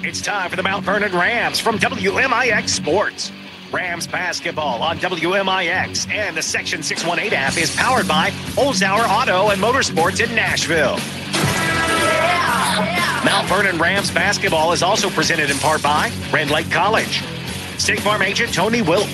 It's time for the Mount Vernon Rams from WMIX Sports. Rams basketball on WMIX and the Section 618 app is powered by Holzhauer Auto and Motorsports in Nashville. Mount Vernon Rams basketball is also presented in part by Red Lake College, State Farm agent Tony Wilt,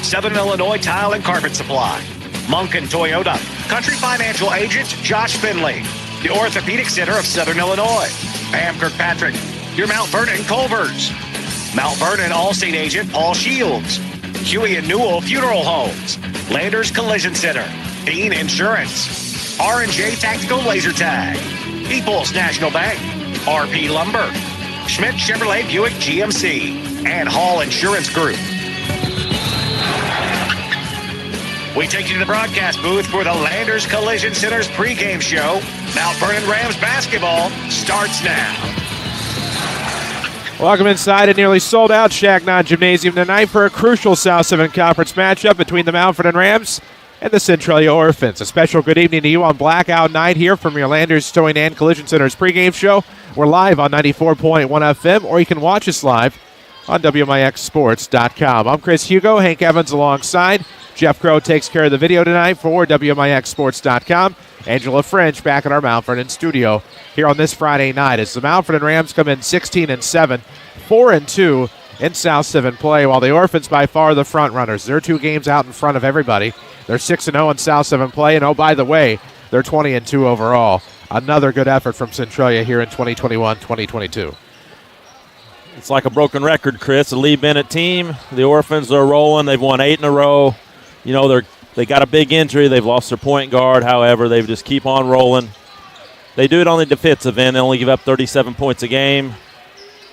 Southern Illinois Tile and Carpet Supply, Monken Toyota, Country Financial agent Josh Finley, the Orthopedic Center of Southern Illinois, Pam Kirkpatrick, your Mount Vernon Culvers, Mount Vernon Allstate agent Paul Shields, Huey and Newell Funeral Homes, Landers Collision Center, Bean Insurance, R&J Tactical Laser Tag, People's National Bank, RP Lumber, Schmidt Chevrolet Buick GMC, and Hall Insurance Group. We take you to the broadcast booth for the Landers Collision Center's pregame show. Mount Vernon Rams basketball starts now. Welcome inside a nearly sold-out Shack 9 Gymnasium tonight for a crucial South 7 Conference matchup between the Mount Vernon Rams and the Centralia Orphans. A special good evening to you on Blackout Night here from your Landers Towing and Collision Center's pregame show. We're live on 94.1 FM, or you can watch us live on WMIXsports.com. I'm Chris Hugo, Hank Evans alongside. Jeff Crow takes care of the video tonight for WMIXsports.com. Angela French back in our Mount Vernon studio here on this Friday night as the Mount Vernon Rams come in 16-7, 4-2 in South 7 play, while the Orphans by far the front runners. They're 2 games out in front of everybody. They're 6-0 in South 7 play, and oh, by the way, they're 20-2 overall. Another good effort from Centralia here in 2021-2022. It's like a broken record, Chris. The Lee Bennett team, the Orphans are rolling. They've won 8 in a row. You know, they got a big injury. They've lost their point guard. However, they just keep on rolling. They do it on the defensive end. They only give up 37 points a game.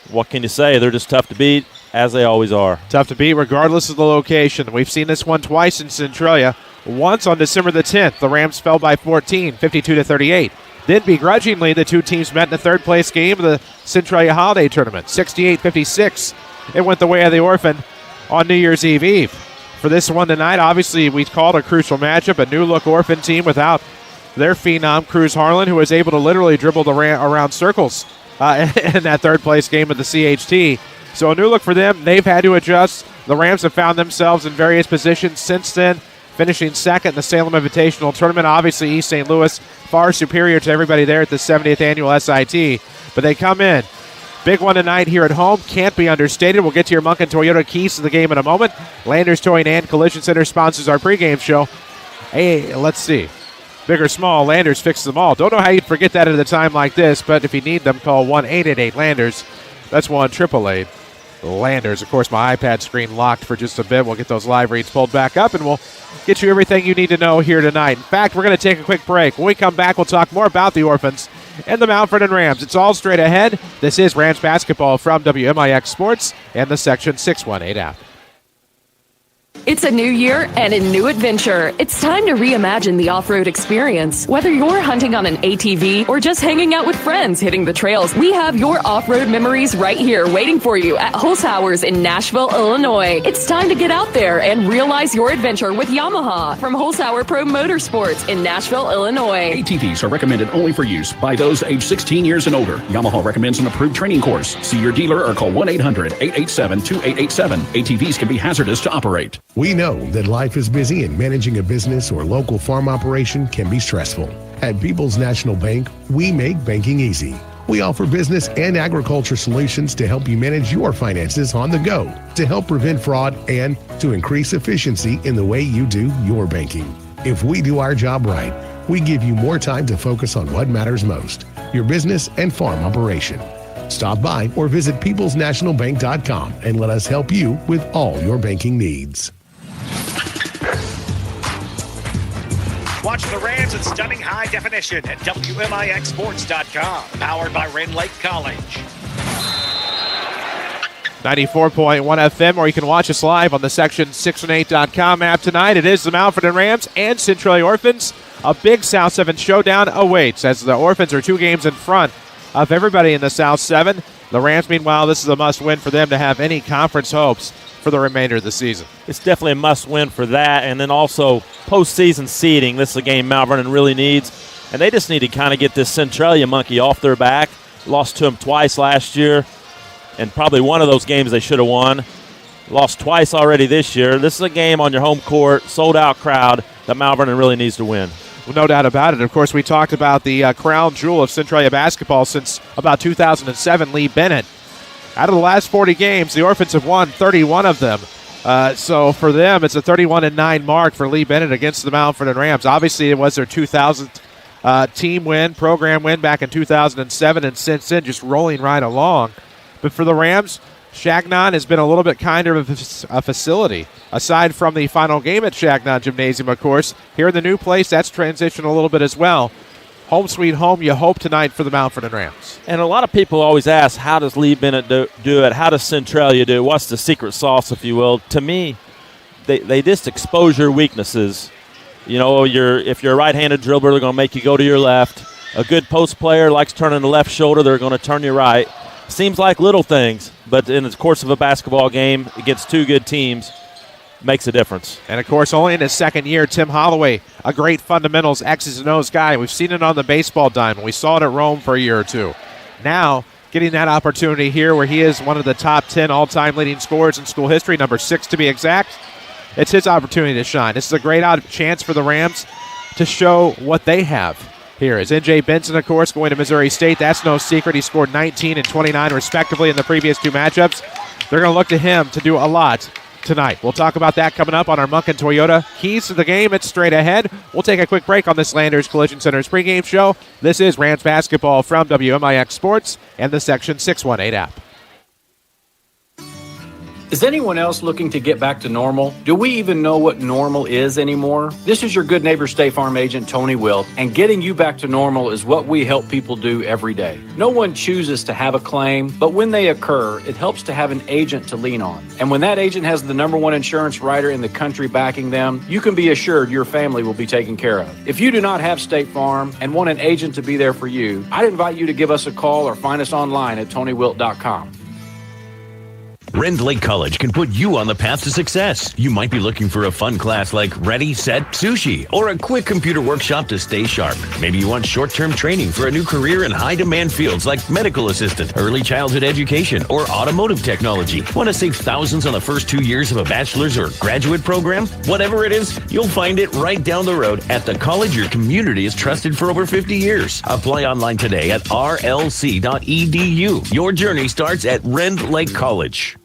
What can you say? They're just tough to beat, as they always are. Tough to beat regardless of the location. We've seen this one twice in Centralia. Once on December the 10th, the Rams fell by 14, 52-38. Then begrudgingly, the two teams met in the third-place game of the Centralia Holiday Tournament, 68-56. It went the way of the Orphan on New Year's Eve. For this one tonight, obviously we called a crucial matchup, a new-look Orphan team without their phenom, Cruz Harlan, who was able to literally dribble around circles in that third-place game of the CHT. So a new look for them. They've had to adjust. The Rams have found themselves in various positions since then, finishing second in the Salem Invitational Tournament. Obviously, East St. Louis far superior to everybody there at the 70th Annual SIT. But they come in. Big one tonight here at home. Can't be understated. We'll get to your Monken Toyota keys to the game in a moment. Landers Towing and Collision Center sponsors our pregame show. Hey, let's see. Big or small, Landers fixes them all. Don't know how you'd forget that at a time like this, but if you need them, call 1-888-LANDERS. That's 1-888-LANDERS. Of course, my iPad screen locked for just a bit. We'll get those live reads pulled back up, and we'll get you everything you need to know here tonight. In fact, we're going to take a quick break. When we come back, we'll talk more about the Orphans and the Mount Vernon Rams. It's all straight ahead. This is Rams basketball from WMIX Sports and the Section 618 app. It's a new year and a new adventure. It's time to reimagine the off-road experience. Whether you're hunting on an ATV or just hanging out with friends hitting the trails, we have your off-road memories right here waiting for you at Holzhauer's in Nashville, Illinois. It's time to get out there and realize your adventure with Yamaha from Holzhauer Pro Motorsports in Nashville, Illinois. ATVs are recommended only for use by those age 16 years and older. Yamaha recommends an approved training course. See your dealer or call 1-800-887-2887. ATVs can be hazardous to operate. We know that life is busy and managing a business or local farm operation can be stressful. At People's National Bank, we make banking easy. We offer business and agriculture solutions to help you manage your finances on the go, to help prevent fraud, and to increase efficiency in the way you do your banking. If we do our job right, we give you more time to focus on what matters most, your business and farm operation. Stop by or visit peoplesnationalbank.com and let us help you with all your banking needs. Watch the Rams in stunning high definition at WMIXsports.com. Powered by Red Lake College. 94.1 FM, or you can watch us live on the Section618.com app tonight. It is the Mount Vernon Rams and Centralia Orphans. A big South 7 showdown awaits as the Orphans are 2 games in front of everybody in the South 7. The Rams, meanwhile, this is a must-win for them to have any conference hopes for the remainder of the season. It's definitely a must-win for that, and then also postseason seeding. This is a game Mount Vernon really needs, and they just need to kind of get this Centralia monkey off their back. Lost to them twice last year. and probably one of those games they should have won. Lost twice already this year. This is a game on your home court, sold-out crowd that Mount Vernon really needs to win. Well, no doubt about it. Of course, we talked about the crown jewel of Centralia basketball since about 2007, Lee Bennett. Out of the last 40 games, the Orphans have won 31 of them. So for them, it's a 31-9 mark for Lee Bennett against the Mount Vernon Rams. Obviously, it was their 2000th team win, program win back in 2007, and since then just rolling right along. But for the Rams, Chagnon has been a little bit kinder of a facility. Aside from the final game at Chagnon Gymnasium, of course, here in the new place, that's transitioned a little bit as well. Home sweet home, you hope tonight for the Mount Vernon Rams. And a lot of people always ask, how does Lee Bennett do it? How does Centralia do it? What's the secret sauce, if you will? To me, they just expose your weaknesses. You know, if you're a right-handed dribbler, they're going to make you go to your left. A good post player likes turning the left shoulder, they're going to turn you right. Seems like little things, but in the course of a basketball game against two good teams, makes a difference. And, of course, only in his second year, Tim Holloway, a great fundamentals, X's and O's guy. We've seen it on the baseball diamond. We saw it at Rome for a year or two. Now, getting that opportunity here where he is one of the top 10 all-time leading scorers in school history, number 6 to be exact, it's his opportunity to shine. This is a great chance for the Rams to show what they have. Here is N.J. Benson, of course, going to Missouri State. That's no secret. He scored 19 and 29, respectively, in the previous two matchups. They're going to look to him to do a lot tonight. We'll talk about that coming up on our Munkin Toyota Keys to the Game. It's straight ahead. We'll take a quick break on this Landers Collision Center's pregame show. This is Rams basketball from WMIX Sports and the Section 618 app. Is anyone else looking to get back to normal? Do we even know what normal is anymore? This is your good neighbor State Farm agent, Tony Wilt, and getting you back to normal is what we help people do every day. No one chooses to have a claim, but when they occur, it helps to have an agent to lean on. And when that agent has the #1 insurance writer in the country backing them, you can be assured your family will be taken care of. If you do not have State Farm and want an agent to be there for you, I'd invite you to give us a call or find us online at TonyWilt.com. Rend Lake College can put you on the path to success. You might be looking for a fun class like Ready, Set, Sushi, or a quick computer workshop to stay sharp. Maybe you want short-term training for a new career in high-demand fields like medical assistant, early childhood education, or automotive technology. Want to save thousands on the first 2 years of a bachelor's or graduate program? Whatever it is, you'll find it right down the road at the college your community has trusted for over 50 years. Apply online today at rlc.edu. Your journey starts at Rend Lake College.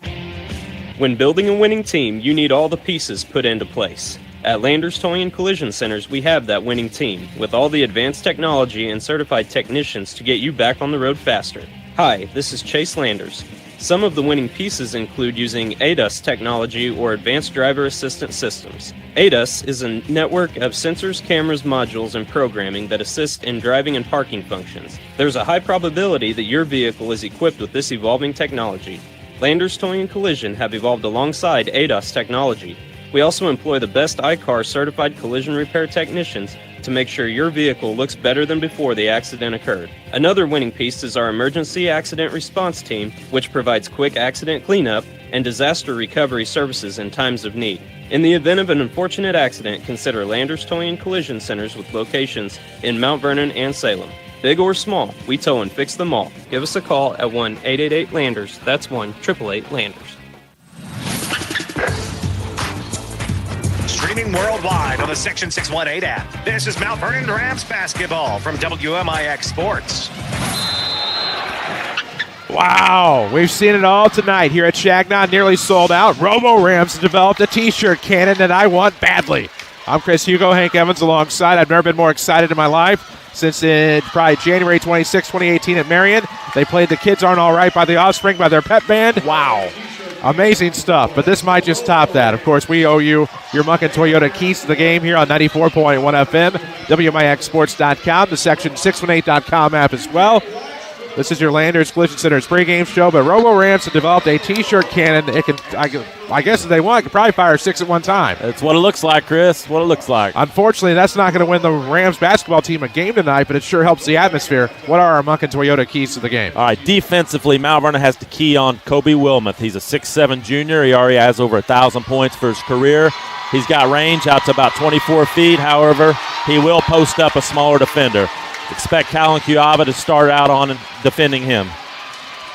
When building a winning team, you need all the pieces put into place. At Landers Towing and Collision Centers, we have that winning team, with all the advanced technology and certified technicians to get you back on the road faster. Hi, this is Chase Landers. Some of the winning pieces include using ADAS technology or Advanced Driver Assistance Systems. ADAS is a network of sensors, cameras, modules, and programming that assist in driving and parking functions. There's a high probability that your vehicle is equipped with this evolving technology. Landers Towing and Collision have evolved alongside ADAS technology. We also employ the best ICAR certified collision repair technicians to make sure your vehicle looks better than before the accident occurred. Another winning piece is our emergency accident response team, which provides quick accident cleanup and disaster recovery services in times of need. In the event of an unfortunate accident, consider Landers Towing and Collision Centers with locations in Mount Vernon and Salem. Big or small, we tow and fix them all. Give us a call at 1-888-LANDERS. That's 1-888-LANDERS. Streaming worldwide on the Section 618 app. This is Mount Vernon Rams basketball from WMIX Sports. Wow, we've seen it all tonight here at Chagnon, nearly sold out. Robo Rams have developed a t-shirt cannon that I want badly. I'm Chris Hugo, Hank Evans alongside. I've never been more excited in my life since probably January 26, 2018 at Marion. They played The Kids Aren't All Right by The Offspring by their pep band. Wow. Amazing stuff, but this might just top that. Of course, we owe you your Munkin Toyota Keys to the Game here on 94.1 FM, WMIXsports.com, the Section618.com app as well. This is your Landers Collision Center's pregame show, but Robo Rams have developed a t-shirt cannon. It can, I guess if they want, it could probably fire 6 at one time. That's what it looks like, Chris. What it looks like. Unfortunately, that's not going to win the Rams basketball team a game tonight, but it sure helps the atmosphere. What are our Munkin Toyota keys to the game? All right, defensively, Mount Vernon has the key on Kobe Wilmoth. He's a 6'7 junior. He already has over 1,000 points for his career. He's got range out to about 24 feet. However, he will post up a smaller defender. Expect Callan Cuava to start out on defending him.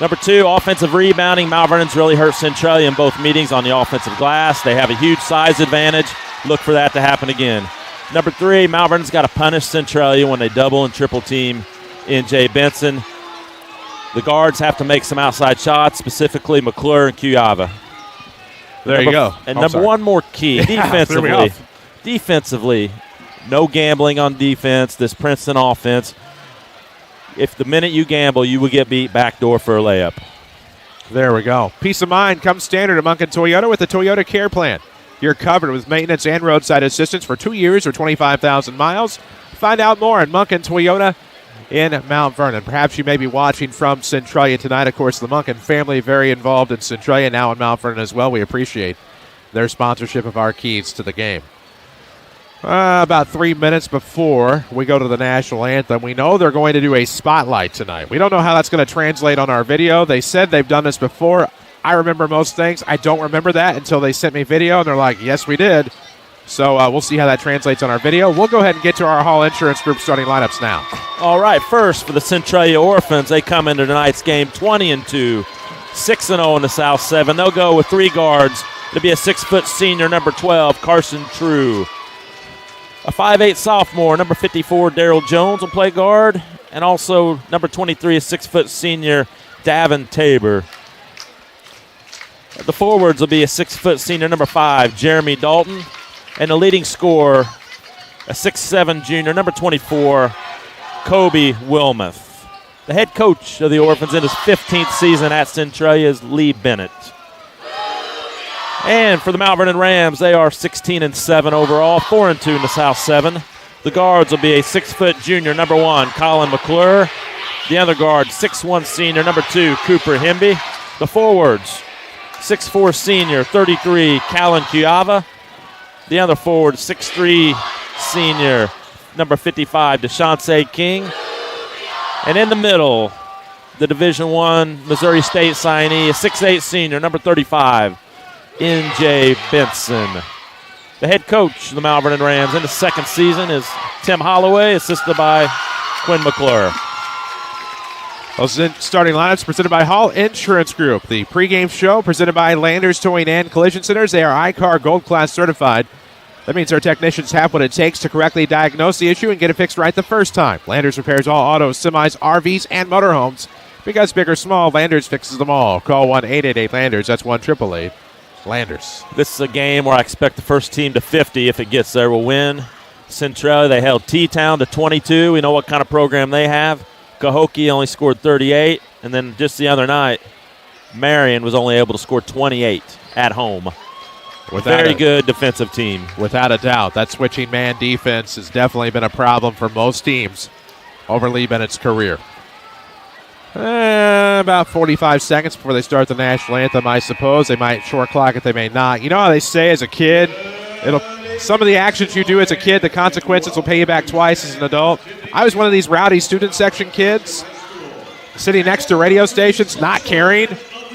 Number 2, offensive rebounding. Mount Vernon's really hurt Centralia in both meetings on the offensive glass. They have a huge size advantage. Look for that to happen again. Number 3, Mount Vernon's got to punish Centralia when they double and triple team N.J. Benson. The guards have to make some outside shots, specifically McClure and Cuyava. There you go. And number 1 more key, defensively. Defensively, no gambling on defense, this Princeton offense. If the minute you gamble, you will get beat backdoor for a layup. There we go. Peace of mind comes standard at Monken Toyota with the Toyota Care Plan. You're covered with maintenance and roadside assistance for 2 years or 25,000 miles. Find out more at Monken Toyota in Mount Vernon. Perhaps you may be watching from Centralia tonight. Of course, the Monken family very involved in Centralia, now in Mount Vernon as well. We appreciate their sponsorship of our keys to the game. About 3 minutes before we go to the national anthem, we know they're going to do a spotlight tonight. We don't know how that's going to translate on our video. They said they've done this before. I remember most things. I don't remember that until they sent me video, and they're like, yes, we did. So we'll see how that translates on our video. We'll go ahead and get to our Hall Insurance Group starting lineups now. All right, first for the Centralia Orphans, they come into tonight's game 20-2, 6-0 in the South 7. They'll go with 3 guards. It'll be a 6-foot senior, number 12, Carson True. A 5'8 sophomore, number 54, Daryl Jones will play guard. And also number 23, a 6-foot senior, Davin Tabor. The forwards will be a 6-foot senior, number 5, Jeremy Dalton. And the leading scorer, a 6'7 junior, number 24, Kobe Wilmoth. The head coach of the Orphans in his 15th season at Centralia is Lee Bennett. And for the Mount Vernon Rams, they are 16-7 overall, 4-2 in the South 7. The guards will be a 6-foot junior, number 1, Colin McClure. The other guard, 6'1 senior, number 2, Cooper Hemby. The forwards, 6'4 senior, 33, Callan Cuyava. The other forward, 6'3 senior, number 55, DeShante King. And in the middle, the Division I Missouri State signee, a 6'8 senior, number 35, N.J. Benson. The head coach of the Mount Vernon Rams in the second season is Tim Holloway, assisted by Quinn McClure. Those starting lineups presented by Hall Insurance Group. The pregame show presented by Landers Towing and Collision Centers. They are ICAR Gold Class certified. That means our technicians have what it takes to correctly diagnose the issue and get it fixed right the first time. Landers repairs all autos, semis, RVs, and motorhomes. Because big or small, Landers fixes them all. Call 1-888-LANDERS. That's 1-888-LANDERS. This is a game where I expect the first team to 50, if it gets there, will win. Centralia, they held T-Town to 22. We know what kind of program they have. Cahokia only scored 38. And then just the other night, Marion was only able to score 28 at home. Very good defensive team. Without a doubt. That switching man defense has definitely been a problem for most teams over Lee Bennett's career. About 45 seconds before they start the national anthem, I suppose. They might short clock it, they may not. You know how they say as a kid, some of the actions you do as a kid, the consequences will pay you back twice as an adult. I was one of these rowdy student section kids sitting next to radio stations, not caring.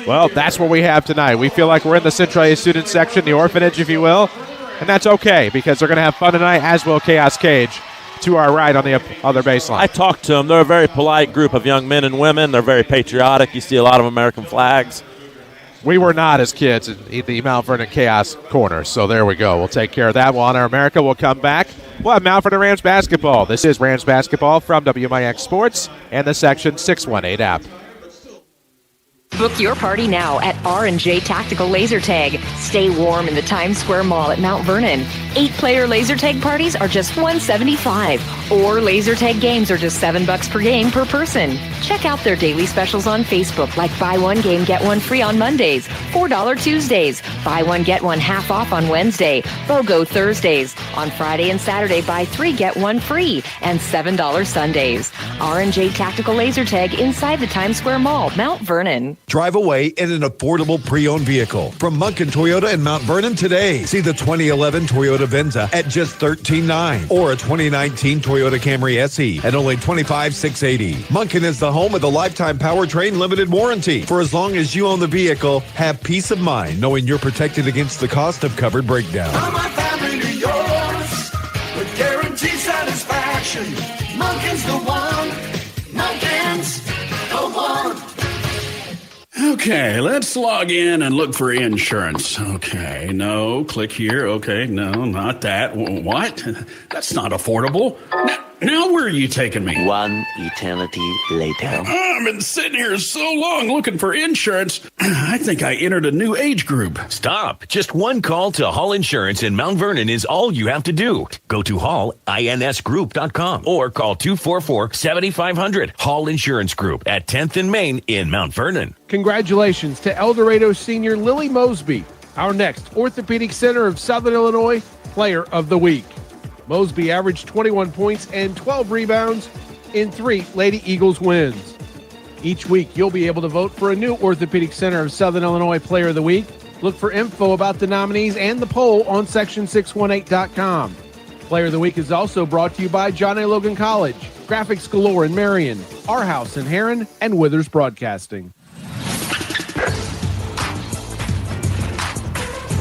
Well, that's what we have tonight. We feel like we're in the Centralia student section, the orphanage, if you will. And that's okay, because they're going to have fun tonight, as will Chaos Cage to our right on the other baseline. I talked to them. They're a very polite group of young men and women. They're very patriotic. You see a lot of American flags. We were not as kids in the Mount Vernon Chaos corner, so there we go. We'll take care of that. We'll honor America. We'll come back. We'll have Mount Vernon Rams basketball. This is Rams basketball from WMIX Sports and the Section 618 app. Book your party now at R&J Tactical Laser Tag. Stay warm in the Times Square Mall at Mount Vernon. 8-player laser tag parties are just $175, or laser tag games are just $7 per game per person. Check out their daily specials on Facebook, like buy one game, get one free on Mondays, $4 Tuesdays, buy one, get one half off on Wednesday, BOGO Thursdays. On Friday and Saturday, buy 3, get 1 free, and $7 Sundays. R&J Tactical Laser Tag inside the Times Square Mall, Mount Vernon. Drive away in an affordable pre-owned vehicle from Monken Toyota in Mount Vernon today. See the 2011 Toyota Venza at just $13,900 or a 2019 Toyota Camry SE at only $25,680. Monken is the home of the lifetime powertrain limited warranty. For as long as you own the vehicle, have peace of mind knowing you're protected against the cost of covered breakdown. From my family to yours, with guaranteed satisfaction. Monken's the one. Monken's the one. Okay, let's log in and look for insurance. Okay, no, click here. Okay, no, not that. What? That's not affordable. Now where are you taking me? One eternity later. I've been sitting here so long looking for insurance. I think I entered a new age group. Stop. Just one call to Hall Insurance in Mount Vernon is all you have to do. Go to hallinsgroup.com or call 244-7500. Hall Insurance Group at 10th and Main in Mount Vernon. Congratulations to El Dorado senior Lily Mosby, our next Orthopedic Center of Southern Illinois Player of the Week. Mosby averaged 21 points and 12 rebounds in 3 Lady Eagles wins. Each week, you'll be able to vote for a new Orthopedic Center of Southern Illinois Player of the Week. Look for info about the nominees and the poll on section618.com. Player of the Week is also brought to you by John A. Logan College, Graphics Galore in Marion, Our House in Heron, and Withers Broadcasting.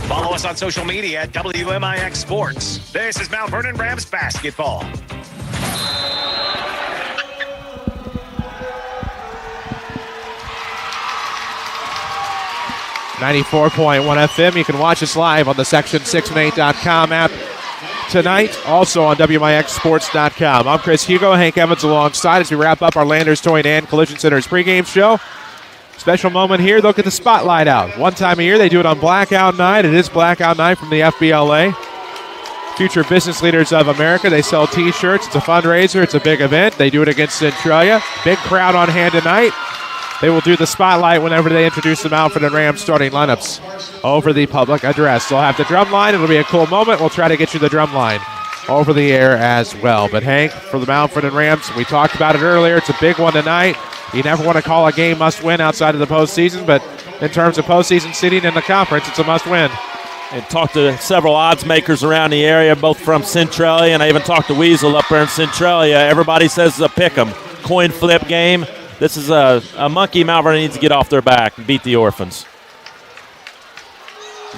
Follow us on social media at WMIX Sports. This is Mount Vernon Rams basketball. .1 FM. You can watch us live on the section618.com app tonight. Also on WMIXsports.com. I'm Chris Hugo. Hank Evans alongside as we wrap up our Landers Toy and Collision Center's pregame show. Special moment here. They'll get the spotlight out. One time a year, they do it on Blackout Night. It is Blackout Night from the FBLA. Future Business Leaders of America. They sell T-shirts. It's a fundraiser. It's a big event. They do it against Centralia. Big crowd on hand tonight. They will do the spotlight whenever they introduce the Mount Vernon Rams starting lineups over the public address. They'll have the drum line. It'll be a cool moment. We'll try to get you the drum line over the air as well. But Hank, for the Mount Vernon Rams, we talked about it earlier. It's a big one tonight. You never want to call a game must-win outside of the postseason, but in terms of postseason seeding in the conference, it's a must-win. And talked to several odds makers around the area, both from Centralia, and I even talked to Weasel up there in Centralia. Everybody says it's a pick-em, coin flip game. This is a monkey Mount Vernon needs to get off their back and beat the Orphans.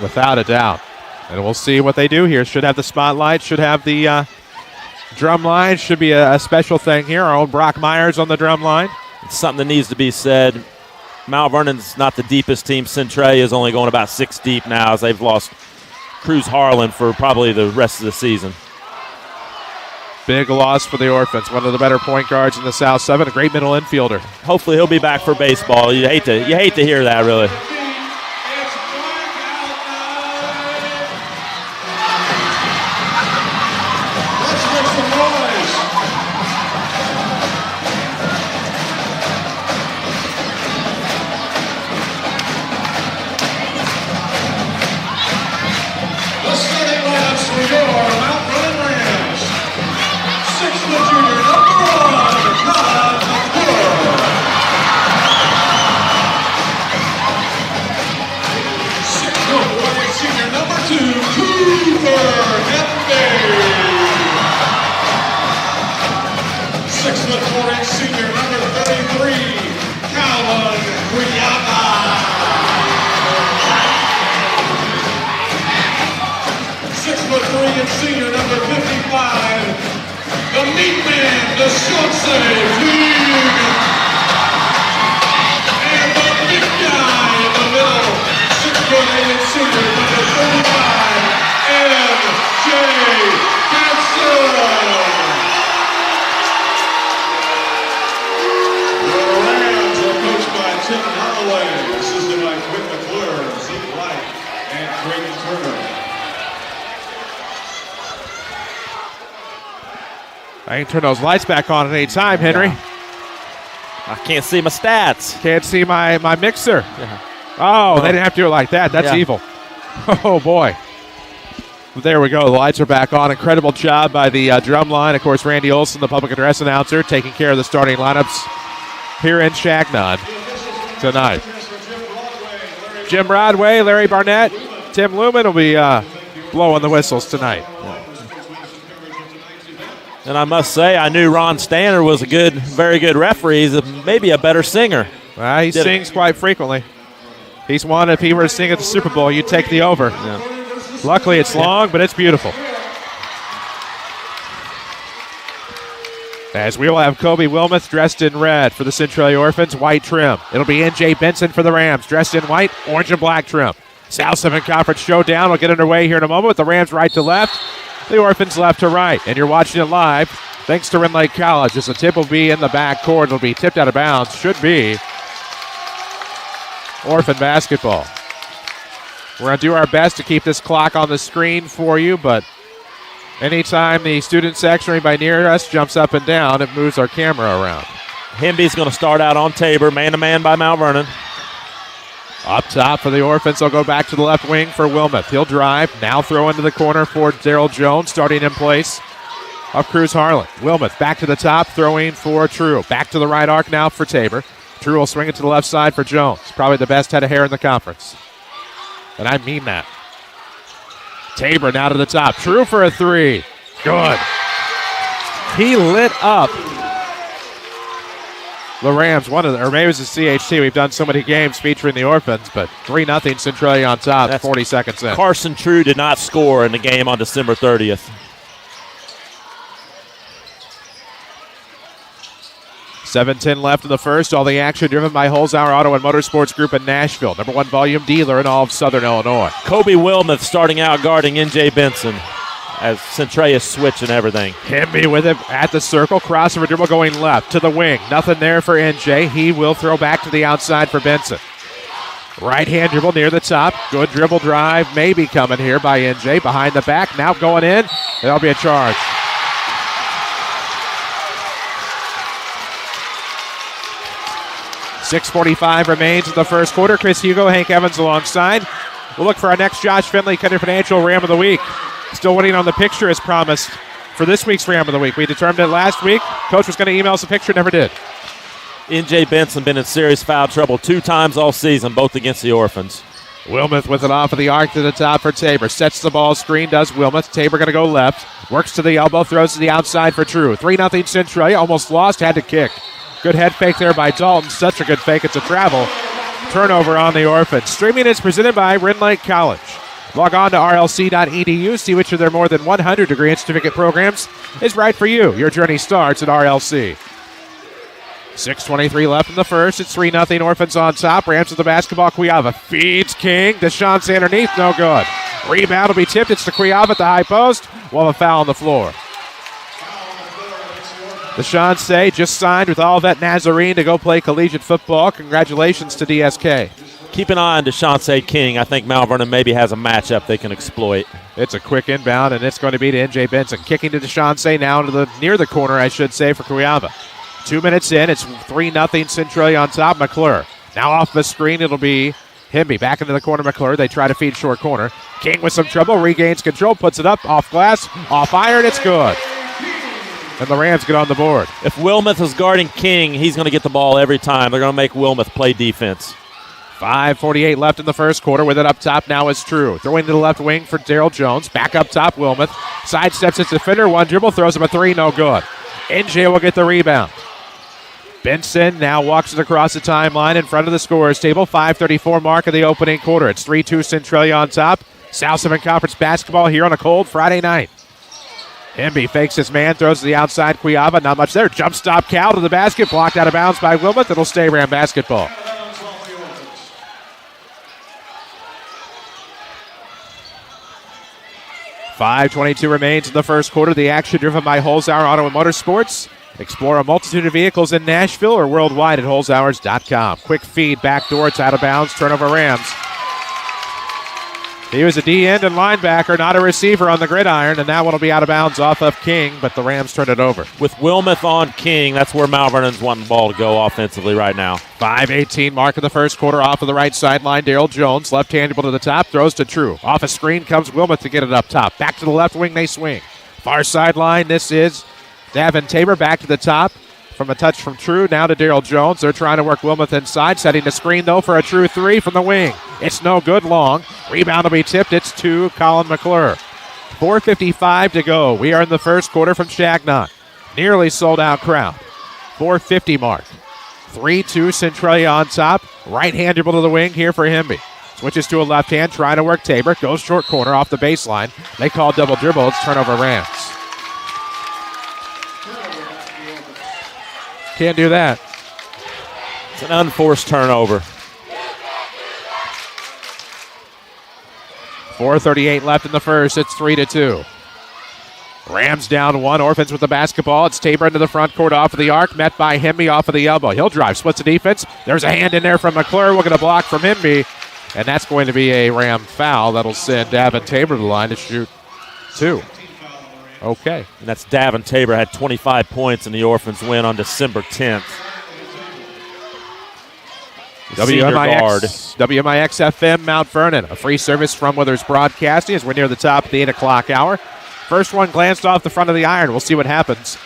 Without a doubt. And we'll see what they do here. Should have the spotlight, should have the drum line. Should be a special thing here. Our own Brock Myers on the drum line. It's something that needs to be said. Mount Vernon's not the deepest team. Centralia is only going about 6 deep now as they've lost Cruz Harlan for probably the rest of the season. Big loss for the Orphans. One of the better point guards in the South 7. A great middle infielder. Hopefully he'll be back for baseball. You hate to hear that, really. Senior number 55, the meat man, the short save lead, and the big guy in the middle, 6'8" senior number 35, M.J. Hanson. The Rams are coached by Tim Holloway, assisted by Quinn McClure, Zeke White, and Craig Turner. I can turn those lights back on at any time, Henry. Yeah. I can't see my stats. Can't see my mixer. Yeah. Oh, they didn't have to do it like that. That's evil. Oh, boy. There we go. The lights are back on. Incredible job by the drum line. Of course, Randy Olson, the public address announcer, taking care of the starting lineups here in Shagnon tonight. Jim Broadway, Larry Barnett, Tim Lumen will be blowing the whistles tonight. And I must say, I knew Ron Stanner was a very good referee. He's maybe a better singer. Well, he sings quite frequently. He's one, if he were to sing at the Super Bowl, you'd take the over. Yeah. Luckily, it's long, but it's beautiful. As we will have Kobe Wilmoth dressed in red for the Centralia Orphans, white trim. It'll be N.J. Benson for the Rams, dressed in white, orange and black trim. South 7 Conference showdown will get underway here in a moment with the Rams right to left, the Orphans left to right. And you're watching it live thanks to Rend Lake College. As the tip will be in the back court, it'll be tipped out of bounds. Should be Orphan basketball. We're going to do our best to keep this clock on the screen for you, but anytime the student section or anybody near us jumps up and down, it moves our camera around. Hemby's going to start out on Tabor, man-to-man by Mount Vernon. Up top for the Orphans, they'll go back to the left wing for Wilmoth. He'll drive, now throw into the corner for Daryl Jones, starting in place of Cruz Harlan. Wilmoth back to the top, throwing for True. Back to the right arc now for Tabor. True will swing it to the left side for Jones. Probably the best head of hair in the conference. And I mean that. Tabor now to the top. True for a three. Good. He lit up the Rams, or maybe it was the CHT. We've done so many games featuring the Orphans, but 3-0 Centralia on top, 40 seconds in. Carson True did not score in the game on December 30th. 7:10 left in the first. All the action driven by Holzhauer Auto and Motorsports Group in Nashville. Number 1 volume dealer in all of Southern Illinois. Kobe Wilmoth starting out guarding N.J. Benson as Centralia switching everything. Hemby with it at the circle. Crossover dribble going left to the wing. Nothing there for N.J. He will throw back to the outside for Benson. Right hand dribble near the top. Good dribble drive maybe coming here by N.J. Behind the back. Now going in. There'll be a charge. .6:45 remains in the first quarter. Chris Hugo, Hank Evans alongside. We'll look for our next Josh Finley Country Financial Ram of the Week. Still waiting on the picture as promised for this week's Ram of the Week. We determined it last week. Coach was going to email us a picture, never did. N.J. Benson been in serious foul trouble 2 times all season, both against the Orphans. Wilmoth with it off of the arc to the top for Tabor. Sets the ball screen, does Wilmoth. Tabor going to go left. Works to the elbow, throws to the outside for True. 3-0 Centralia. Almost lost, had to kick. Good head fake there by Dalton. Such a good fake. It's a travel. Turnover on the Orphans. Streaming is presented by Rend Lake College. Log on to rlc.edu. See which of their more than 100 degree and certificate programs is right for you. Your journey starts at RLC. 6:23 left in the first. It's 3-0 Orphans on top. Rams with the basketball. Cuiava feeds King. DeShance underneath. No good. Rebound will be tipped. It's to Cuiava at the high post. We'll have a foul on the floor. DeShance just signed with Olivet Nazarene to go play collegiate football. Congratulations to DSK. Keep an eye on DeShance King. I think Mount Vernon maybe has a matchup they can exploit. It's a quick inbound, and it's going to be to N.J. Benson. Kicking to DeShance now to near the corner, I should say, for Cuiava. 2 minutes in, it's 3-0 Centralia on top. McClure. Now off the screen, it'll be Hemby. Back into the corner, McClure. They try to feed short corner. King with some trouble, regains control, puts it up, off glass, off iron, it's good. And the Rams get on the board. If Wilmoth is guarding King, he's going to get the ball every time. They're going to make Wilmoth play defense. 5:48 left in the first quarter. With it up top now is True. Throwing to the left wing for Daryl Jones. Back up top, Wilmoth. Sidesteps its defender. One dribble, throws him a three, no good. NJ will get the rebound. Benson now walks it across the timeline in front of the scorer's table. 5:34 mark of the opening quarter. It's 3-2 Centralia on top. South 7 Conference basketball here on a cold Friday night. Hemby fakes his man, throws to the outside. Cuiava, not much there. Jump stop, Cal to the basket, blocked out of bounds by Wilmoth. It'll stay Ram basketball. .522 remains in the first quarter. The action driven by Holzhauer Auto and Motorsports. Explore a multitude of vehicles in Nashville or worldwide at holzhauers.com. Quick feed, back door, it's out of bounds. Turnover Rams. He was a D-end and linebacker, not a receiver on the gridiron, and that one will be out of bounds off of King, but the Rams turn it over. With Wilmoth on King, that's where Mount Vernon's wanting the ball to go offensively right now. 5:18 mark of the first quarter off of the right sideline. Daryl Jones, left-handed to the top, throws to True. Off a screen comes Wilmoth to get it up top. Back to the left wing, they swing. Far sideline, this is Davin Tabor back to the top. From a touch from True, now to Daryl Jones. They're trying to work Wilmoth inside, setting the screen, though, for a True three from the wing. It's no good long. Rebound will be tipped. It's to Colin McClure. 4:55 to go. We are in the first quarter from Shagnon. Nearly sold-out crowd. 4:50 mark. 3-2 Centralia on top. Right-hand dribble to the wing here for Hemby. Switches to a left hand, trying to work Tabor. Goes short corner off the baseline. They call double dribble. It's turnover Rams. Can't do that. It's an unforced turnover. 4:38 left in the first. It's 3-2. Rams down 1. Orphans with the basketball. It's Tabor into the front court off of the arc. Met by Hemby off of the elbow. He'll drive. Splits the defense. There's a hand in there from McClure. We're going to block from Hemby. And that's going to be a Ram foul. That'll send Davin Tabor to the line to shoot 2. Okay. And that's Davin Tabor. Had 25 points in the Orphans win on December 10th. WMIX FM Mount Vernon. A free service from Withers Broadcasting as we're near the top of the 8 o'clock hour. First one glanced off the front of the iron. We'll see what happens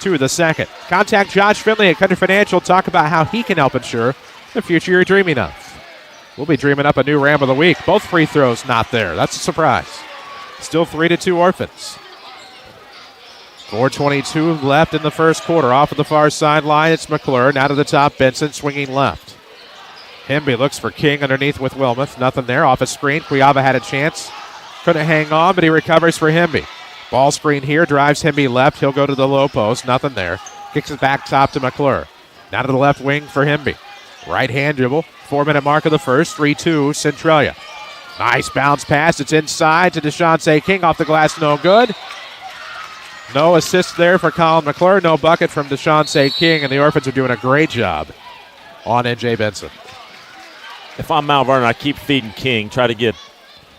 to the second. Contact Josh Finley at Country Financial. Talk about how he can help ensure the future you're dreaming of. We'll be dreaming up a new Ram of the week. Both free throws not there. That's a surprise. Still 3-2 Orphans. 4:22 left in the first quarter. Off of the far sideline, it's McClure. Now to the top, Benson swinging left. Hemby looks for King underneath with Wilmoth. Nothing there. Off a screen. Cuiava had a chance. Couldn't hang on, but he recovers for Hemby. Ball screen here. Drives Hemby left. He'll go to the low post. Nothing there. Kicks it back top to McClure. Now to the left wing for Hemby. Right hand dribble. 4-minute mark of the first. 3-2 Centralia. Nice bounce pass. It's inside to Deshaunte King. Off the glass. No good. No assist there for Colin McClure. No bucket from Deshaunte King. And the Orphans are doing a great job on N.J. Benson. If I'm Mount Vernon, I keep feeding King. Try to get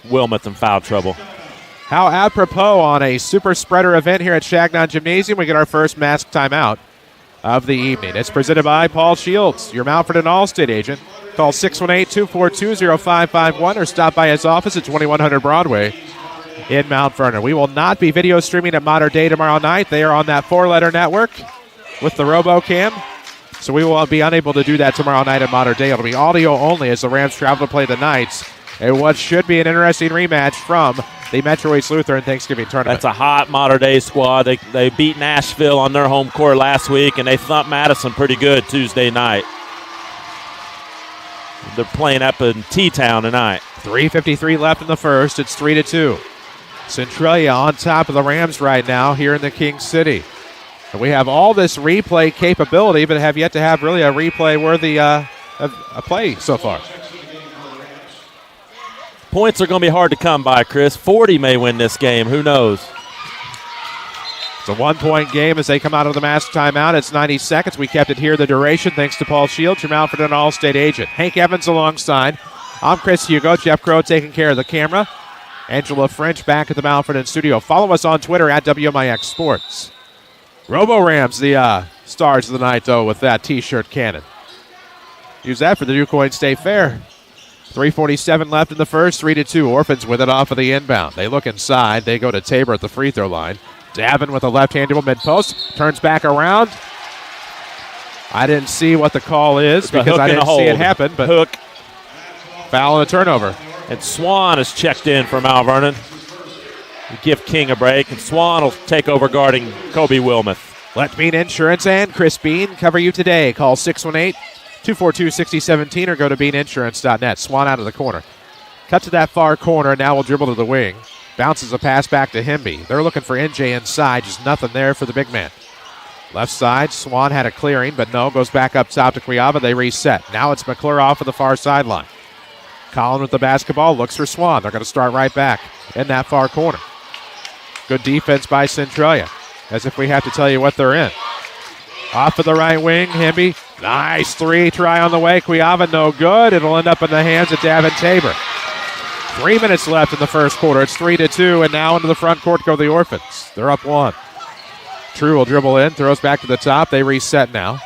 Wilmoth in foul trouble. How apropos on a super spreader event here at Chagnon Gymnasium. We get our first mask timeout of the evening. It's presented by Paul Shields, your Mount Vernon Allstate agent. Call 618-242-0551 or stop by his office at 2100 Broadway in Mount Vernon. We will not be video streaming at Modern Day tomorrow night. They are on that 4-letter network with the RoboCam. So we will be unable to do that tomorrow night at Modern Day. It'll be audio only as the Rams travel to play the Knights in what should be an interesting rematch from the Metro East Lutheran Thanksgiving tournament. That's a hot Modern Day squad. They beat Nashville on their home court last week, and they thumped Madison pretty good Tuesday night. They're playing up in T-Town tonight. 3:53 left in the first. It's 3-2. Centralia on top of the Rams right now here in the King City. And we have all this replay capability, but have yet to have really a replay-worthy a play so far. Points are going to be hard to come by, Chris. 40 may win this game. Who knows? It's a one-point game as they come out of the mask timeout. It's 90 seconds. We kept it here the duration thanks to Paul Shields, your Mount Vernon All-State agent. Hank Evans alongside. I'm Chris Hugo. Jeff Crow taking care of the camera. Angela French back at the Mount Vernon studio. Follow us on Twitter at WMIX Sports. Robo Rams, the stars of the night, though, with that T-shirt cannon. Use that for the DuQuoin State Fair. 3:47 left in the first, 3-2. Orphans with it off of the inbound. They look inside. They go to Tabor at the free throw line. Davin with a left-hand dribble mid-post. Turns back around. I didn't see what the call is because I didn't see it happen. But hook. Foul and a turnover. And Swan is checked in for Mount Vernon. We give King a break, and Swan will take over guarding Kobe Wilmoth. Let Bean Insurance and Chris Bean cover you today. Call 618-242-6017 or go to beaninsurance.net. Swan out of the corner. Cut to that far corner. Now we'll dribble to the wing. Bounces a pass back to Hemby. They're looking for NJ inside. Just nothing there for the big man. Left side, Swan had a clearing, but no. Goes back up top to Cuiava. They reset. Now it's McClure off of the far sideline. Collin with the basketball. Looks for Swan. They're going to start right back in that far corner. Good defense by Centralia. As if we have to tell you what they're in. Off of the right wing, Hemby. Nice three try on the way. Cuiava no good. It'll end up in the hands of Davin Tabor. 3 minutes left in the first quarter. It's 3-2, and now into the front court go the Orphans. They're up 1. True will dribble in, throws back to the top. They reset now.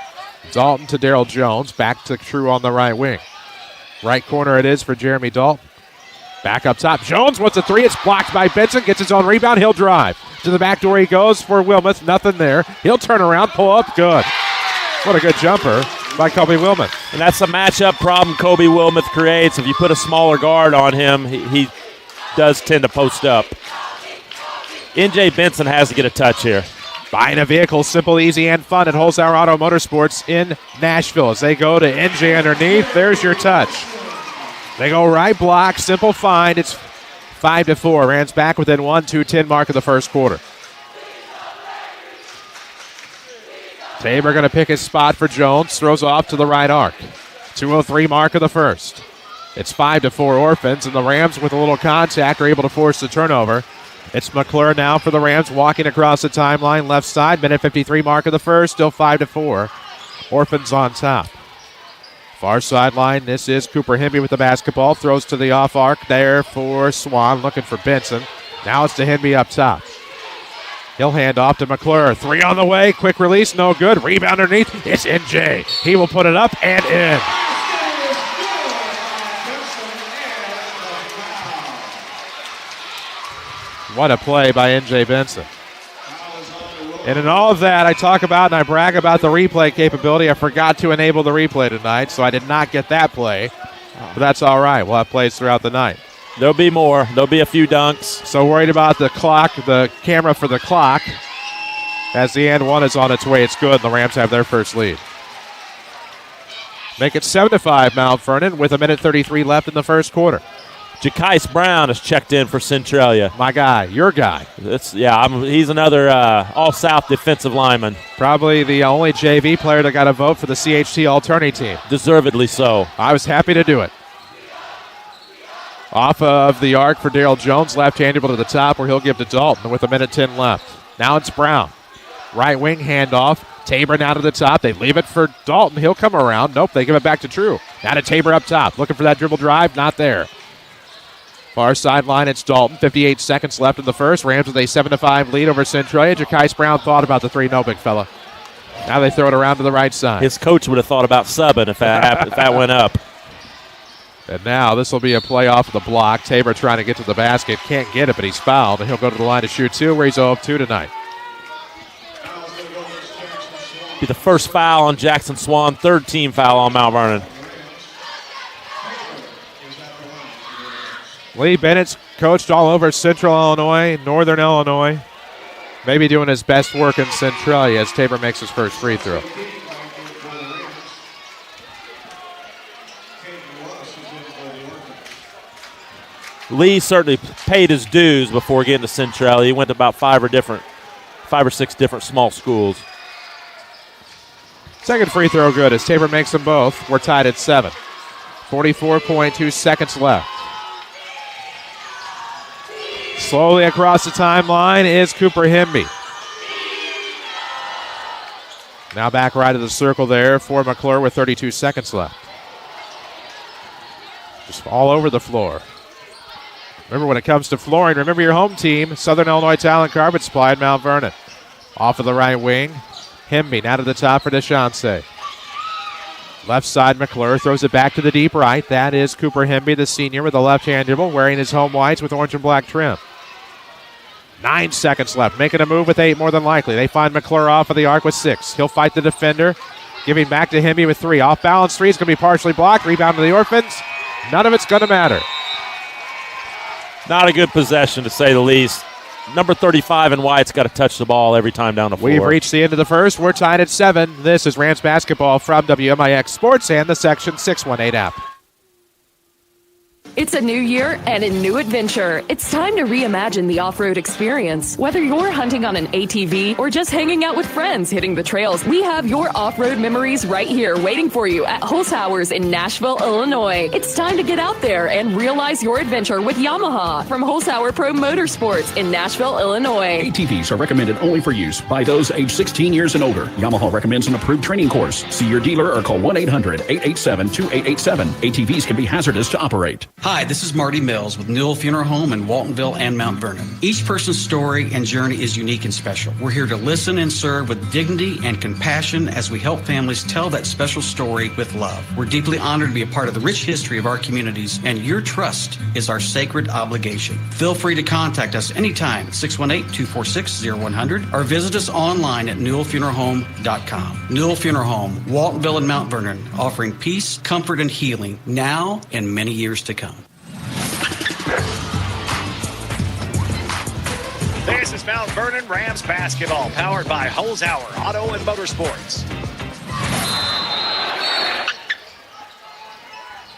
Dalton to Darrell Jones. Back to True on the right wing. Right corner it is for Jeremy Dalton. Back up top. Jones wants a three. It's blocked by Benson. Gets his own rebound. He'll drive. To the back door he goes for Wilmoth. Nothing there. He'll turn around, pull up. Good. What a good jumper by Kobe Wilmoth. And that's a matchup problem Kobe Wilmoth creates. If you put a smaller guard on him, he does tend to post up. N.J. Benson has to get a touch here. Buying a vehicle, simple, easy, and fun at Holzhauer Auto Motorsports in Nashville. As they go to NJ underneath, there's your touch. They go right block, simple find. It's 5-4. Rams back within 1, 2-10 mark of the first quarter. Tabor going to pick his spot for Jones. Throws off to the right arc. 2:03 mark of the first. It's 5-4 Orphans, and the Rams with a little contact are able to force the turnover. It's McClure now for the Rams, walking across the timeline left side. Minute 53 mark of the first, still 5-4. Orphans on top. Far sideline, this is Cooper Hemby with the basketball. Throws to the off arc there for Swan, looking for Benson. Now it's to Hemby up top. He'll hand off to McClure. 3 on the way, quick release, no good. Rebound underneath, it's NJ. He will put it up and in. What a play by N.J. Benson. And in all of that, I talk about and I brag about the replay capability. I forgot to enable the replay tonight, so I did not get that play. But that's all right. We'll have plays throughout the night. There'll be more. There'll be a few dunks. So worried about the clock, the camera for the clock. As the and one is on its way, it's good, and the Rams have their first lead. Make it 7-5 Mount Vernon with 1:33 left in the first quarter. Ja'Kais Brown has checked in for Centralia. My guy, your guy. He's another All-South defensive lineman. Probably the only JV player that got a vote for the CHT Alternate team. Deservedly so. I was happy to do it. Off of the arc for Daryl Jones, left-handed to the top where he'll give to Dalton with 1:10 left. Now it's Brown. Right wing handoff. Tabor now to the top. They leave it for Dalton. He'll come around. Nope, they give it back to True. Now to Tabor up top. Looking for that dribble drive. Not there. Far sideline, it's Dalton. 58 seconds left in the first. Rams with a 7-5 lead over Centralia. Ja'Kais Brown thought about the 3. No, big fella. Now they throw it around to the right side. His coach would have thought about subbing if that went up. And now this will be a play off of the block. Tabor trying to get to the basket. Can't get it, but he's fouled. And he'll go to the line to shoot 2, where he's 0-2 tonight. Be the first foul on Jackson Swan. 3rd team foul on Mount Vernon. Lee Bennett's coached all over Central Illinois, Northern Illinois. Maybe doing his best work in Centralia as Tabor makes his first free throw. Lee certainly paid his dues before getting to Centralia. He went to about 5 or 6 different small schools. Second free throw good as Tabor makes them both. We're tied at 7. 44.2 seconds left. Slowly across the timeline is Cooper Hemby. Now back right of the circle there for McClure with 32 seconds left. Just all over the floor. Remember, when it comes to flooring, remember your home team, Southern Illinois Tile and Carpet Supply at Mount Vernon. Off of the right wing, Hemby now to the top for DeShonce. Left side, McClure throws it back to the deep right. That is Cooper Hemby, the senior, with a left-hand dribble, wearing his home whites with orange and black trim. 9 seconds left. Making a move with 8 more than likely. They find McClure off of the arc with 6. He'll fight the defender. Giving back to Hemby with 3. Off balance 3 is going to be partially blocked. Rebound to the Orphans. None of it's going to matter. Not a good possession, to say the least. Number 35 in white's got to touch the ball every time down the floor. We've reached the end of the first. We're tied at 7. This is Rams basketball from WMIX Sports and the Section 618 app. It's a new year and a new adventure. It's time to reimagine the off-road experience. Whether you're hunting on an ATV or just hanging out with friends hitting the trails, we have your off-road memories right here waiting for you at Holzhauer's in Nashville, Illinois. It's time to get out there and realize your adventure with Yamaha from Holzhauer Pro Motorsports in Nashville, Illinois. ATVs are recommended only for use by those age 16 years and older. Yamaha recommends an approved training course. See your dealer or call 1-800-887-2887. ATVs can be hazardous to operate. Hi, this is Marty Mills with Newell Funeral Home in Waltonville and Mount Vernon. Each person's story and journey is unique and special. We're here to listen and serve with dignity and compassion as we help families tell that special story with love. We're deeply honored to be a part of the rich history of our communities, and your trust is our sacred obligation. Feel free to contact us anytime at 618-246-0100 or visit us online at newellfuneralhome.com. Newell Funeral Home, Waltonville and Mount Vernon, offering peace, comfort, and healing now and many years to come. This is Mount Vernon Rams basketball, powered by Holzhauer Auto and Motorsports.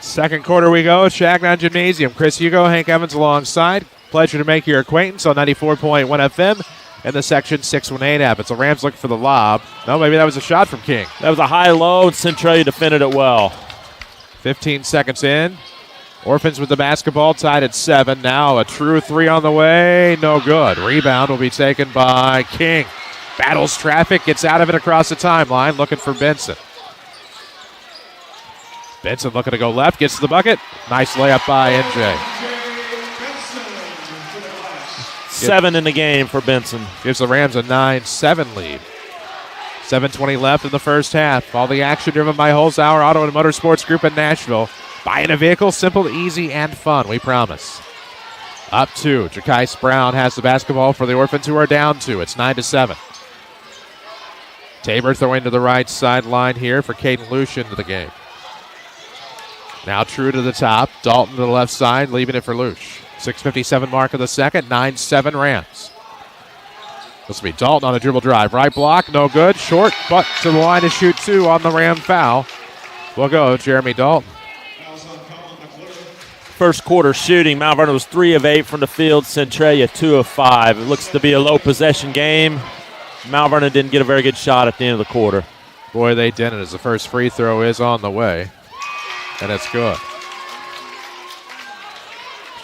Second quarter we go. Shagnon Gymnasium. Chris Hugo, Hank Evans alongside. Pleasure to make your acquaintance on 94.1 FM in the Section 6-1-8 app. It's the Rams looking for the lob. No, maybe that was a shot from King. That was a high-low, and Centralia defended it well. 15 seconds in. Orphans with the basketball, tied at 7. Now a true 3 on the way. No good. Rebound will be taken by King. Battles traffic, gets out of it across the timeline, looking for Benson. Benson looking to go left, gets to the bucket. Nice layup by NJ. 7 in the game for Benson. Gives the Rams a 9-7 lead. 7:20 left in the first half. All the action driven by Holzhauer Auto and Motorsports Group in Nashville. Buying a vehicle, simple, easy, and fun, we promise. Up 2. Ja'Kais Brown has the basketball for the Orphans, who are down 2. It's 9-7. Tabor throwing to the right sideline here for Caden Lucian into the game. Now True to the top. Dalton to the left side, leaving it for Luch. 6:57 mark of the second. 9-7 Rams. This will be Dalton on a dribble drive. Right block, no good. Short, but to the line to shoot 2 on the Ram foul. Will go Jeremy Dalton. First quarter shooting, Mount Vernon was 3 of 8 from the field. Centralia 2 of 5. It looks to be a low possession game. Mount Vernon didn't get a very good shot at the end of the quarter. Boy, they didn't, as the first free throw is on the way. And it's good.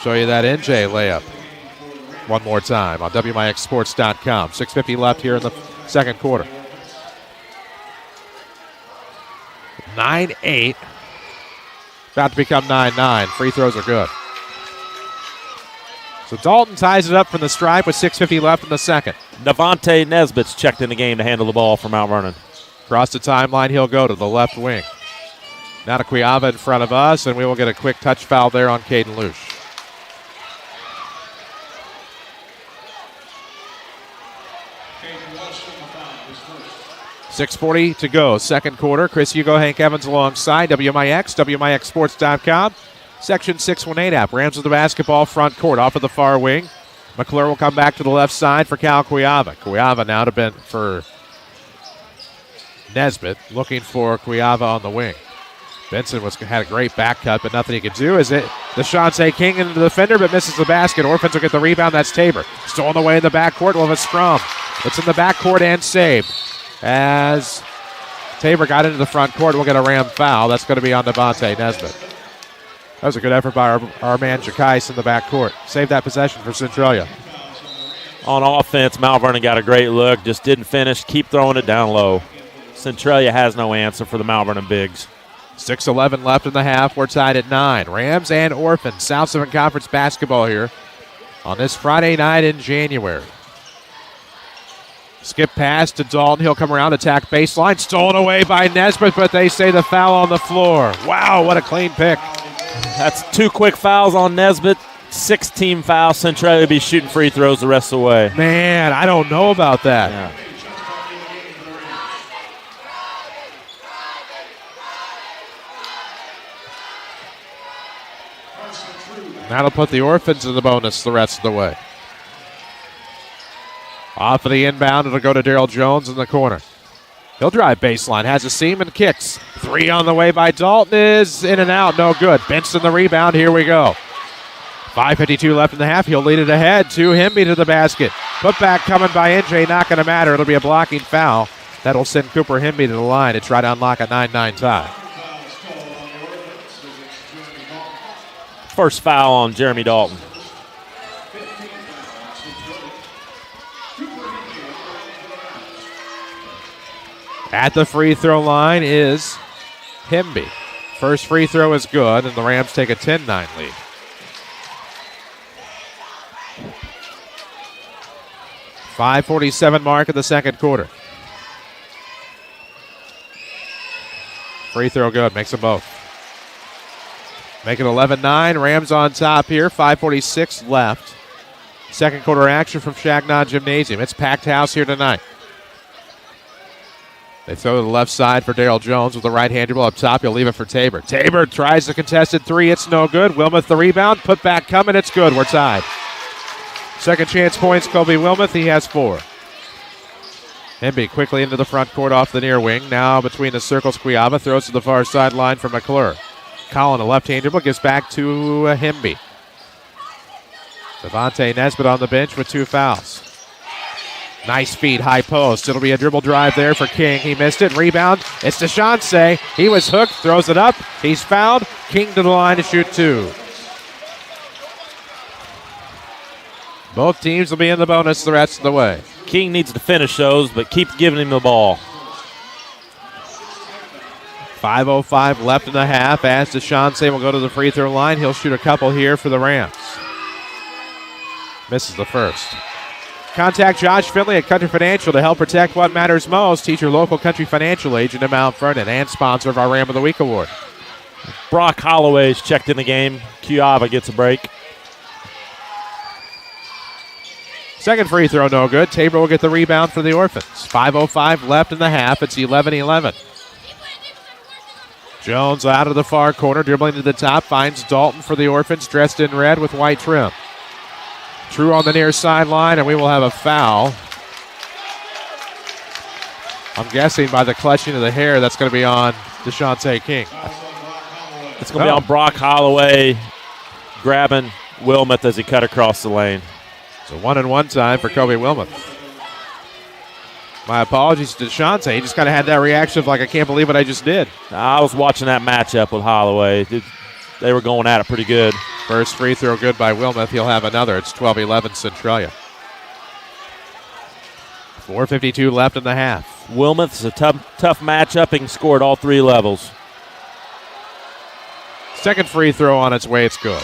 Show you that NJ layup one more time on WMIXSports.com. 6:50 left here in the second quarter. 9-8. About to become 9-9. Free throws are good. So Dalton ties it up from the stripe with 6:50 left in the second. Devontae Nesbitt's checked in the game to handle the ball for Mount Vernon. Across the timeline, he'll go to the left wing. Now to Cuiava in front of us, and we will get a quick touch foul there on Caden Luch. .640 to go, second quarter. Chris Hugo, Hank Evans alongside WMIX, WMIXSports.com. Section 6-1-8 app. Rams with the basketball front court off of the far wing. McClure will come back to the left side for Cal Cuiava. Cuiava now to bend for Nesbitt, looking for Cuiava on the wing. Benson had a great back cut, but nothing he could do. Is it Deshaunte King into the defender, but misses the basket. Orphans will get the rebound. That's Tabor. Stolen away in the backcourt. We'll have a scrum. It's in the backcourt and saved. As Tabor got into the front court, we'll get a Ram foul. That's going to be on Devontae Nesbitt. That was a good effort by our man Ja'Kais in the backcourt. Saved that possession for Centralia. On offense, Mount Vernon got a great look, just didn't finish. Keep throwing it down low. Centralia has no answer for the Mount Vernon bigs. 6:11 left in the half. We're tied at 9. Rams and Orphans. South Southern Conference basketball here on this Friday night in January. Skip pass to Dalton. He'll come around, attack baseline. Stolen away by Nesbitt, but they say the foul on the floor. Wow, what a clean pick. That's 2 quick fouls on Nesbitt. 6-team fouls. Centralia will be shooting free throws the rest of the way. Man, I don't know about that. Yeah. That'll put the Orphans in the bonus the rest of the way. Off of the inbound, it'll go to Daryl Jones in the corner. He'll drive baseline, has a seam and kicks. 3 on the way by Dalton is in and out, no good. Benson the rebound, here we go. 5:52 left in the half, he'll lead it ahead to Hemby to the basket. Put back coming by NJ, not going to matter. It'll be a blocking foul. That'll send Cooper Hemby to the line to try to unlock a 9-9 tie. First foul on Jeremy Dalton. At the free throw line is Hemby. First free throw is good, and the Rams take a 10-9 lead. .547 mark of the second quarter. Free throw good, makes them both. Make it 11-9. Rams on top here. 5:46 left. Second quarter action from Shagnon Gymnasium. It's packed house here tonight. They throw to the left side for Daryl Jones with the right-hand dribble up top. He'll leave it for Tabor. Tabor tries the contested 3. It's no good. Wilmoth the rebound. Put back coming. It's good. We're tied. Second chance points, Kobe Wilmoth. He has 4. Hemby quickly into the front court off the near wing. Now between the circles, Cuiava throws to the far sideline for McClure. Collin, a left-hand dribble, gives back to Hemby. Devontae Nesbitt on the bench with 2 fouls. Nice feed, high post. It'll be a dribble drive there for King. He missed it. Rebound. It's DeShonce. He was hooked. Throws it up. He's fouled. King to the line to shoot 2. Both teams will be in the bonus the rest of the way. King needs to finish those, but keep giving him the ball. 5:05 left in the half. As DeShonce will go to the free throw line. He'll shoot a couple here for the Rams. Misses the first. Contact Josh Finley at Country Financial to help protect what matters most. He's your local Country Financial agent in Mount Vernon and sponsor of our Ram of the Week award. Brock Holloway's checked in the game. Kiava gets a break. Second free throw, no good. Tabor will get the rebound for the Orphans. 5:05 left in the half. It's 11-11. Jones out of the far corner, dribbling to the top, finds Dalton for the Orphans, dressed in red with white trim. True on the near sideline, and we will have a foul. I'm guessing by the clutching of the hair, that's going to be on DeShonce King. It's going to be on Brock Holloway grabbing Wilmoth as he cut across the lane. So 1-and-1 time for Kobe Wilmoth. My apologies to DeShonce. He just kind of had that reaction of like, I can't believe what I just did. I was watching that matchup with Holloway. They were going at it pretty good. First free throw good by Wilmoth. He'll have another. It's 12-11 Centralia. 4:52 left in the half. Wilmoth's a tough matchup. He can score at all 3 levels. Second free throw on its way. It's good.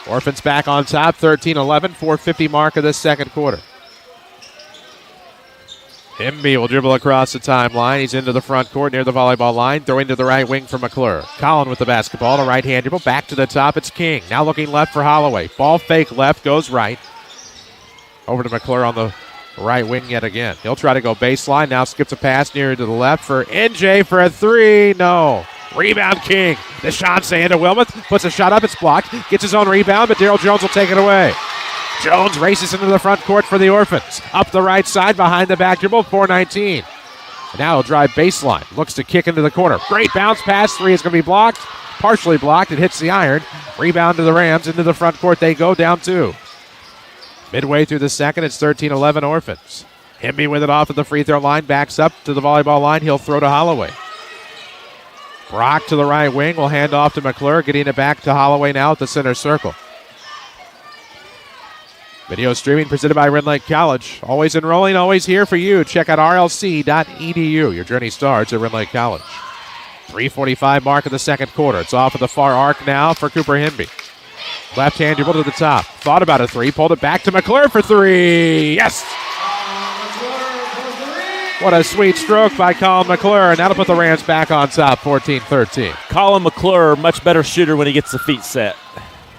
Orphans back on top, 13-11, 4:50 mark of this second quarter. Hemby will dribble across the timeline. He's into the front court near the volleyball line, throwing to the right wing for McClure. Collin with the basketball, a right-hand dribble, back to the top. It's King. Now looking left for Holloway. Ball fake left, goes right. Over to McClure on the right wing yet again. He'll try to go baseline, now skips a pass near to the left for NJ for a 3. No. Rebound King. DeShonce into Wilmoth. Puts a shot up. It's blocked. Gets his own rebound, but Daryl Jones will take it away. Jones races into the front court for the Orphans. Up the right side behind the back dribble. 4:19. Now he'll drive baseline. Looks to kick into the corner. Great bounce pass. 3 is going to be blocked. Partially blocked. It hits the iron. Rebound to the Rams. Into the front court they go, down 2. Midway through the second, it's 13-11 Orphans. Hemby with it off at the free throw line. Backs up to the volleyball line. He'll throw to Holloway. Brock to the right wing. Will hand off to McClure. Getting it back to Holloway now at the center circle. Video streaming presented by Red Lake College. Always enrolling, always here for you. Check out rlc.edu. Your journey starts at Red Lake College. 3:45 mark of the second quarter. It's off of the far arc now for Cooper Hemby. Left hand dribble to the top. Thought about a 3. Pulled it back to McClure for 3. Yes! What a sweet stroke by Colin McClure, and that'll put the Rams back on top, 14-13. Colin McClure, much better shooter when he gets the feet set.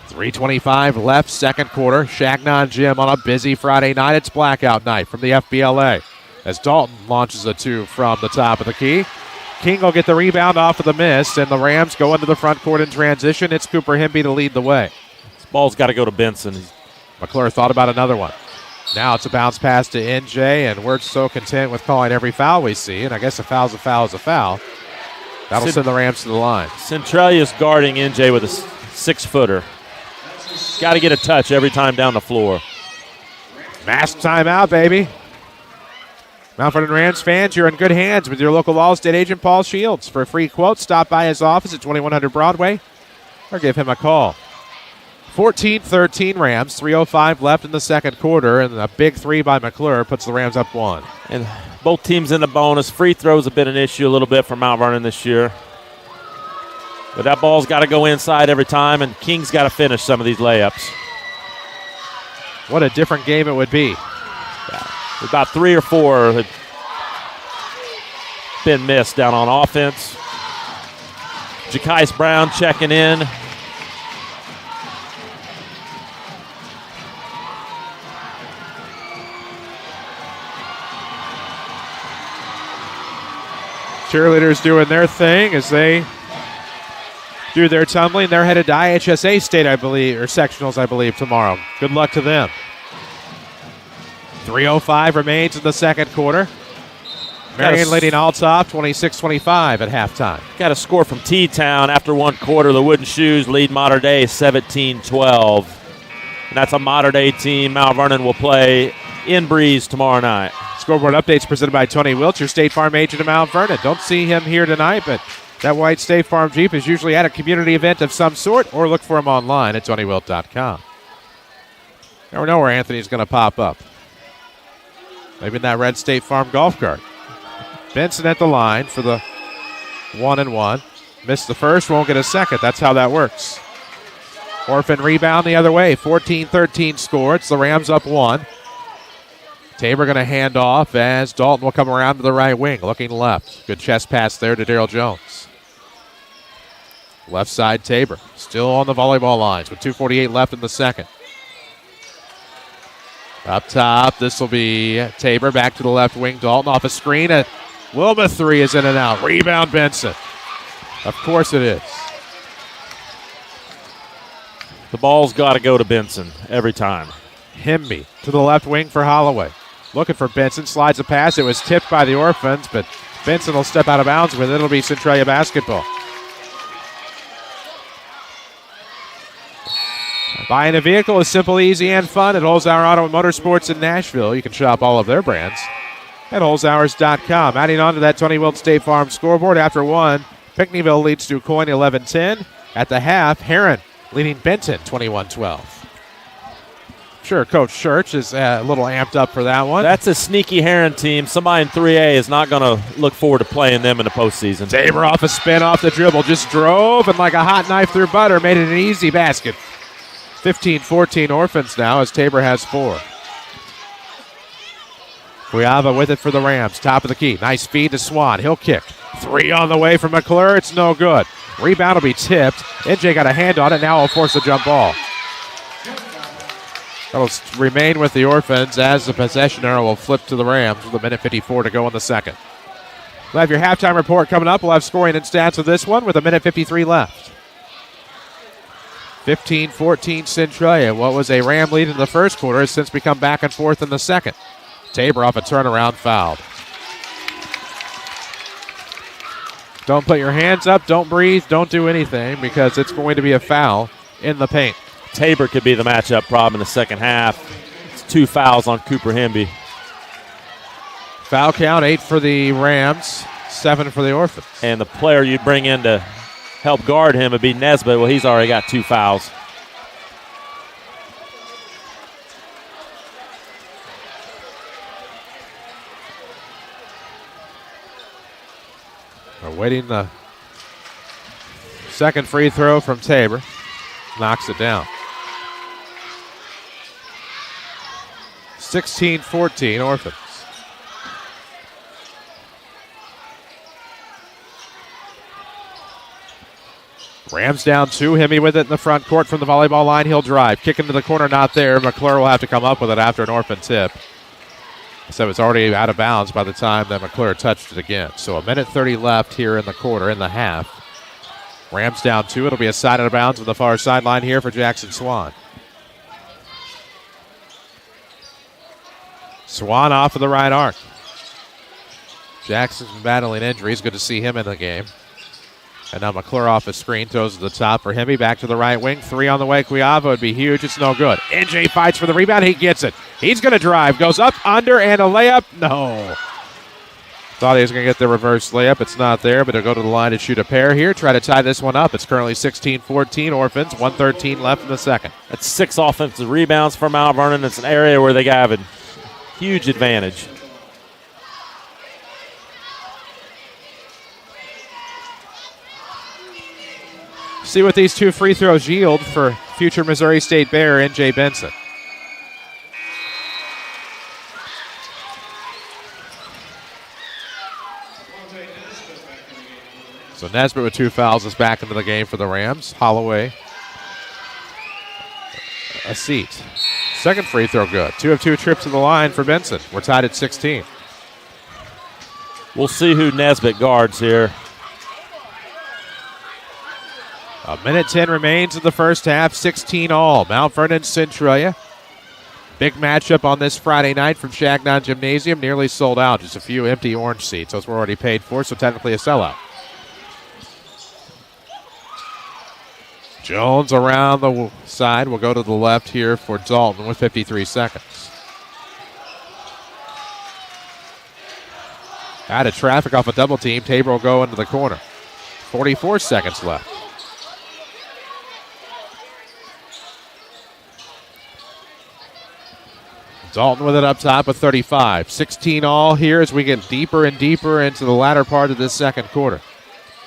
3:25 left, second quarter. Shagnon Gym on a busy Friday night. It's blackout night from the FBLA as Dalton launches a 2 from the top of the key. King will get the rebound off of the miss, and the Rams go into the front court in transition. It's Cooper Hemby to lead the way. This ball's got to go to Benson. McClure thought about another one. Now it's a bounce pass to NJ, and we're so content with calling every foul we see, and I guess a foul's a foul is a foul. That'll send the Rams to the line. Centralia's guarding NJ with a 6-footer. Got to get a touch every time down the floor. Mass timeout, baby. Mount Vernon Rams fans, you're in good hands with your local Allstate agent, Paul Shields. For a free quote, stop by his office at 2100 Broadway or give him a call. 14-13 Rams, 3:05 left in the second quarter, and a big 3 by McClure puts the Rams up 1. And both teams in the bonus. Free throws have been an issue a little bit for Mount Vernon this year. But that ball's got to go inside every time, and King's got to finish some of these layups. What a different game it would be. About 3 or 4 have been missed down on offense. Ja'Kais Brown checking in. Cheerleaders doing their thing as they do their tumbling. They're headed to IHSA State, I believe, or sectionals, I believe, tomorrow. Good luck to them. 3:05 remains in the second quarter. Marion leading Altop 26-25 at halftime. Got a score from T-Town after one quarter. The Wooden Shoes lead Mater Dei 17-12. And that's a Mater Dei team Mount Vernon will play in Breeze tomorrow night. Scoreboard updates presented by Tony Wilt, your State Farm agent in Mount Vernon. Don't see him here tonight, but that white State Farm Jeep is usually at a community event of some sort, or look for him online at TonyWilt.com. Never know where Anthony's going to pop up. Maybe in that red State Farm golf cart. Benson at the line for the 1-1. Missed the first, won't get a second. That's how that works. Orphan rebound the other way. 14-13 score. It's the Rams up 1. Tabor going to hand off as Dalton will come around to the right wing, looking left. Good chest pass there to Daryl Jones. Left side Tabor, still on the volleyball lines with 2:48 left in the second. Up top, this will be Tabor back to the left wing. Dalton off a screen. Wilma 3 is in and out. Rebound Benson. Of course it is. The ball's got to go to Benson every time. Himby to the left wing for Holloway. Looking for Benson, slides a pass. It was tipped by the Orphans, but Benson will step out of bounds with it. It'll be Centralia basketball. Buying a vehicle is simple, easy, and fun at Holzhauer Auto and Motorsports in Nashville. You can shop all of their brands at Holzhauers.com. Adding on to that Tony Wilt State Farm scoreboard after 1, Pinckneyville leads DuQuoin 11-10. At the half, Heron leading Benton 21-12. Sure, Coach Church is a little amped up for that one. That's a sneaky Heron team. Somebody in 3A is not going to look forward to playing them in the postseason. Tabor off a spin off the dribble, just drove and like a hot knife through butter, made it an easy basket. 15-14 Orphans now as Tabor has 4. Guayava with it for the Rams. Top of the key. Nice feed to Swan. He'll kick. 3 on the way from McClure. It's no good. Rebound will be tipped. NJ got a hand on it. Now he'll force a jump ball. That'll remain with the Orphans as the possession arrow will flip to the Rams with 1:54 to go in the second. We'll have your halftime report coming up. We'll have scoring and stats of this one with 1:53 left. 15-14 Centralia. What was a Ram lead in the first quarter has since become back and forth in the second. Tabor off a turnaround fouled. Don't put your hands up, don't breathe, don't do anything because it's going to be a foul in the paint. Tabor could be the matchup problem in the second half. It's 2 fouls on Cooper Hemby. Foul count, 8 for the Rams, 7 for the Orphans. And the player you bring in to help guard him would be Nesbitt. Well, he's already got 2 fouls. We're waiting the second free throw from Tabor. Knocks it down. 16-14 Orphans. Rams down 2. Hemmy with it in the front court from the volleyball line. He'll drive. Kick into the corner, not there. McClure will have to come up with it after an Orphan tip. So it's already out of bounds by the time that McClure touched it again. So 1:30 left here in the quarter, in the half. Rams down 2. It'll be a side out of bounds on the far sideline here for Jackson Swan. Swan off of the right arc. Jackson's been battling injuries. Good to see him in the game. And now McClure off a screen, throws to the top for Hemby. Back to the right wing. 3 on the way. Cuiava would be huge. It's no good. NJ fights for the rebound. He gets it. He's going to drive. Goes up, under, and a layup. No. Thought he was going to get the reverse layup. It's not there, but he'll go to the line to shoot a pair here. Try to tie this one up. It's currently 16-14 Orphans. 1:13 left in the second. That's 6 offensive rebounds for Mount Vernon. It's an area where they have a huge advantage. See what these 2 free throws yield for future Missouri State Bear N.J. Benson. So Nesbitt with 2 fouls is back into the game for the Rams. Holloway, a seat. Second free throw good. 2 of 2 trips to the line for Benson. We're tied at 16. We'll see who Nesbitt guards here. 1:10 remains in the first half, 16 all. Mount Vernon, Centralia. Big matchup on this Friday night from Shagnon Gymnasium. Nearly sold out. Just a few empty orange seats. Those were already paid for, so technically a sellout. Jones around the side will go to the left here for Dalton with 53 seconds. Out of traffic off a double team. Tabor will go into the corner. 44 seconds left. Dalton with it up top with 35. 16 all here as we get deeper and deeper into the latter part of this second quarter.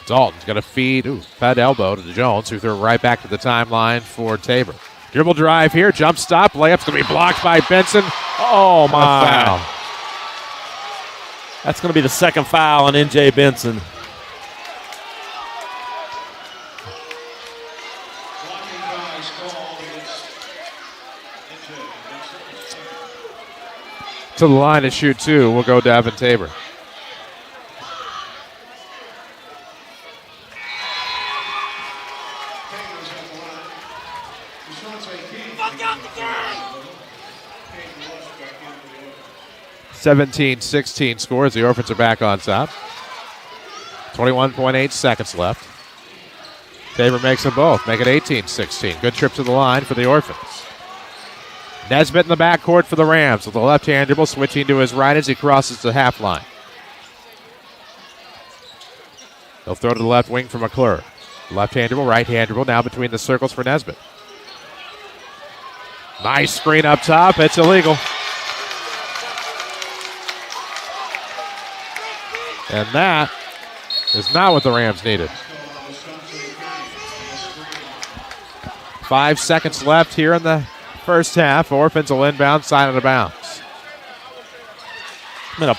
Dalton's going to feed, fed elbow to Jones, who threw it right back to the timeline for Tabor. Dribble drive here, jump stop, layup's going to be blocked by Benson. Oh, my. Foul. That's going to be the second foul on N.J. Benson. To the line to shoot two will go Davin Tabor. Fuck out the game! 17-16 scores. The Orphans are back on top. 21.8 seconds left. Tabor makes them both. Make it 18-16. Good trip to the line for the Orphans. Nesbitt in the backcourt for the Rams with the left-hand dribble, switching to his right as he crosses the half line. He'll throw to the left wing for McClure. Left-hand dribble, right-hand dribble, now between the circles for Nesbitt. Nice screen up top. It's illegal. And that is not what the Rams needed. 5 seconds left here in the first half. Orphans will inbound, side of bounds. Been a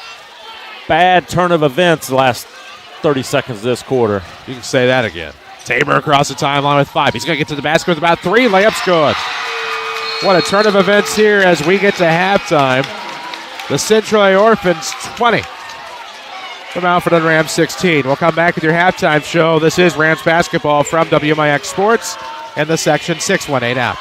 bad turn of events the last 30 seconds of this quarter. You can say that again. Tabor across the timeline with 5. He's going to get to the basket with about 3. Layup's good. What a turn of events here as we get to halftime. The Centralia Orphans 20. The Mount Vernon Rams 16. We'll come back with your halftime show. This is Rams basketball from WMIX Sports and the Section 618 app.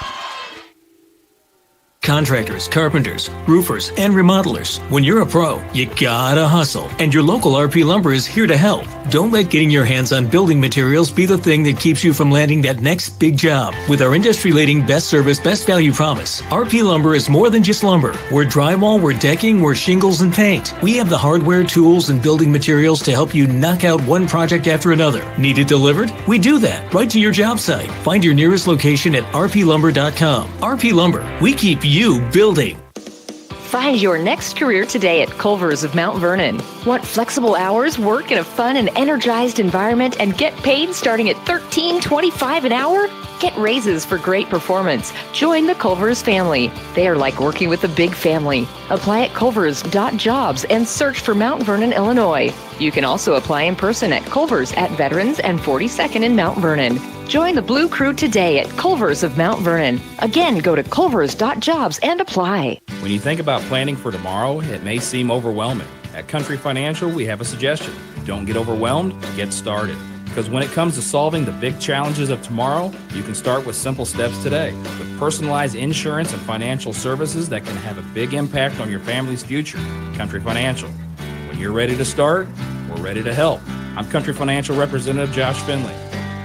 Contractors, carpenters, roofers, and remodelers. When you're a pro, you gotta hustle. And your local RP Lumber is here to help. Don't let getting your hands on building materials be the thing that keeps you from landing that next big job. With our industry-leading best service, best value promise, RP Lumber is more than just lumber. We're drywall, we're decking, we're shingles and paint. We have the hardware, tools, and building materials to help you knock out one project after another. Need it delivered? We do that right to your job site. Find your nearest location at rplumber.com. RP Lumber, we keep you building. Find your next career today at Culver's of Mount Vernon. Want flexible hours, work in a fun and energized environment, and get paid starting at $13.25 an hour? Get raises for great performance. Join the Culver's family. They are like working with a big family. Apply at culvers.jobs and search for Mount Vernon, Illinois. You can also apply in person at Culver's at Veterans and 42nd in Mount Vernon. Join the Blue Crew today at Culver's of Mount Vernon. Again, go to culvers.jobs and apply. When you think about planning for tomorrow, it may seem overwhelming. At Country Financial, we have a suggestion. Don't get overwhelmed, get started. Because when it comes to solving the big challenges of tomorrow, you can start with simple steps today. With personalized insurance and financial services that can have a big impact on your family's future. Country Financial. When you're ready to start, we're ready to help. I'm Country Financial Representative Josh Finley.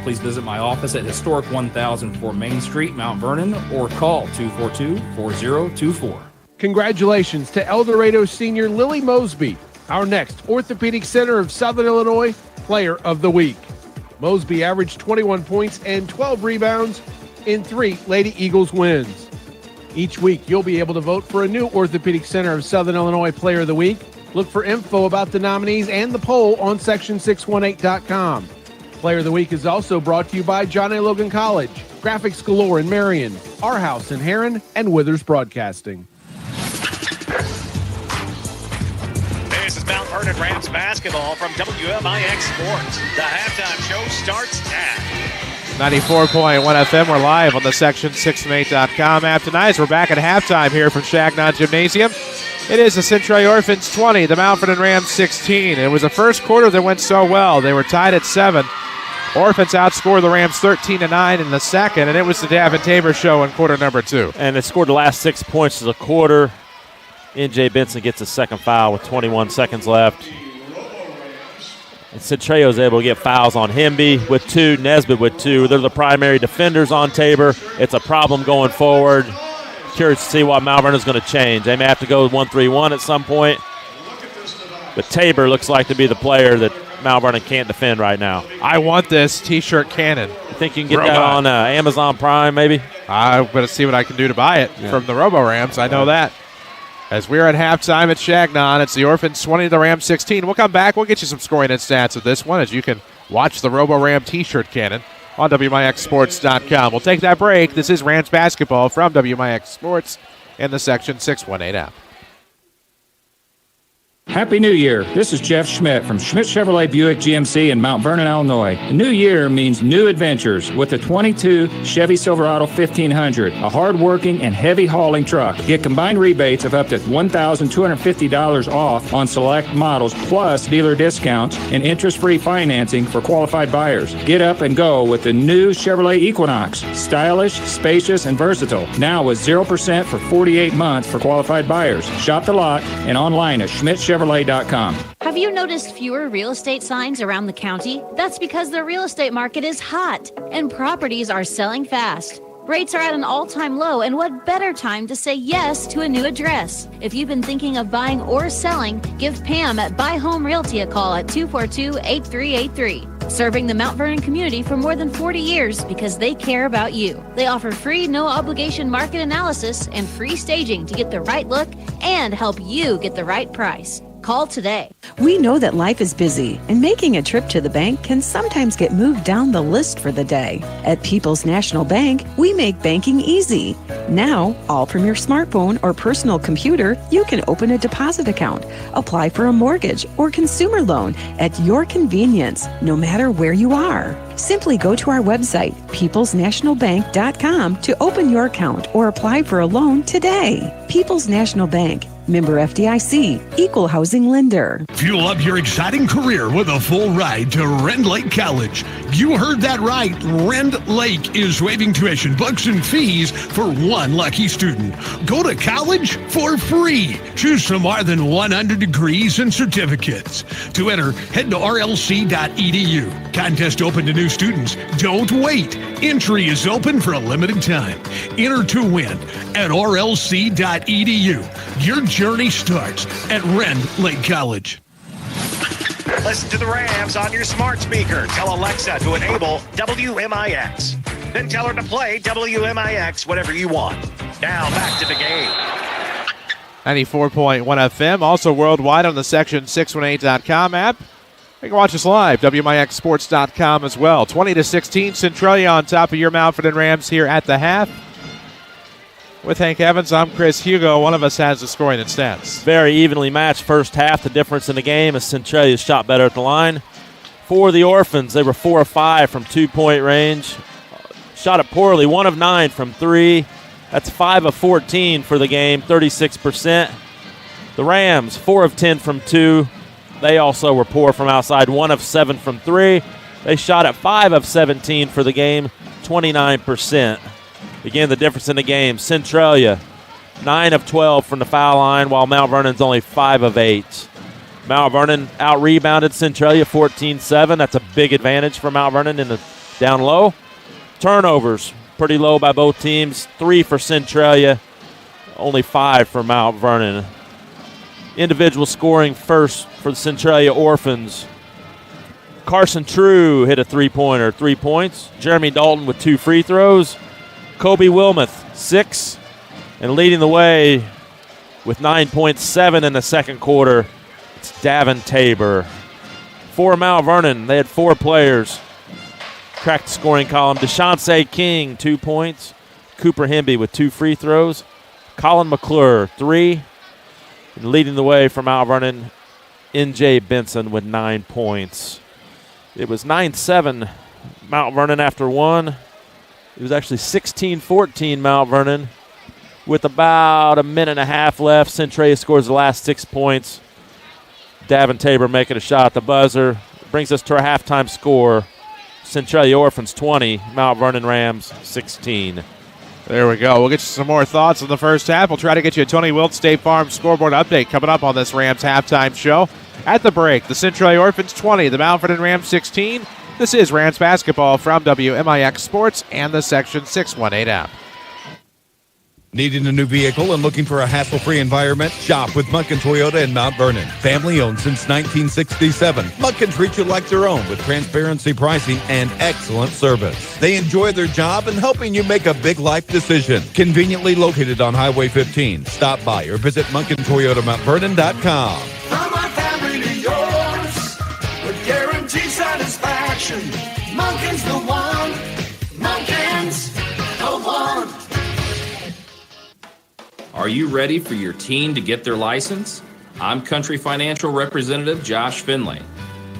Please visit my office at Historic 1004 Main Street, Mount Vernon, or call 242-4024. Congratulations to El Dorado senior Lily Mosby, our next Orthopedic Center of Southern Illinois Player of the Week. Mosby averaged 21 points and 12 rebounds in 3 Lady Eagles wins. Each week, you'll be able to vote for a new Orthopedic Center of Southern Illinois Player of the Week. Look for info about the nominees and the poll on section618.com. Player of the Week is also brought to you by John A. Logan College, Graphics Galore in Marion, Our House in Heron, and Withers Broadcasting. This is Mount Vernon Rams basketball from WMIX Sports. The halftime show starts now. 94.1 FM. We're live on the section618.com app tonight as we're back at halftime here from Shagnon Gymnasium. It is the Centralia Orphans 20, the Mount Vernon Rams 16. It was the first quarter that went so well. They were tied at 7. Orphans outscored the Rams 13-9 in the second, and it was the Davin Tabor show in quarter number 2. And they scored the last 6 points of the quarter. N.J. Benson gets a second foul with 21 seconds left. And Centralia was able to get fouls on Hemby with 2, Nesbitt with 2. They're the primary defenders on Tabor. It's a problem going forward. Curious to see what Mount Vernon is going to change. They may have to go 1-3-1 at some point. But Tabor looks like to be the player that Mount Vernon can't defend right now. I want this T-shirt cannon. You think you can get that on Amazon Prime maybe? I'm going to see what I can do to buy it from the Robo-Rams. I know that. As we're at halftime at Chagnon, it's the Orphans 20, the Rams 16. We'll come back. We'll get you some scoring and stats of this one as you can watch the Robo-Ram T-shirt cannon on WMIXSports.com. We'll take that break. This is Rams basketball from WMIX Sports in the Section 618 app. Happy New Year. This is Jeff Schmidt from Schmidt Chevrolet Buick GMC in Mount Vernon, Illinois. The new year means new adventures with the 22 Chevy Silverado 1500, a hard-working and heavy-hauling truck. Get combined rebates of up to $1,250 off on select models, plus dealer discounts and interest-free financing for qualified buyers. Get up and go with the new Chevrolet Equinox. Stylish, spacious, and versatile. Now with 0% for 48 months for qualified buyers. Shop the lot and online at SchmidtChevrolet.com. Have you noticed fewer real estate signs around the county? That's because the real estate market is hot and properties are selling fast. Rates are at an all-time low, and what better time to say yes to a new address? If you've been thinking of buying or selling, give Pam at Buy Home Realty a call at 242-8383. Serving the Mount Vernon community for more than 40 years because they care about you. They offer free, no-obligation market analysis and free staging to get the right look and help you get the right price. Call today. We know that life is busy, and making a trip to the bank can sometimes get moved down the list for the day. At People's National Bank, we make banking easy. Now, all from your smartphone or personal computer, you can open a deposit account, apply for a mortgage or consumer loan at your convenience, no matter where you are. Simply go to our website, peoplesnationalbank.com, to open your account or apply for a loan today. People's National Bank. Member FDIC, Equal Housing Lender. Fuel up your exciting career with a full ride to Rend Lake College. You heard that right. Rend Lake is waiving tuition, books, and fees for one lucky student. Go to college for free. Choose from more than 100 degrees and certificates. To enter, head to rlc.edu. Contest open to new students. Don't wait. Entry is open for a limited time. Enter to win at rlc.edu. Your journey starts at Rend Lake College. Listen to the Rams on your smart speaker. Tell Alexa to enable WMIX. Then tell her to play WMIX whatever you want. Now back to the game. 94.1 FM, also worldwide on the Section 618.com app. You can watch us live, WMIXSports.com as well. 20-16, Centralia on top of your Mount Vernon Rams here at the half. With Hank Evans, I'm Chris Hugo. One of us has the scoring and stats. Very evenly matched first half. The difference in the game is Centralia shot better at the line. For the Orphans, they were 4 of 5 from 2-point range. Shot it poorly, 1 of 9 from 3. That's 5 of 14 for the game, 36%. The Rams, 4 of 10 from 2. They also were poor from outside, 1 of 7 from 3. They shot at 5 of 17 for the game, 29%. Again, the difference in the game, Centralia, 9 of 12 from the foul line, while Mount Vernon's only 5 of 8. Mount Vernon out-rebounded Centralia 14-7. That's a big advantage for Mount Vernon in the down low. Turnovers, pretty low by both teams. 3 for Centralia, only 5 for Mount Vernon. Individual scoring first for the Centralia Orphans. Carson True hit a three-pointer, 3 points. Jeremy Dalton with 2 free throws. Kobe Wilmoth, 6. And leading the way with 9.7 in the second quarter, it's Davin Tabor. For Mount Vernon, they had 4 players. Cracked the scoring column. DeShonce King, 2 points. Cooper Hemby with 2 free throws. Colin McClure, 3. And leading the way for Mount Vernon, N.J. Benson with 9 points. It was 9-7 Mount Vernon after 1. It was actually 16-14 Mount Vernon with about a minute and a half left. Centralia scores the last 6 points. Davin Tabor making a shot at the buzzer. Brings us to our halftime score. Centralia Orphans 20, Mount Vernon Rams 16. There we go. We'll get you some more thoughts on the first half. We'll try to get you a Tony Wilt State Farm scoreboard update coming up on this Rams halftime show. At the break, the Centralia Orphans 20, the Mount Vernon Rams 16. This is Rams basketball from WMIX Sports and the Section 618 app. Needing a new vehicle and looking for a hassle-free environment? Shop with Munkin Toyota in Mount Vernon. Family-owned since 1967. Munkin treats you like their own with transparency pricing and excellent service. They enjoy their job and helping you make a big life decision. Conveniently located on Highway 15. Stop by or visit MunkinToyotaMountVernon.com. From our family to yours, with guaranteed satisfaction. Munkin's the one. Munkin's the one. Are you ready for your teen to get their license? I'm Country Financial Representative Josh Finley.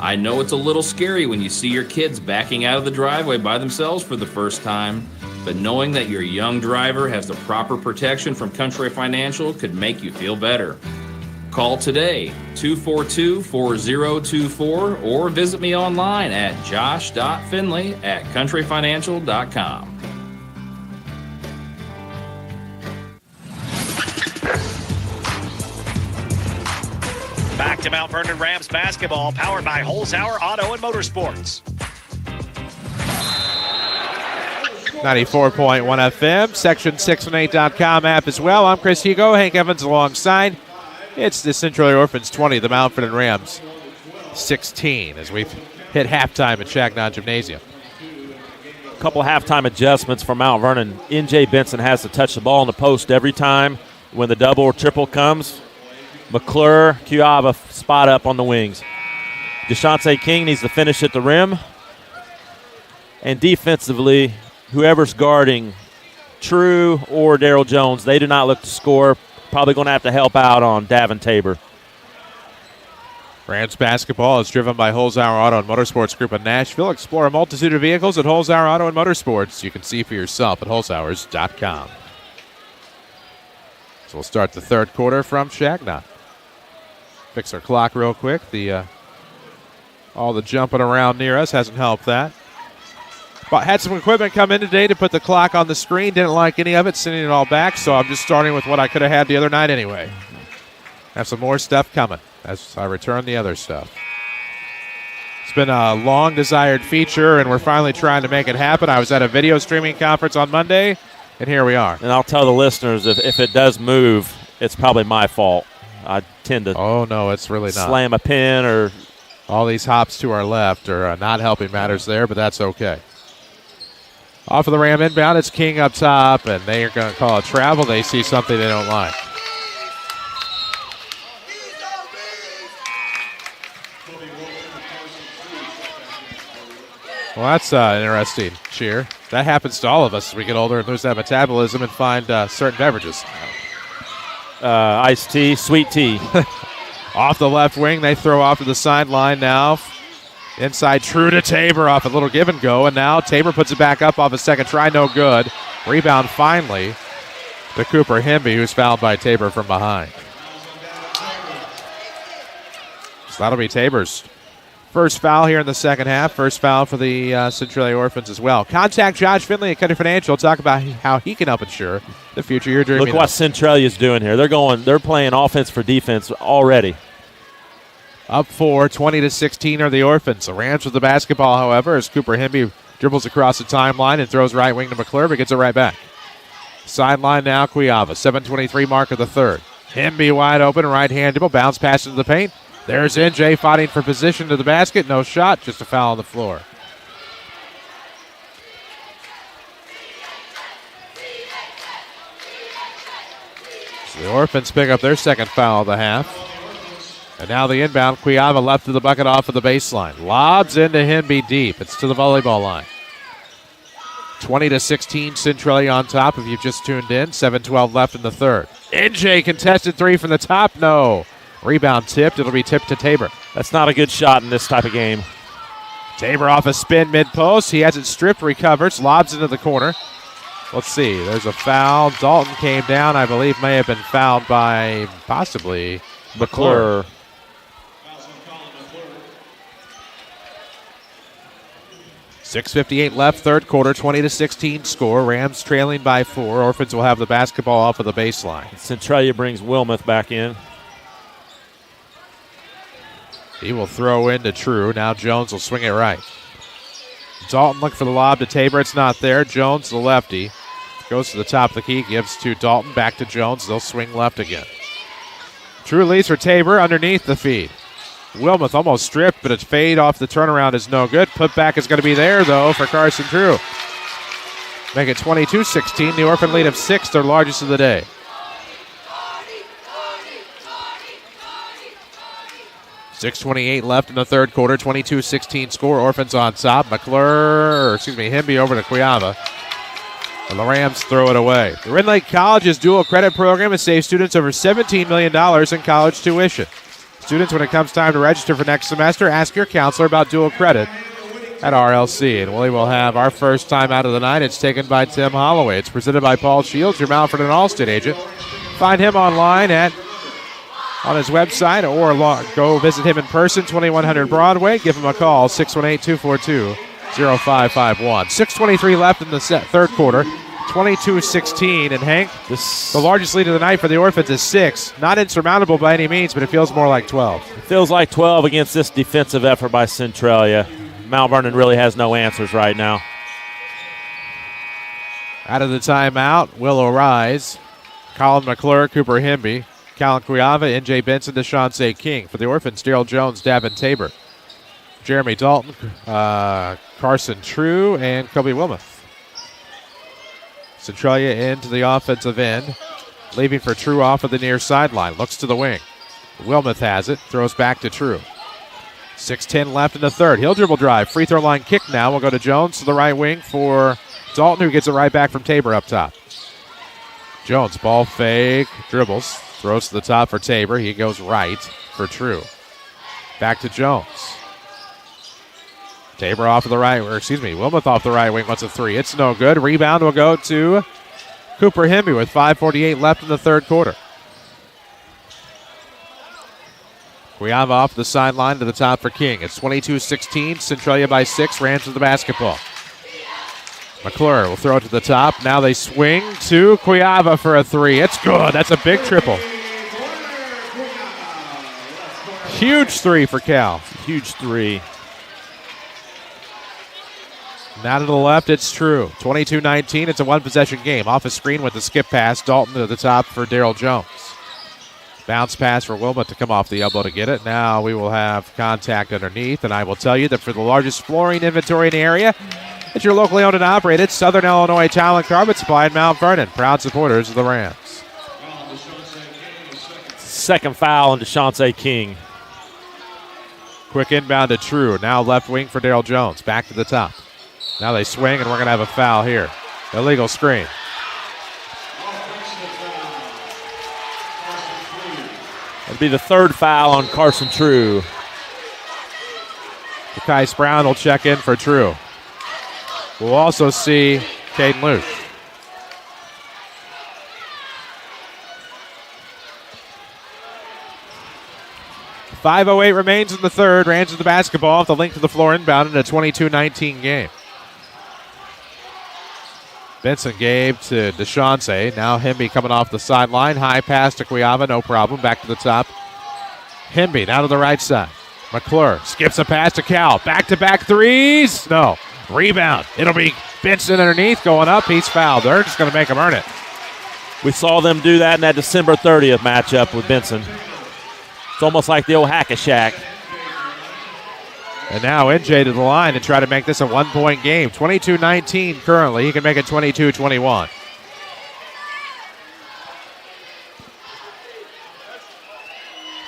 I know it's a little scary when you see your kids backing out of the driveway by themselves for the first time, but knowing that your young driver has the proper protection from Country Financial could make you feel better. Call today, 242-4024, or visit me online at josh.finley@countryfinancial.com. Back to Mount Vernon Rams basketball, powered by Holzhauer Auto and Motorsports. 94.1 FM, section618.com app as well. I'm Chris Hugo, Hank Evans alongside. It's the Centralia Orphans 20, the Mount Vernon Rams 16, as we've hit halftime at Shagnon Gymnasium. A couple halftime adjustments for Mount Vernon. N.J. Benson has to touch the ball in the post every time when the double or triple comes. McClure, Cuava spot up on the wings. DeShante King needs to finish at the rim. And defensively, whoever's guarding True or Daryl Jones, they do not look to score. Probably going to have to help out on Davin Tabor. Rams basketball is driven by Holzhauer Auto and Motorsports Group of Nashville. Explore a multitude of vehicles at Holzhauer Auto and Motorsports. You can see for yourself at holzhauers.com. So we'll start the third quarter from Shagnon. Fix our clock real quick. All the jumping around near us hasn't helped that. But had some equipment come in today to put the clock on the screen. Didn't like any of it, sending it all back. So I'm just starting with what I could have had the other night anyway. Have some more stuff coming as I return the other stuff. It's been a long desired feature, and we're finally trying to make it happen. I was at a video streaming conference on Monday, and here we are. And I'll tell the listeners, if it does move, it's probably my fault. I tend to no, it's really not. Slam a pin or all these hops to our left are not helping matters there, but that's okay. Off of the Ram inbound, it's King up top, and they are going to call a travel. They see something they don't like. Well, that's interesting, Cheer. That happens to all of us as we get older and lose that metabolism and find certain beverages. Iced tea, sweet tea. Off the left wing, they throw off to the sideline now. Inside, True to Tabor off a little give and go, and now Tabor puts it back up off a second try, no good. Rebound finally to Cooper Hemby, who's fouled by Tabor from behind. So that'll be Tabor's first foul here in the second half. First foul for the Centralia Orphans as well. Contact Josh Finley at Country Financial. Talk about how he can help ensure the future you're dreaming Look what of. Centralia's doing here. They're playing offense for defense already. Up 4, 20-16 are the Orphans. The Rams with the basketball, however, as Cooper Hemby dribbles across the timeline and throws right wing to McClure, but gets it right back. Sideline now, Cuiava. 7:23 mark of the third. Hemby wide open, right-hand dribble, bounce pass into the paint. There's NJ fighting for position to the basket. No shot, just a foul on the floor. So the Orphans pick up their second foul of the half. And now the inbound, Cuiava left to the bucket off of the baseline. Lobs into Hemby deep. It's to the volleyball line. 20-16, Centralia on top if you've just tuned in. 7:12 left in the third. NJ contested three from the top. No. Rebound tipped. It'll be tipped to Tabor. That's not a good shot in this type of game. Tabor off a spin mid-post. He has it stripped, recovers, lobs into the corner. Let's see. There's a foul. Dalton came down. I believe may have been fouled by possibly McClure. 6:58 left, third quarter, 20-16 score. Rams trailing by 4. Orphans will have the basketball off of the baseline. Centralia brings Wilmoth back in. He will throw into True. Now Jones will swing it right. Dalton looking for the lob to Tabor. It's not there. Jones, the lefty, Goes to the top of the key, gives to Dalton, back to Jones. They'll swing left again. True leads for Tabor underneath the feed. Wilmoth almost stripped, but its fade off the turnaround is no good. Put back is going to be there, though, for Carson True. Make it 22-16, the Orphan lead of 6, their largest of the day. .6:28 left in the third quarter, 22-16 score. Orphans on top. Hemby over to Cuyava. And the Rams throw it away. The Red Lake College's dual credit program has saved students over $17 million in college tuition. Students, when it comes time to register for next semester, ask your counselor about dual credit at RLC. And Willie will have our first time out of the night. It's taken by Tim Holloway. It's presented by Paul Shields, your Mountford and Allstate agent. Find him online on his website or go visit him in person, 2100 Broadway. Give him a call, 618-242-0551. 6:23 left in the third quarter, 22-16. And Hank, the largest lead of the night for the Orphans is 6. Not insurmountable by any means, but it feels more like 12. It feels like 12 against this defensive effort by Centralia. Mount Vernon really has no answers right now. Out of the timeout, Willow Rise, Colin McClure, Cooper Hemby, Callan Cuyava, N.J. Benson, DeShante King. For the Orphans, Daryl Jones, Davin Tabor, Jeremy Dalton, Carson True, and Kobe Wilmoth. Centralia into the offensive end, leaving for True off of the near sideline. Looks to the wing. Wilmoth has it, throws back to True. 6:10 left in the third. He'll dribble drive. Free throw line kick now. We'll go to Jones to the right wing for Dalton, who gets it right back from Tabor up top. Jones, ball fake, dribbles, throws to the top for Tabor. He goes right for True. Back to Jones. Tabor off of the right, Wilmoth off the right wing wants a three. It's no good. Rebound will go to Cooper Hemby with 5:48 left in the third quarter. Cuyava off the sideline to the top for King. It's 22-16. Centralia by 6. Rams with the basketball. McClure will throw it to the top. Now they swing to Cuyava for a three. It's good. That's a big triple. Huge three for Cal. Huge three. Now to the left, it's True. 22-19. It's a one-possession game. Off a screen with the skip pass. Dalton to the top for Daryl Jones. Bounce pass for Wilmot to come off the elbow to get it. Now we will have contact underneath, and I will tell you that for the largest flooring inventory in the area, it's your locally owned and operated Southern Illinois Tile and Carpet Supply in Mount Vernon. Proud supporters of the Rams. Second foul on DeShante King. Quick inbound to True. Now left wing for Daryl Jones. Back to the top. Now they swing, and we're going to have a foul here. Illegal screen. It'll be the third foul on Carson True. Kai Brown will check in for True. We'll also see Caden Luce. .508 remains in the third. Rams with the basketball off the link to the floor inbound in a 22-19 game. Benson gave to DeShante. Now Hemby coming off the sideline. High pass to Cuyava, no problem. Back to the top. Hemby now to the right side. McClure skips a pass to Cal. Back-to-back threes. No. Rebound. It'll be Benson underneath going up. He's fouled. They're just going to make him earn it. We saw them do that in that December 30th matchup with Benson. It's almost like the old Hack-a-Shack. And now NJ to the line to try to make this a one-point game. 22-19 currently. He can make it 22-21.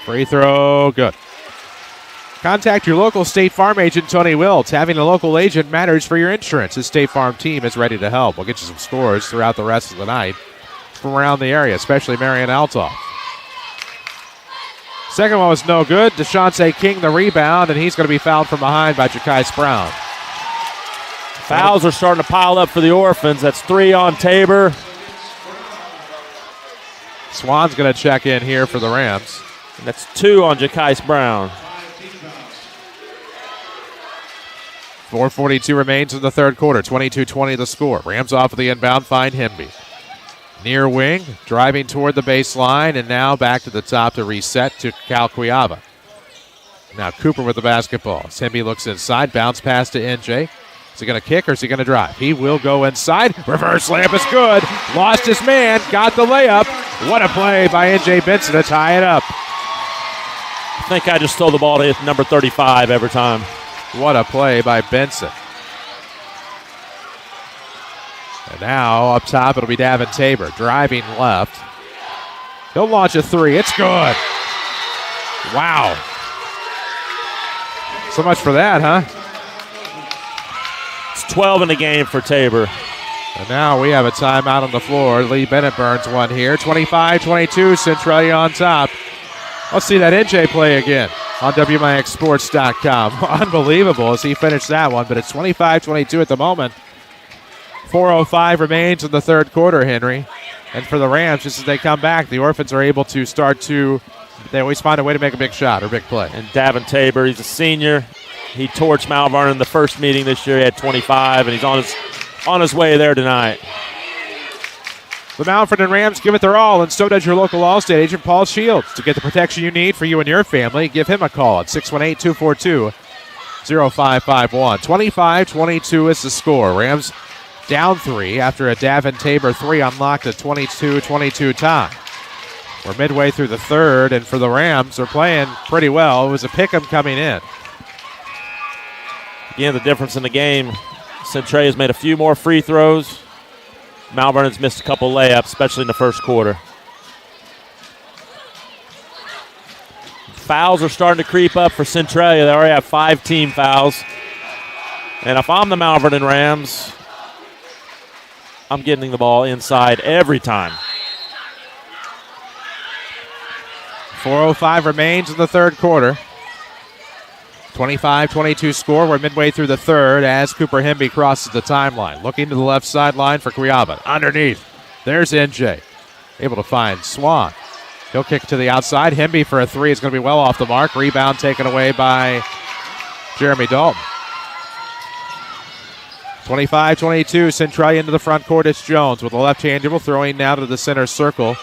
Free throw, good. Contact your local State Farm agent, Tony Wiltz. Having a local agent matters for your insurance. His State Farm team is ready to help. We'll get you some scores throughout the rest of the night from around the area, especially Marion Altoff. Second one was no good. DeShante King the rebound, and he's going to be fouled from behind by Ja'Kai Brown. Fouls are starting to pile up for the Orphans. That's 3 on Tabor. Swan's going to check in here for the Rams. And that's 2 on Ja'Kai Brown. 4:42 remains in the third quarter. 22-20 the score. Rams off of the inbound, find Hemby. Near wing, driving toward the baseline, and now back to the top to reset to Cal Cuyava. Now Cooper with the basketball. Hemby looks inside, bounce pass to NJ. Is he going to kick or is he going to drive? He will go inside. Reverse layup is good. Lost his man. Got the layup. What a play by N.J. Benson to tie it up. I think I just throw the ball to number 35 every time. What a play by Benson. And now up top it'll be Davin Tabor. Driving left. He'll launch a three. It's good. Wow. So much for that, huh? It's 12 in the game for Tabor. And now we have a timeout on the floor. Lee Bennett burns one here. 25-22, Centralia on top. Let's see that NJ play again on WMIXsports.com. Unbelievable as he finished that one, but it's 25-22 at the moment. 4:05 remains in the third quarter, Henry. And for the Rams, just as they come back, the Orphans are able to they always find a way to make a big shot or big play. And Davin Tabor, he's a senior. He torched Mount Vernon the first meeting this year. He had 25, and he's on his way there tonight. The Mount Vernon Rams give it their all, and so does your local Allstate agent, Paul Shields. To get the protection you need for you and your family, give him a call at 618-242-0551. 25-22 is the score. Rams down 3 after a Davin Tabor 3 unlocked a 22-22 tie. We're midway through the third, and for the Rams, they're playing pretty well. It was a pick-em coming in. Again, the difference in the game, Centralia's made a few more free throws. Mount Vernon's missed a couple layups, especially in the first quarter. Fouls are starting to creep up for Centralia. They already have 5 team fouls. And if I'm the Mount Vernon Rams, I'm getting the ball inside every time. 4:05 remains in the third quarter. 25-22 score. We're midway through the third as Cooper Hemby crosses the timeline. Looking to the left sideline for Cuiaba. Underneath. There's NJ. Able to find Swan. He'll kick to the outside. Hemby for a three is going to be well off the mark. Rebound taken away by Jeremy Dalton. 25-22. Centralia into the front court. It's Jones with a left-hand dribble throwing now to the center circle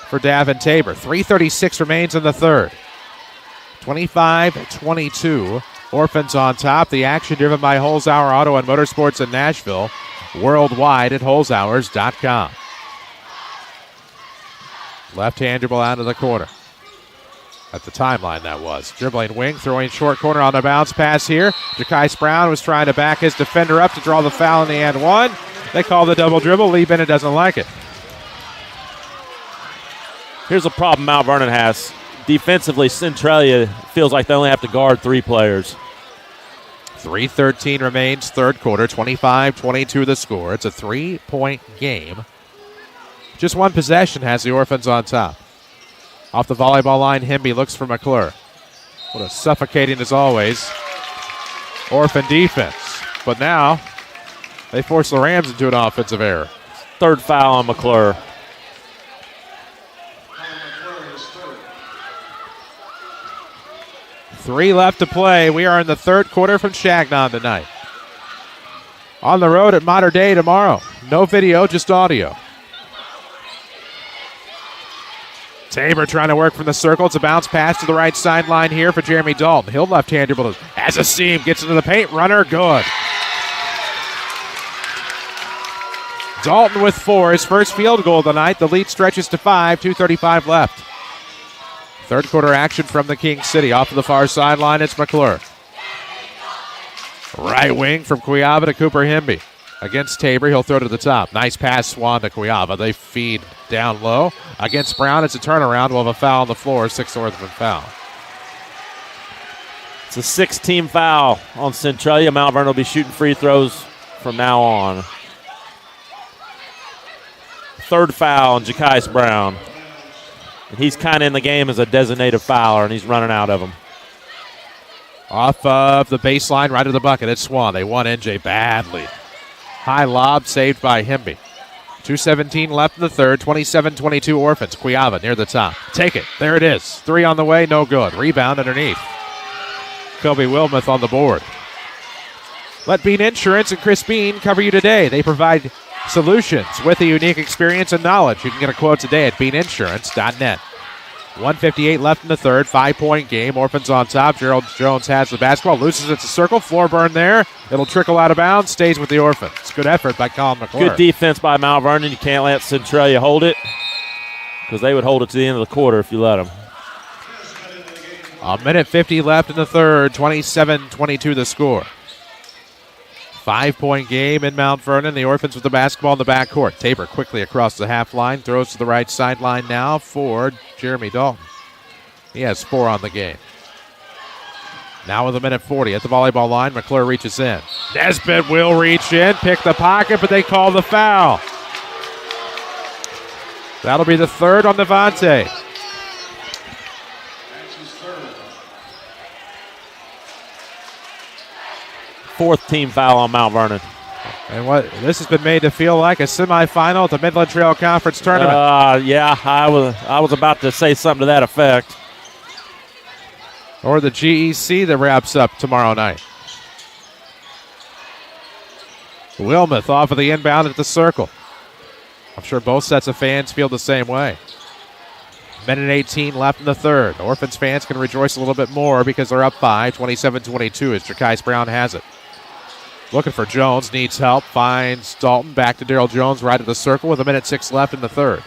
for Davin Tabor. 3:36 remains in the third. 25-22. Orphans on top. The action driven by Holzhauer Auto and Motorsports in Nashville. Worldwide at holzhauers.com. Left-hand dribble out of the corner. At the timeline, that was. Dribbling wing, throwing short corner on the bounce pass here. Ja'Kais Brown was trying to back his defender up to draw the foul in the and one. They call the double dribble. Lee Bennett doesn't like it. Here's a problem Mount Vernon has. Defensively, Centralia feels like they only have to guard 3 players. 3:13 remains, third quarter, 25-22 the score. It's a 3-point game. Just one possession has the Orphans on top. Off the volleyball line, Hemby looks for McClure. What a suffocating, as always, Orphan defense. But now they force the Rams into an offensive error. Third foul on McClure. Three left to play. We are in the third quarter from Chagnon tonight. On the road at Mater Dei tomorrow. No video, just audio. Tabor trying to work from the circle. It's a bounce pass to the right sideline here for Jeremy Dalton. He'll left-hand dribble as a seam. Gets into the paint. Runner, good. Dalton with 4. His first field goal of the night. The lead stretches to 5. 2:35 left. Third quarter action from the King City. Off of the far sideline, it's McClure. Right wing from Cuiaba to Cooper Hemby. Against Tabor, he'll throw to the top. Nice pass, Swan to Cuiaba. They feed down low. Against Brown, it's a turnaround. We'll have a foul on the floor. 6th Orphan foul. It's a 6-team foul on Centralia. Mount Vernon will be shooting free throws from now on. Third foul on Ja'Kais Brown. And he's kind of in the game as a designated fouler, and he's running out of them. Off of the baseline, right to the bucket. It's Swan. They want NJ badly. High lob saved by Hemby. 2:17 left in the third. 27-22 Orphans. Cuiaba near the top. Take it. There it is. 3 on the way. No good. Rebound underneath. Kobe Wilmoth on the board. Let Bean Insurance and Chris Bean cover you today. They provide solutions with a unique experience and knowledge. You can get a quote today at beaninsurance.net. 1:58 left in the third. 5-point game. Orphans on top. Gerald Jones has the basketball. Loses it to circle. Floor burn there. It'll trickle out of bounds. Stays with the Orphans. Good effort by Colin McClure. Good defense by Mount Vernon. You can't let Centralia hold it because they would hold it to the end of the quarter if you let them. 1:50 left in the third. 27-22 the score. 5-point game in Mount Vernon. The Orphans with the basketball in the backcourt. Tabor quickly across the half line. Throws to the right sideline now for Jeremy Dalton. He has 4 on the game. Now with 1:40 at the volleyball line, McClure reaches in. Nesbitt will reach in, pick the pocket, but they call the foul. That'll be the third on Devontae. Fourth team foul on Mount Vernon. And what this has been made to feel like a semifinal at the Midland Trail Conference Tournament. Yeah, I was about to say something to that effect. Or the GEC that wraps up tomorrow night. Wilmoth off of the inbound at the circle. I'm sure both sets of fans feel the same way. 1:18 left in the third. Orphans fans can rejoice a little bit more because they're up 5, 27-22 as Ja'Kais Brown has it. Looking for Jones, needs help, finds Dalton, back to Daryl Jones right at the circle with 1:06 left in the third.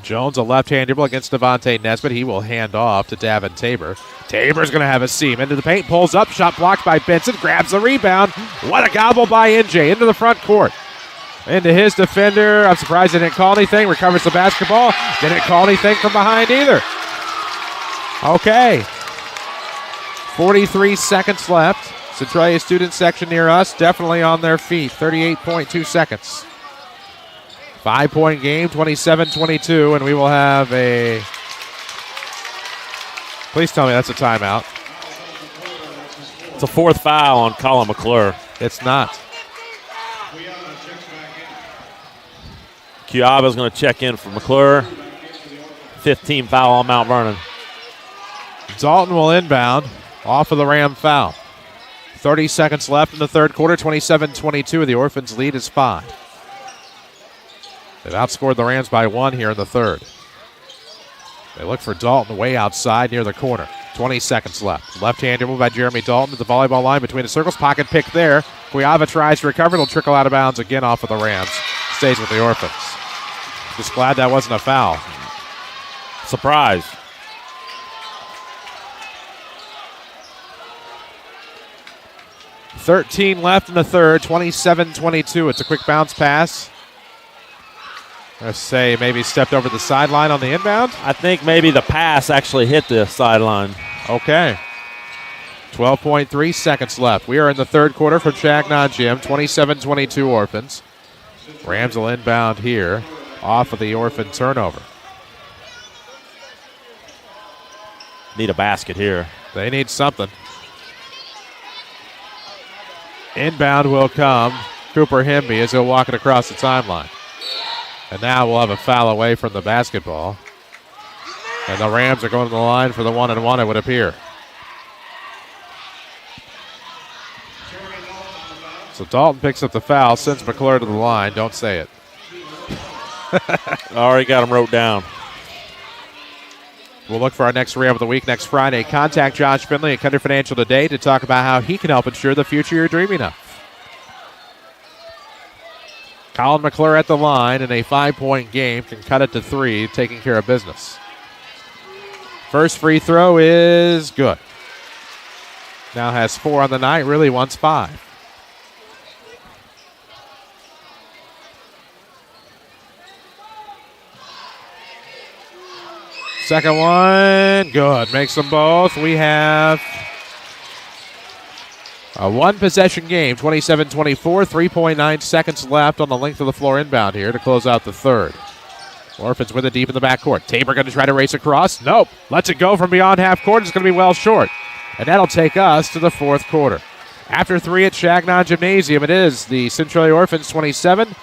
Jones, a left-hand dribble against Devontae Nesbitt. He will hand off to Davin Tabor. Tabor's going to have a seam into the paint, pulls up, shot blocked by Benson, grabs the rebound. What a gobble by NJ into the front court. Into his defender. I'm surprised they didn't call anything. Recovers the basketball. Didn't call anything from behind either. Okay. 43 seconds left. Centralia student section near us definitely on their feet. 38.2 seconds. 5-point game, 27-22, and we will have a... Please tell me that's a timeout. It's a fourth foul on Colin McClure. It's not. Cuava's going to check in for McClure. 15 foul on Mount Vernon. Dalton will inbound off of the Ram foul. 30 seconds left in the third quarter, 27-22. The Orphans' lead is 5. They've outscored the Rams by 1 here in the third. They look for Dalton way outside near the corner. 20 seconds left. Left-hand dribble by Jeremy Dalton at the volleyball line between the circles. Pocket pick there. Cuiava tries to recover. It'll trickle out of bounds again off of the Rams. Stays with the Orphans. Just glad that wasn't a foul. Surprise. $13 left in the third, 27-22. It's a quick bounce pass. Let's say maybe stepped over the sideline on the inbound. I think maybe the pass actually hit the sideline. Okay. 12.3 seconds left. We are in the third quarter from Chagnon Gym. 27-22 Orphans. Rams will inbound here off of the Orphan turnover. Need a basket here. They need something. Inbound will come. Cooper Hemby as he'll walk it across the timeline. And now we'll have a foul away from the basketball. And the Rams are going to the line for the 1-and-1, it would appear. So Dalton picks up the foul, sends McClure to the line. Don't say it. Already got him wrote down. We'll look for our next Ram of the week next Friday. Contact Josh Finley at Kinder Financial today to talk about how he can help ensure the future you're dreaming of. Colin McClure at the line in a 5-point game can cut it to 3, taking care of business. First free throw is good. Now has 4 on the night, really wants 5. Second one, good. Makes them both. We have a one-possession game, 27-24, 3.9 seconds left on the length of the floor inbound here to close out the third. Orphans with it deep in the backcourt. Tabor going to try to race across. Nope. Lets it go from beyond half court. It's going to be well short. And that'll take us to the fourth quarter. After 3 at Chagnon Gymnasium, it is the Centralia Orphans 27,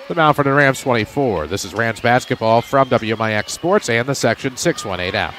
the Mount Vernon Rams 24. This is Rams basketball from WMIX Sports and the Section 618 app.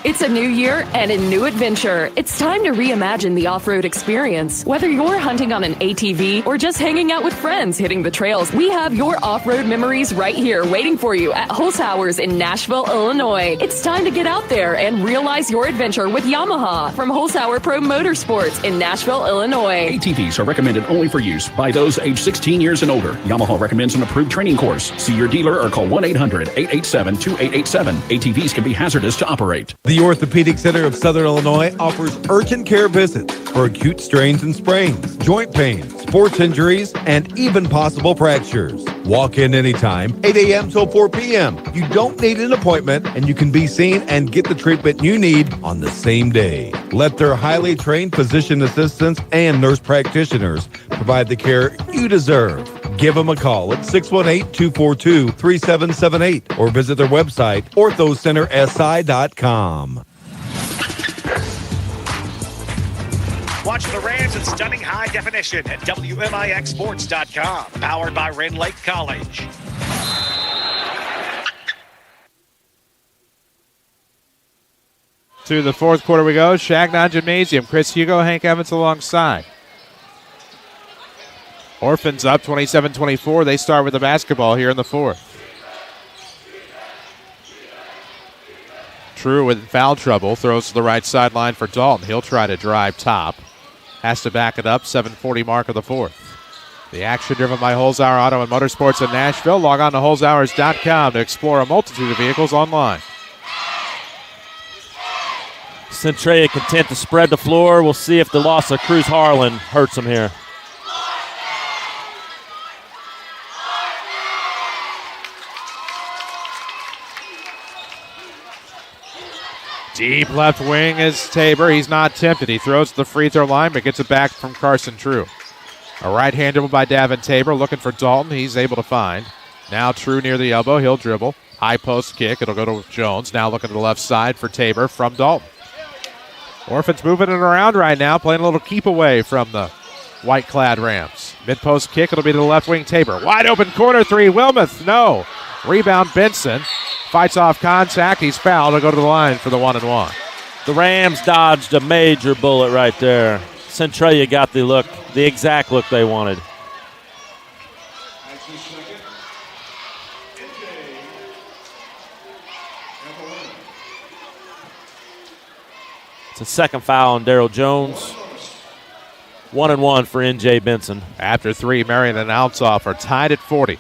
It's a new year and a new adventure. It's time to reimagine the off-road experience. Whether you're hunting on an ATV or just hanging out with friends hitting the trails, we have your off-road memories right here waiting for you at Holzhauer's in Nashville, Illinois. It's time to get out there and realize your adventure with Yamaha from Holzhauer Pro Motorsports in Nashville, Illinois. ATVs are recommended only for use by those age 16 years and older. Yamaha recommends an approved training course. See your dealer or call 1-800-887-2887. ATVs can be hazardous to operate. The Orthopedic Center of Southern Illinois offers urgent care visits for acute strains and sprains, joint pain, sports injuries, and even possible fractures. Walk in anytime, 8 a.m. till 4 p.m. You don't need an appointment, and you can be seen and get the treatment you need on the same day. Let their highly trained physician assistants and nurse practitioners provide the care you deserve. Give them a call at 618-242-3778 or visit their website, orthocentersi.com. Watch the Rams in stunning high definition at WMIXsports.com. Powered by Red Lake College. To the fourth quarter we go. Shagnon Gymnasium. Chris Hugo, Hank Evans alongside. Orphans up 27-24. They start with the basketball here in the fourth. True with foul trouble. Throws to the right sideline for Dalton. He'll try to drive top. Has to back it up. 7:40 mark of the fourth. The action driven by Holzhauer Auto and Motorsports in Nashville. Log on to holzhauers.com to explore a multitude of vehicles online. Centralia content to spread the floor. We'll see if the loss of Cruz Harlan hurts them here. Deep left wing is Tabor. He's not tempted. He throws to the free throw line, but gets it back from Carson True. A right-hand dribble by Davin Tabor. Looking for Dalton. He's able to find. Now True near the elbow. He'll dribble. High post kick. It'll go to Jones. Now looking to the left side for Tabor from Dalton. Orphans moving it around right now, playing a little keep away from the white-clad Rams. Mid-post kick. It'll be to the left wing. Tabor. Wide open corner three. Wilmoth. No. Rebound Benson. Fights off contact. He's fouled. He'll go to the line for the 1-and-1. The Rams dodged a major bullet right there. Centralia got the look, the exact look they wanted. It's a second foul on Daryl Jones. 1-and-1 for N.J. Benson. After three, Marion and Althoff are tied at 40.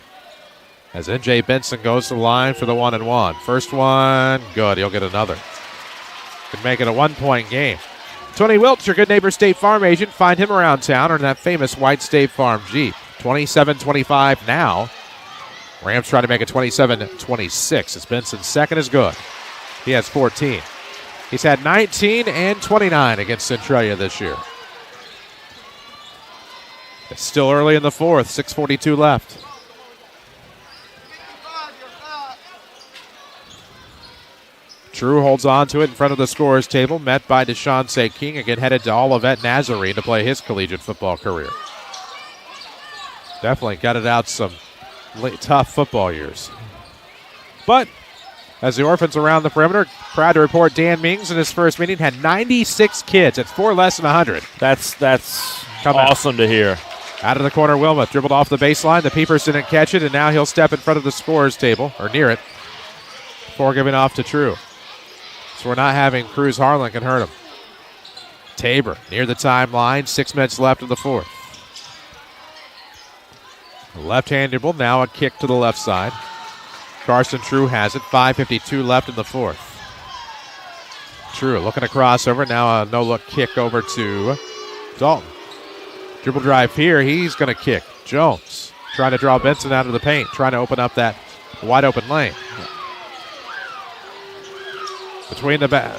As N.J. Benson goes to the line for the 1-and-1. First one, good. He'll get another. Could make it a one-point game. Tony Wiltz, your good neighbor State Farm agent. Find him around town or in that famous white State Farm Jeep. 27-25 now. Rams trying to make it 27-26. As Benson's second is good. He has 14. He's had 19 and 29 against Centralia this year. It's still early in the fourth. 6:42 left. True holds on to it in front of the scorer's table, met by Deshaun King, again headed to Olivet Nazarene to play his collegiate football career. Definitely got it out some tough football years. But as the Orphans around the perimeter, proud to report Dan Mings in his first meeting had 96 kids. That's 4 less than 100. That's awesome to hear. Out of the corner, Wilmoth dribbled off the baseline. The Peepers didn't catch it, and now he'll step in front of the scorer's table, or near it, before giving off to True. So we're not having Cruz Harlan can hurt him. Tabor near the timeline. 6 minutes left in the fourth. Left-hand dribble. Now a kick to the left side. Carson True has it. 5:52 left in the fourth. True looking to cross over. Now a no-look kick over to Dalton. Dribble drive here. He's going to kick. Jones trying to draw Benson out of the paint. Trying to open up that wide-open lane. Between the back,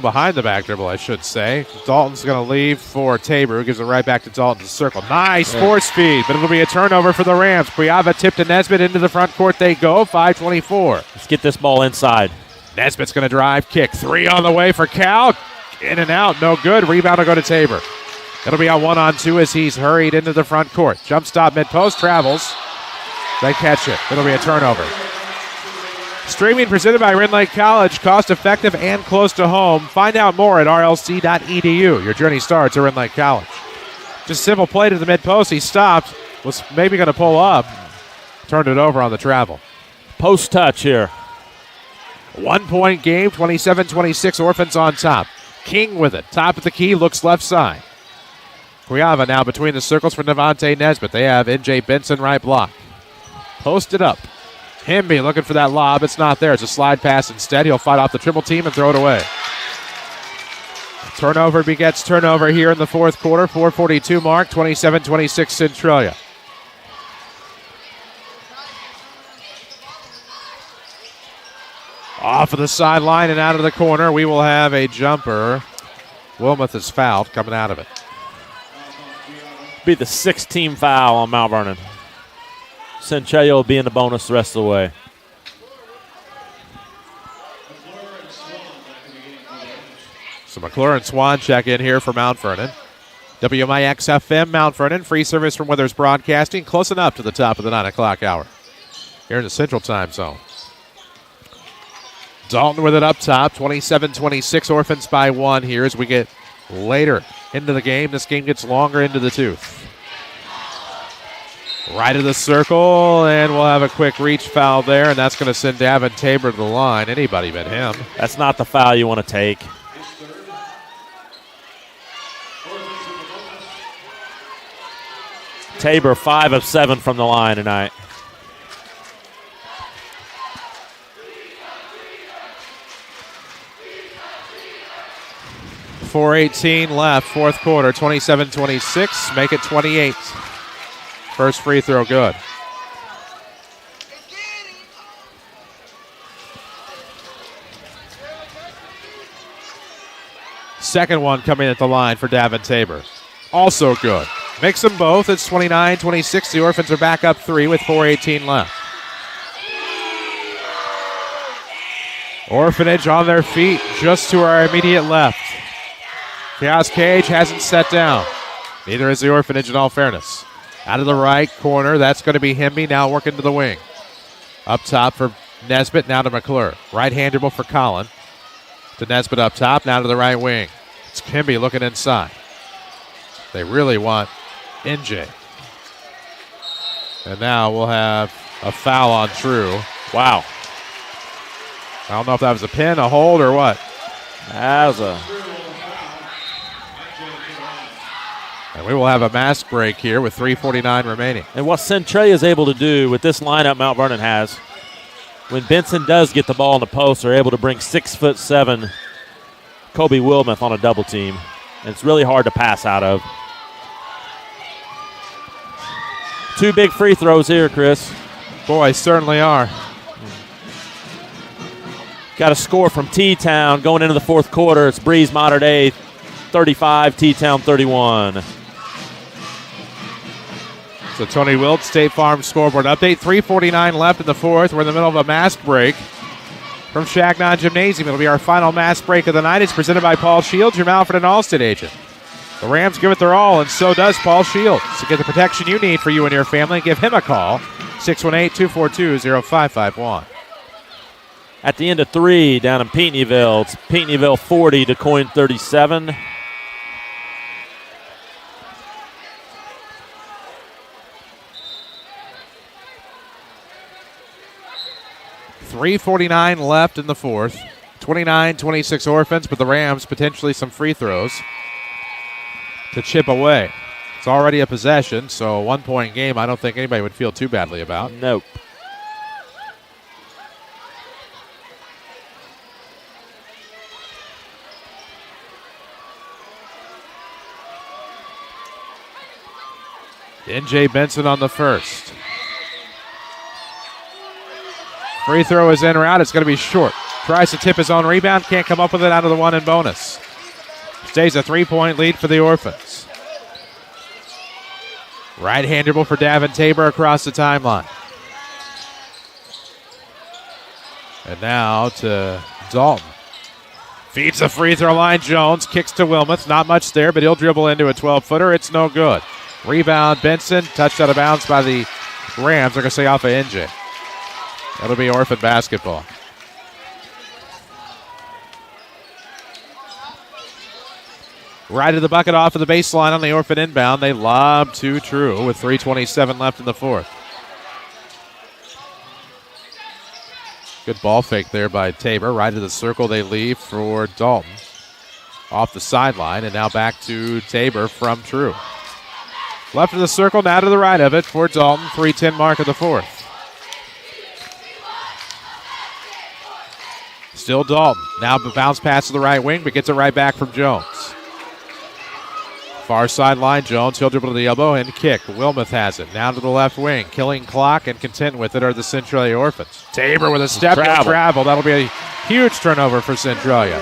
behind the back dribble, I should say. Dalton's going to leave for Tabor, who gives it right back to Dalton to circle. Nice force speed, but it'll be a turnover for the Rams. Priava tipped to Nesbitt into the front court. They go. 5:24. Let's get this ball inside. Nesbitt's going to drive, kick. 3 on the way for Cal. In and out, no good. Rebound will go to Tabor. It'll be a 1-on-2 as he's hurried into the front court. Jump stop mid-post, travels. They catch it. It'll be a turnover. Streaming presented by Rend Lake College, cost effective and close to home. Find out more at rlc.edu. Your journey starts at Rend Lake College. Just simple play to the mid post. He stopped, was maybe going to pull up, turned it over on the travel. Post touch here. 1 point game, 27-26, Orphans on top. King with it, top of the key, looks left side. Cuiava now between the circles for Devontae Nesbitt. They have N.J. Benson right block. Posted up. Hemby looking for that lob. It's not there. It's a slide pass instead. He'll fight off the triple team and throw it away. Turnover begets turnover here in the fourth quarter. 4:42 mark, 27-26 Centralia. Off of the sideline and out of the corner. We will have a jumper. Wilmoth is fouled coming out of it. Be the 6th team foul on Mount Vernon. Centralia will be in the bonus the rest of the way. So McClure and Swan check in here for Mount Vernon. WMIX FM Mount Vernon, free service from Withers Broadcasting, close enough to the top of the 9 o'clock hour here in the Central Time Zone. Dalton with it up top, 27-26, Orphans by 1 here as we get later into the game. This game gets longer into the tooth. Right of the circle, and we'll have a quick reach foul there, and that's going to send Davin Tabor to the line. Anybody but him. That's not the foul you want to take. Tabor 5 of 7 from the line tonight. .418 left, fourth quarter, 27-26, make it 28. First free throw good. Second one coming at the line for Davin Tabor. Also good. Makes them both. It's 29-26. The Orphans are back up 3 with 4:18 left. Orphanage on their feet just to our immediate left. Chaos Cage hasn't set down. Neither is the Orphanage in all fairness. Out of the right corner, that's going to be Hemby, now working to the wing. Up top for Nesbitt, now to McClure. Right-hand dribble for Collin. To Nesbitt up top, now to the right wing. It's Hemby looking inside. They really want NJ. And now we'll have a foul on True. Wow. I don't know if that was a pin, a hold, or what. That was a... And we will have a mask break here with 3:49 remaining. And what Centralia is able to do with this lineup Mount Vernon has, when Benson does get the ball in the post, they're able to bring 6'7" Kobe Wilmoth on a double team. And it's really hard to pass out of. 2 big free throws here, Chris. Boy, certainly are. Got a score from T-Town going into the fourth quarter. It's Breeze Mater Dei 35, T-Town 31. So Tony Wilt, State Farm scoreboard update. 3:49 left in the fourth. We're in the middle of a mask break from Shagnon Gymnasium. It'll be our final mask break of the night. It's presented by Paul Shields, your Malford and Allstate agent. The Rams give it their all, and so does Paul Shields. To get the protection you need for you and your family, give him a call, 618-242-0551. At the end of 3 down in Pinckneyville, it's Pinckneyville 40, DeCoin 37. .349 left in the fourth. 29-26 Orphans, but the Rams potentially some free throws to chip away. It's already a possession, so a 1 point game I don't think anybody would feel too badly about. Nope. N.J. Benson on the first. Free throw is in or out. It's going to be short. Tries to tip his own rebound. Can't come up with it out of the one in bonus. Stays a 3-point lead for the Orphans. Right-hand dribble for Davin Tabor across the timeline. And now to Dalton. Feeds the free throw line. Jones kicks to Wilmoth. Not much there, but he'll dribble into a 12-footer. It's no good. Rebound, Benson. Touched out of bounds by the Rams. They're going to say off of NJ. That'll be Orphan basketball. Right of the bucket off of the baseline on the Orphan inbound. They lob to True with 3:27 left in the fourth. Good ball fake there by Tabor. Right of the circle they leave for Dalton. Off the sideline, and now back to Tabor from True. Left of the circle, now to the right of it for Dalton. 3:10 mark of the fourth. Still Dalton. Now the bounce pass to the right wing, but gets it right back from Jones. Far sideline, Jones. He'll dribble to the elbow and kick. Wilmoth has it. Now to the left wing. Killing clock and content with it are the Centralia Orphans. Tabor with a step and travel. That'll be a huge turnover for Centralia.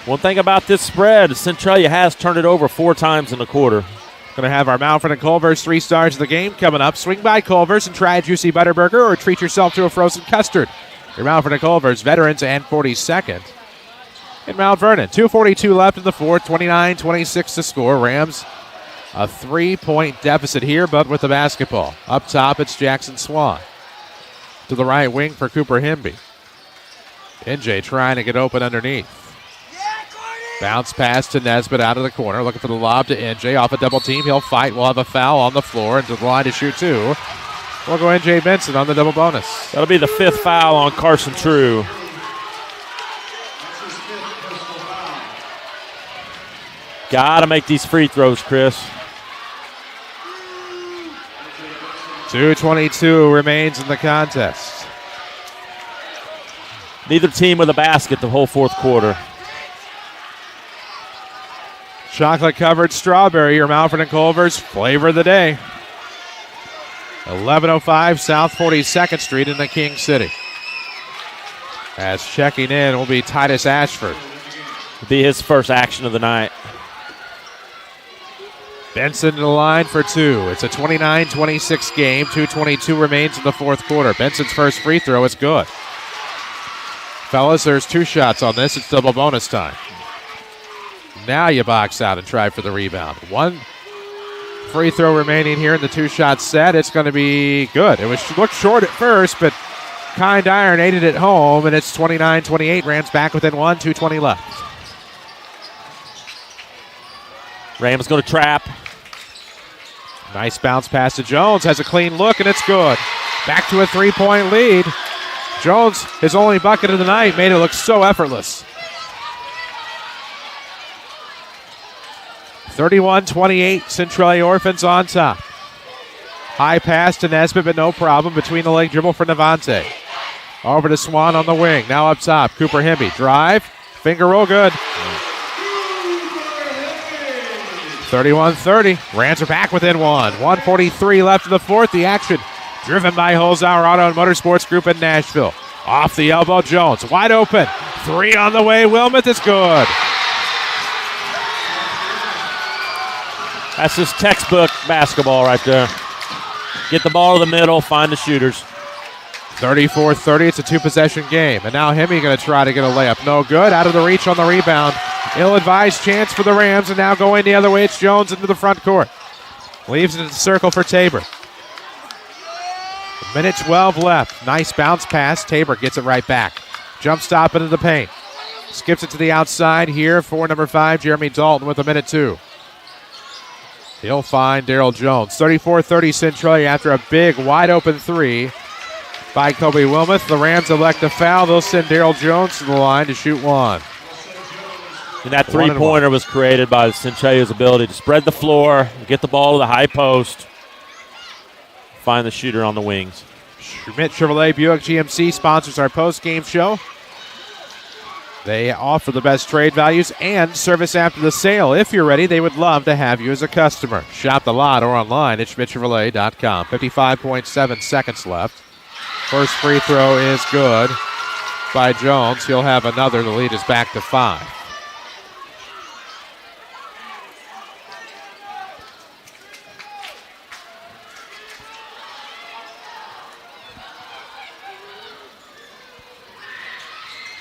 One thing about this spread, Centralia has turned it over 4 times in the quarter. Going to have our Malford and Culver's 3 stars of the game coming up. Swing by Culver's and try a juicy Butterburger or treat yourself to a frozen custard. Your Malford and Culver's veterans and 42nd. In Mount Vernon, 2:42 left in the fourth, 29-26 to score. Rams a 3-point deficit here, but with the basketball. Up top, it's Jackson Swan. To the right wing for Cooper Hemby. NJ trying to get open underneath. Bounce pass to Nesbitt out of the corner. Looking for the lob to NJ. Off a double team. He'll fight. We'll have a foul on the floor. And to the line to shoot 2. We'll go NJ Benson on the double bonus. That'll be the 5th foul on Carson True. Got to make these free throws, Chris. 2:22 remains in the contest. Neither team with a basket the whole fourth quarter. Chocolate-covered strawberry, your Malford & Culver's flavor of the day. 11:05 South 42nd Street in the King City. As checking in will be Titus Ashford. It'll be his first action of the night. Benson to the line for 2. It's a 29-26 game. 2:22 remains in the fourth quarter. Benson's first free throw is good. Fellas, there's 2 shots on this. It's double bonus time. Now you box out and try for the rebound. 1 free throw remaining here in the 2-shot set. It's going to be good. It looked short at first, but Kind Iron ate it home, and it's 29-28. Rams back within 1, 2:20 left. Rams going to trap. Nice bounce pass to Jones. Has a clean look, and it's good. Back to a 3-point lead. Jones, his only bucket of the night, made it look so effortless. 31-28, Centralia Orphans on top. High pass to Nesbitt, but no problem. Between the leg dribble for Navante. Over to Swan on the wing. Now up top, Cooper Hemby. Drive, finger roll good. 31-30. Rams are back within 1. 1:43 left in the fourth. The action driven by Holzhauer Auto and Motorsports Group in Nashville. Off the elbow, Jones. Wide open. 3 on the way. Wilmoth is good. That's just textbook basketball right there. Get the ball to the middle, find the shooters. 34-30. It's a 2-possession game. And now Hemmy going to try to get a layup. No good. Out of the reach on the rebound. Ill-advised chance for the Rams, and now going the other way, it's Jones into the front court. Leaves it in the circle for Tabor. 1:12 left. Nice bounce pass. Tabor gets it right back. Jump stop into the paint. Skips it to the outside here for number 5, Jeremy Dalton with 1:02. He'll find Daryl Jones. 34-30 Centralia after a big wide-open 3 by Kobe Wilmoth. The Rams elect a foul. They'll send Daryl Jones to the line to shoot 1. And that 3-pointer was created by Centralia's ability to spread the floor, get the ball to the high post, find the shooter on the wings. Schmidt Chevrolet Buick GMC sponsors our post-game show. They offer the best trade values and service after the sale. If you're ready, they would love to have you as a customer. Shop the lot or online at schmidtchevrolet.com. 55.7 seconds left. First free throw is good by Jones. He'll have another. The lead is back to 5.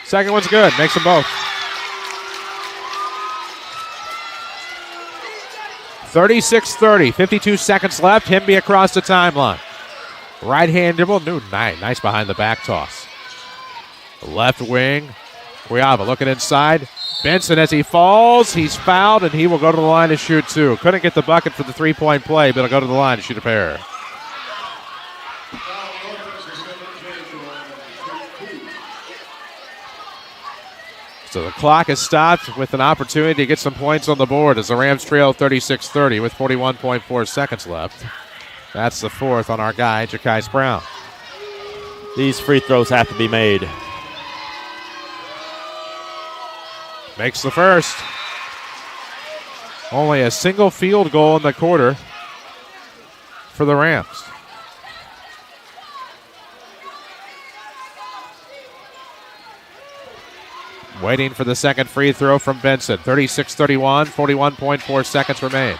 Second one's good. Makes them both. 36-30. 52 seconds left. Hemby across the timeline. Right-hand dribble. Newton, nice behind the back toss. Left wing. Cuiava looking inside. Benson, as he falls, he's fouled, and he will go to the line to shoot two. Couldn't get the bucket for the three-point play, but he'll go to the line to shoot a pair. So the clock has stopped with an opportunity to get some points on the board as the Rams trail 36-30 with 41.4 seconds left. That's the fourth on our guy, Ja'Kais Brown. These free throws have to be made. Makes the first. Only a single field goal in the quarter for the Rams. Waiting for the second free throw from Benson. 36-31, 41.4 seconds remain.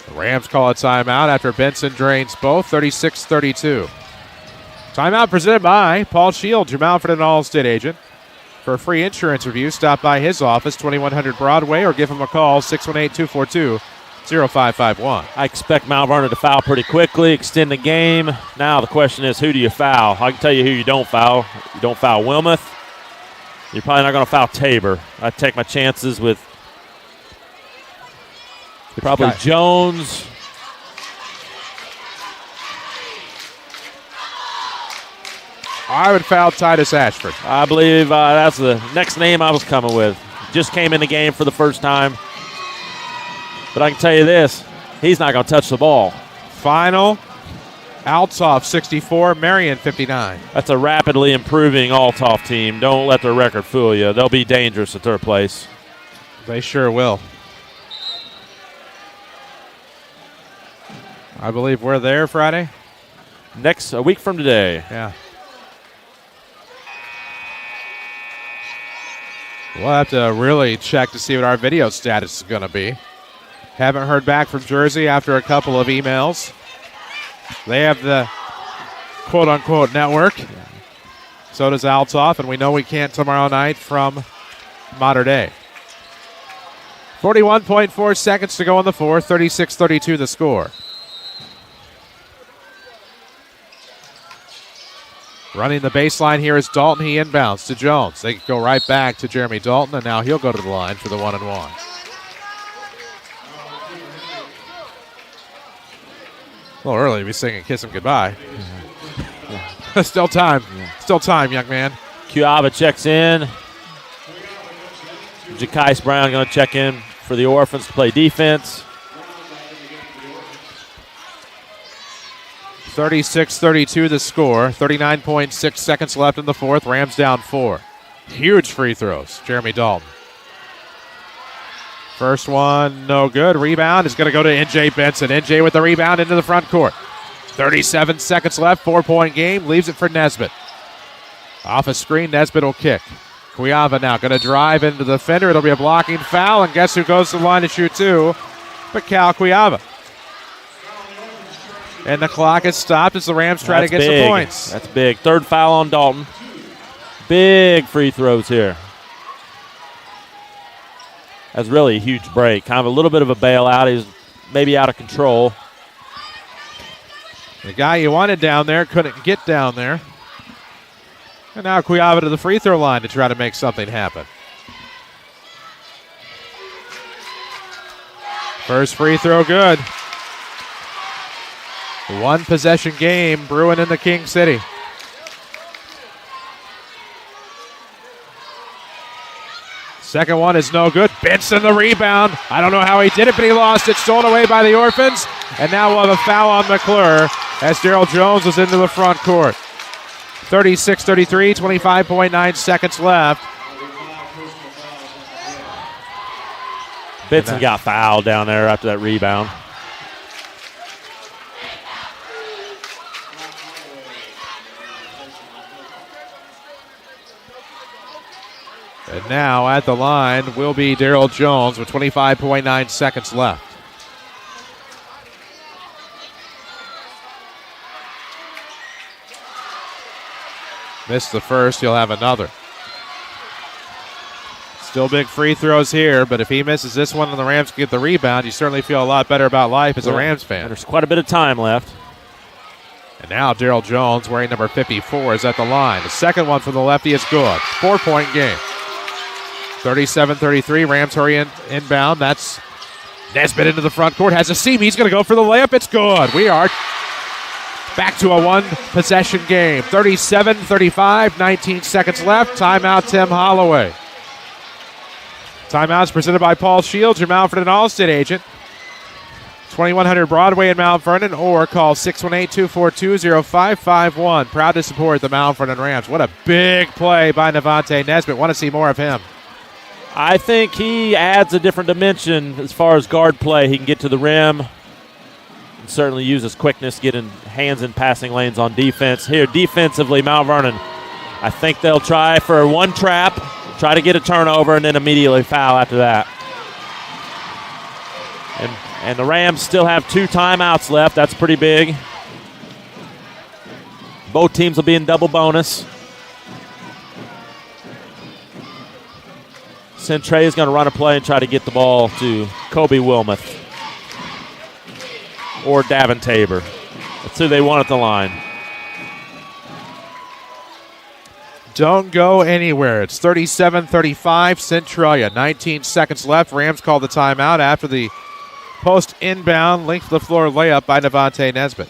The Rams call a timeout after Benson drains both. 36-32. Timeout presented by Paul Shields, your Malford and Allstate agent. For a free insurance review, stop by his office, 2100 Broadway, or give him a call, 618-242-0551. I expect Mount Vernon to foul pretty quickly, extend the game. Now the question is, who do you foul? I can tell you who you don't foul. You don't foul Wilmoth. You're probably not going to foul Tabor. I'd take my chances with probably Jones. I would foul Titus Ashford. I believe that's the next name I was coming with. Just came in the game for the first time. But I can tell you this, he's not going to touch the ball. Final, Althoff 64, Marion 59. That's a rapidly improving Althoff team. Don't let their record fool you. They'll be dangerous at third place. They sure will. I believe we're there Friday. A week from today. Yeah. We'll have to really check to see what our video status is going to be. Haven't heard back from Jersey after a couple of emails. They have the quote-unquote network. So does Althoff, and we know we can't tomorrow night from Mater Dei. 41.4 seconds to go in the fourth, 36-32 the score. Running the baseline here is Dalton. He inbounds to Jones. They go right back to Jeremy Dalton, and now he'll go to the line for the 1-and-1. A little early to be singing Kiss Him Goodbye. Still time. Still time, young man. Cuava checks in. Ja'Kais Brown going to check in for the Orphans to play defense. 36-32 the score. 39.6 seconds left in the fourth. Rams down 4. Huge free throws. Jeremy Dalton. First one, no good. Rebound is going to go to NJ Benson. NJ with the rebound into the front court. 37 seconds left. 4-point game. Leaves it for Nesbitt. Off a screen, Nesbitt will kick. Cuiava now going to drive into the defender. It'll be a blocking foul, and guess who goes to the line to shoot two? But Cal Cuiava. And the clock is stopped as the Rams try to get some points. That's big. Third foul on Dalton. Big free throws here. That's really a huge break. Kind of a little bit of a bailout. He's maybe out of control. The guy you wanted down there couldn't get down there. And now Cuiava to the free throw line to try to make something happen. First free throw good. One possession game brewing in the King City. Second one is no good. Benson the rebound. I don't know how he did it, but he lost it. Stolen away by the Orphans. And now we'll have a foul on McClure as Daryl Jones is into the front court. 36-33, 25.9 seconds left. Benson got fouled down there after that rebound. And now at the line will be Daryl Jones with 25.9 seconds left. Missed the first, he'll have another. Still big free throws here, but if he misses this one and the Rams get the rebound, you certainly feel a lot better about life as a Rams fan. There's quite a bit of time left. And now Daryl Jones, wearing number 54, is at the line. The second one from the lefty is good. 4-point game. 37-33. Rams hurry inbound. That's Nesbitt into the front court. Has a seam. He's going to go for the layup. It's good. We are back to a one-possession game. 37-35. 19 seconds left. Timeout, Tim Holloway. Timeouts presented by Paul Shields, your Mount Vernon Allstate agent. 2100 Broadway in Mount Vernon, or call 618-242-0551. Proud to support the Mount Vernon Rams. What a big play by Navante Nesbitt. Want to see more of him. I think he adds a different dimension as far as guard play. He can get to the rim and certainly use his quickness, getting hands in passing lanes on defense. Here, defensively, Mount Vernon, I think they'll try for one trap, try to get a turnover, and then immediately foul after that. And the Rams still have 2 timeouts left. That's pretty big. Both teams will be in double bonus. Centralia is going to run a play and try to get the ball to Kobe Wilmoth or Davin Tabor. That's who they want at the line. Don't go anywhere. It's 37-35, Centralia. 19 seconds left. Rams call the timeout after the post inbound, length of the floor layup by Navante Nesbitt.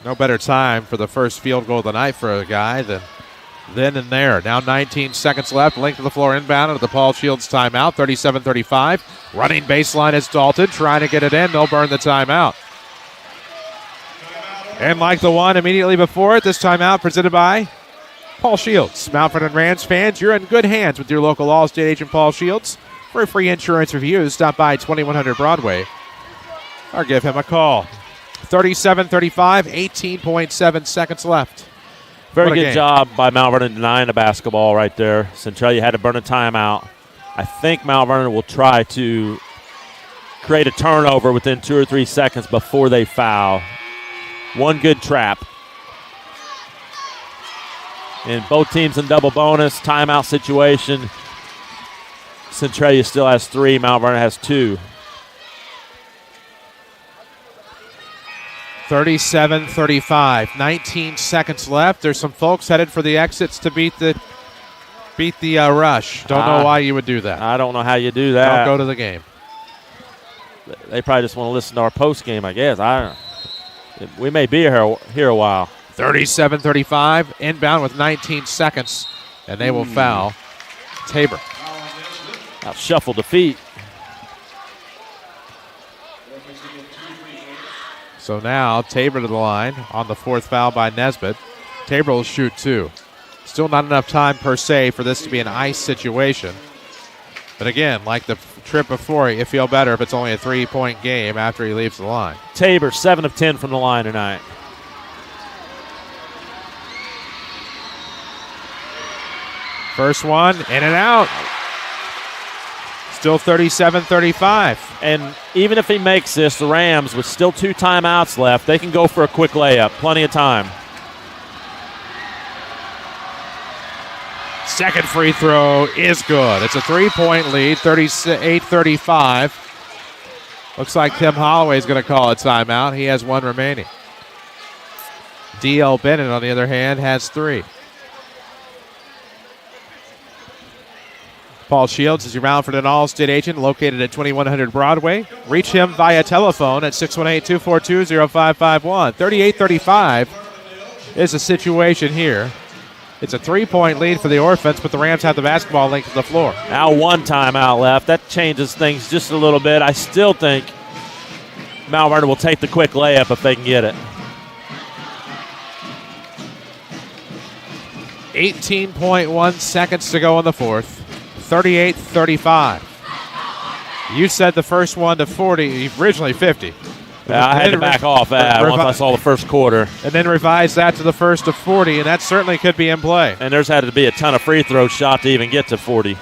No better time for the first field goal of the night for a guy than then and there. Now 19 seconds left. Length of the floor inbound at the Paul Shields timeout. 37-35. Running baseline is Dalton trying to get it in. They'll burn the timeout. And like the one immediately before it, this timeout presented by Paul Shields. Mount Vernon Rams fans, you're in good hands with your local Allstate agent Paul Shields. For a free insurance review, stop by 2100 Broadway or give him a call. 37-35, 18.7 seconds left. Very good job by Mount Vernon denying the basketball right there. Centralia had to burn a timeout. I think Mount Vernon will try to create a turnover within 2 or 3 seconds before they foul. One good trap. And both teams in double bonus, timeout situation. Centralia still has 3, Mount Vernon has 2. 37-35, 19 seconds left. There's some folks headed for the exits to beat the rush. Don't know why you would do that. I don't know how you do that. Don't go to the game. They probably just want to listen to our post game, I guess. We may be here a while. 37-35, inbound with 19 seconds, and they will foul Tabor. Out shuffle the feet. So now Tabor to the line on the 4th foul by Nesbitt. Tabor will shoot 2. Still not enough time per se for this to be an ice situation. But again, like the trip before, you feel better if it's only a 3-point game after he leaves the line. Tabor, 7 of 10 from the line tonight. First one, in and out. Still 37-35. And even if he makes this, the Rams, with still 2 timeouts left, they can go for a quick layup. Plenty of time. Second free throw is good. It's a 3-point lead, 38-35. Looks like Tim Holloway is going to call a timeout. He has 1 remaining. D.L. Bennett, on the other hand, has 3. Paul Shields is your Mount Vernon Allstate agent located at 2100 Broadway. Reach him via telephone at 618-242-0551. 38-35 is the situation here. It's a 3-point lead for the Orphans, but the Rams have the basketball length of the floor. Now 1 timeout left. That changes things just a little bit. I still think Mount Vernon will take the quick layup if they can get it. 18.1 seconds to go in the 4th. 38-35. You said the first one to 40, originally 50. Yeah, I had to back off that once I saw the first quarter. And then revise that to the first to 40, and that certainly could be in play. And there's had to be a ton of free throw shot to even get to 40.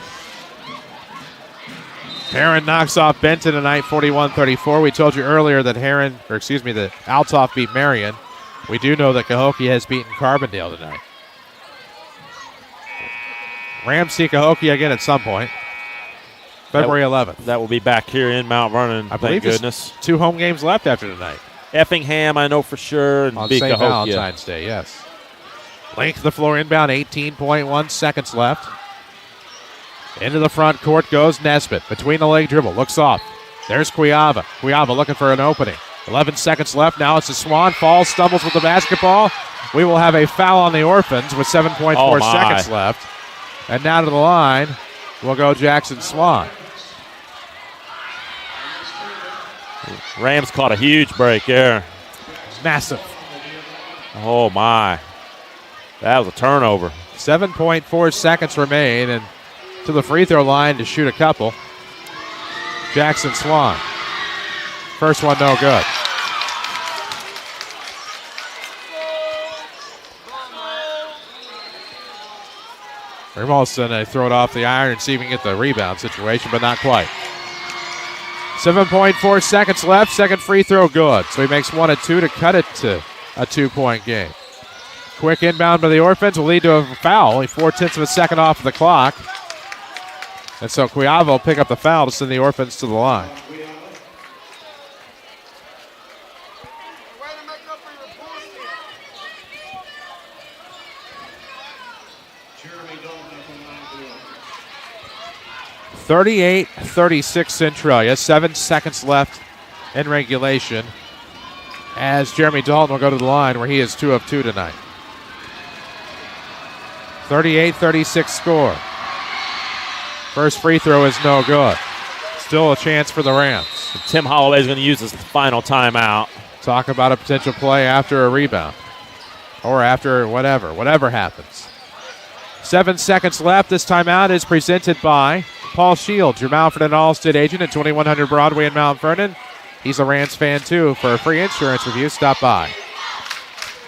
Heron knocks off Benton tonight, 41-34. We told you earlier that that Altoff beat Marion. We do know that Cahokia has beaten Carbondale tonight. Rams see Cahokia again at some point. February 11th. That will be back here in Mount Vernon, I believe thank goodness. 2 home games left after tonight. Effingham, I know for sure. And On St. St. Valentine's Day, yes. Length of the floor inbound, 18.1 seconds left. Into the front court goes Nesbitt. Between the leg dribble, looks off. There's Cuiava. Cuiava looking for an opening. 11 seconds left. Now it's a Swan. Falls, stumbles with the basketball. We will have a foul on the Orphans with 7.4 seconds left. And now to the line will go Jackson Swan. Rams caught a huge break there. Massive. Oh, my. That was a turnover. 7.4 seconds remain, and to the free throw line to shoot a couple. Jackson Swan. First one, no good. Almost going to throw it off the iron and see if we can get the rebound situation, but not quite. 7.4 seconds left. Second free throw good. So he makes 1 of 2 to cut it to a 2-point game. Quick inbound by the Orphans will lead to a foul. Only 0.4 of a second off of the clock. And so Cuiava will pick up the foul to send the Orphans to the line. (38-36) Centralia. 7 seconds left in regulation as Jeremy Dalton will go to the line where he is 2 of 2 tonight. 38-36 score. First free throw is no good. Still a chance for the Rams. Tim Holloway is going to use his final timeout. Talk about a potential play after a rebound or after whatever happens. 7 seconds left. This timeout is presented by Paul Shields, your Mount Vernon Allstate agent at 2100 Broadway in Mount Vernon. He's a Rams fan too. For a free insurance review, stop by.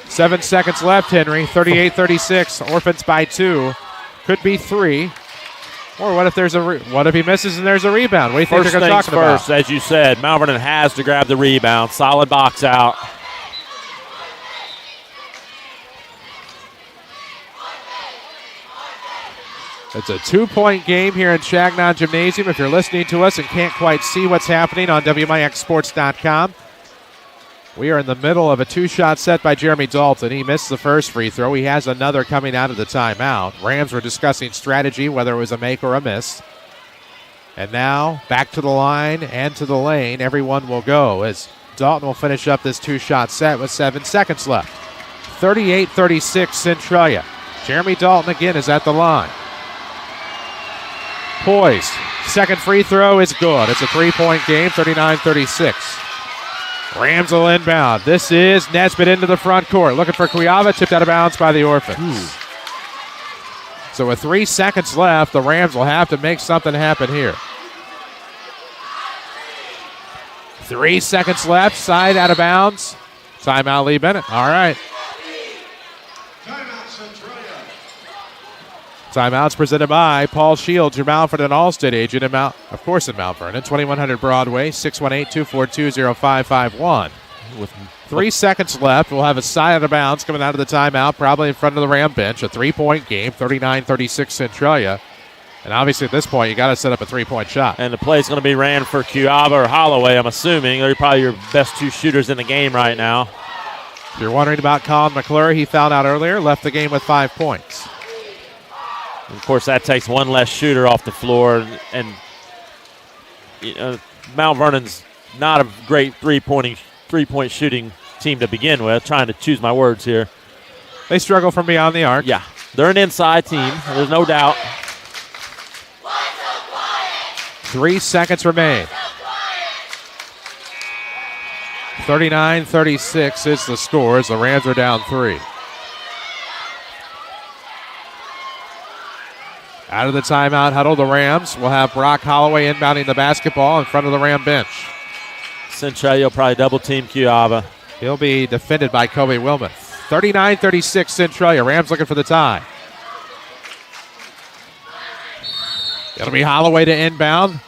7 seconds left, Henry. 38-36. Orphans by 2. Could be 3. Or what if what if he misses and there's a rebound? What do you think they're talking about? First, as you said, Mount Vernon has to grab the rebound. Solid box out. It's a 2-point game here in Chagnon Gymnasium. If you're listening to us and can't quite see what's happening on WMIXsports.com, we are in the middle of a 2-shot set by Jeremy Dalton. He missed the first free throw. He has another coming out of the timeout. Rams were discussing strategy, whether it was a make or a miss. And now back to the line and to the lane. Everyone will go as Dalton will finish up this 2-shot set with 7 seconds left. 38-36 Centralia. Jeremy Dalton again is at the line. Poised. Second free throw is good. It's a 3-point game, 39-36. Rams will inbound. This is Nesbitt into the front court. Looking for Cuiava, tipped out of bounds by the Orphans. So with 3 seconds left, the Rams will have to make something happen here. 3 seconds left, side out of bounds. Timeout, Lee Bennett. All right. Timeouts presented by Paul Shields, your Mount Vernon Allstate agent, in Mount Vernon, 2100 Broadway, 618-242-0551. With 3 seconds left, we'll have a side out of bounds coming out of the timeout, probably in front of the Ram bench. A 3-point game, 39-36 Centralia. And obviously at this point, you got to set up a 3-point shot. And the play's going to be ran for Cuiava or Holloway, I'm assuming. They're probably your best 2 shooters in the game right now. If you're wondering about Colin McClure, he fouled out earlier, left the game with 5 points. Of course, that takes one less shooter off the floor, and Mount Vernon's not a great three-point shooting team to begin with. Trying to choose my words here. They struggle from beyond the arc. Yeah, they're an inside team. There's no doubt. 3 seconds remain. 39-36 is the score as the Rams are down 3. Out of the timeout huddle, the Rams will have Brock Holloway inbounding the basketball in front of the Ram bench. Centralia will probably double-team Cuiava. He'll be defended by Kobe Wilmoth. 39-36 Centralia. Rams looking for the tie. It'll be Holloway to inbound.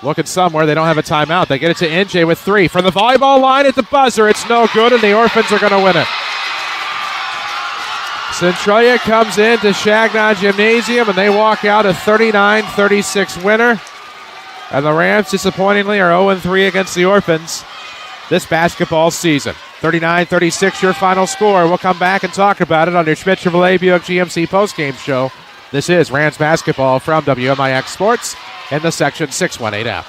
Looking somewhere. They don't have a timeout. They get it to NJ with 3. From the volleyball line at the buzzer, it's no good, and the Orphans are going to win it. Centralia comes into Shagnon Gymnasium, and they walk out a 39-36 winner. And the Rams, disappointingly, are 0-3 against the Orphans this basketball season. 39-36, your final score. We'll come back and talk about it on your Schmidt Chevrolet Buick GMC postgame show. This is Rams basketball from WMIX Sports in the Section 618 app.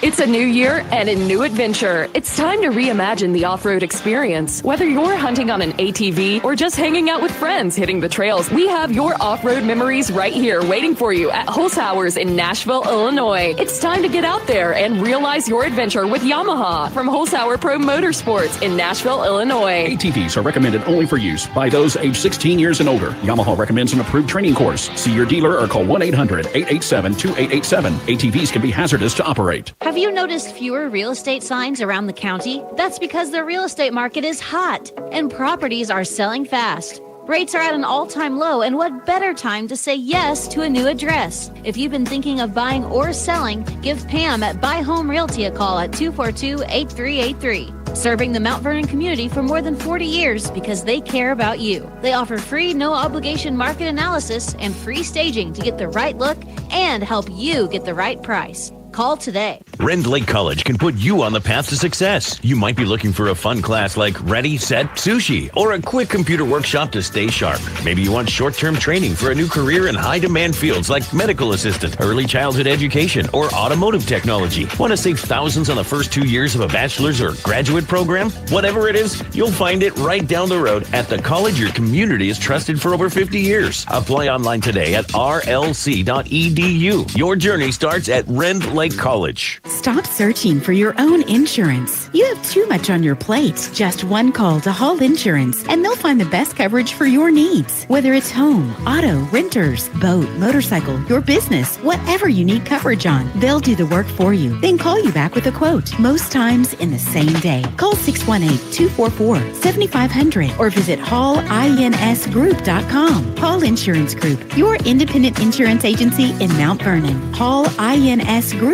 It's a new year and a new adventure. It's time to reimagine the off-road experience. Whether you're hunting on an ATV or just hanging out with friends hitting the trails, we have your off-road memories right here waiting for you at Holzhauer's in Nashville, Illinois. It's time to get out there and realize your adventure with Yamaha from Holzhauer Pro Motorsports in Nashville, Illinois. ATVs are recommended only for use by those age 16 years and older. Yamaha recommends an approved training course. See your dealer or call 1-800-887-2887. ATVs can be hazardous to operate. Have you noticed fewer real estate signs around the county? That's because the real estate market is hot and properties are selling fast. Rates are at an all-time low, and what better time to say yes to a new address? If you've been thinking of buying or selling, give Pam at Buy Home Realty a call at 242-8383. Serving the Mount Vernon community for more than 40 years because they care about you. They offer free, no-obligation market analysis and free staging to get the right look and help you get the right price. Call today. Rend Lake College can put you on the path to success. You might be looking for a fun class like Ready, Set, Sushi, or a quick computer workshop to stay sharp. Maybe you want short-term training for a new career in high-demand fields like medical assistant, early childhood education, or automotive technology. Want to save thousands on the first 2 years of a bachelor's or graduate program? Whatever it is, you'll find it right down the road at the college your community has trusted for over 50 years. Apply online today at rlc.edu. Your journey starts at Rend Lake College. Stop searching for your own insurance. You have too much on your plate. Just one call to Hall Insurance, and they'll find the best coverage for your needs. Whether it's home, auto, renters, boat, motorcycle, your business, whatever you need coverage on, they'll do the work for you. Then call you back with a quote, most times in the same day. Call 618-244-7500 or visit hallinsgroup.com. Hall Insurance Group, your independent insurance agency in Mount Vernon. hallinsgroup.com.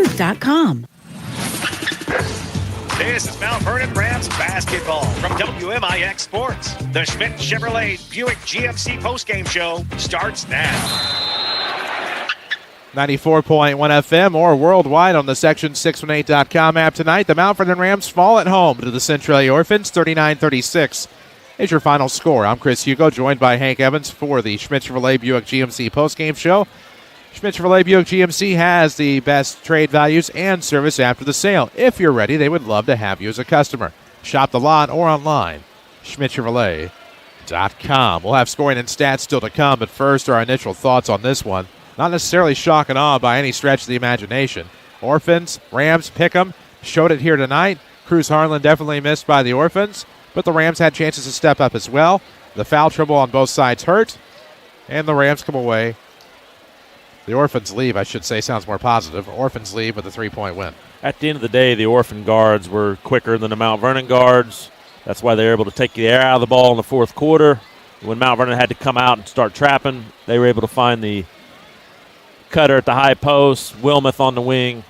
This is Mount Vernon Rams basketball from WMIX Sports. The Schmidt Chevrolet Buick GMC postgame show starts now. 94.1 FM or worldwide on the Section618.com app tonight. The Mount Vernon Rams fall at home to the Centralia Orphans. 39-36 is your final score. I'm Chris Hugo, joined by Hank Evans for the Schmidt Chevrolet Buick GMC postgame show. Schmidt Chevrolet Buick GMC has the best trade values and service after the sale. If you're ready, they would love to have you as a customer. Shop the lot or online, schmidtchevrolet.com. We'll have scoring and stats still to come, but first our initial thoughts on this one. Not necessarily shock and awe by any stretch of the imagination. Orphans, Rams, Pregame showed it here tonight. Cruz Harlan definitely missed by the Orphans, but the Rams had chances to step up as well. The foul trouble on both sides hurt, and the Rams come away. The Orphans leave, I should say, sounds more positive. Orphans leave with a 3-point win. At the end of the day, the Orphan guards were quicker than the Mount Vernon guards. That's why they were able to take the air out of the ball in the fourth quarter. When Mount Vernon had to come out and start trapping, they were able to find the cutter at the high post, Wilmoth on the wing.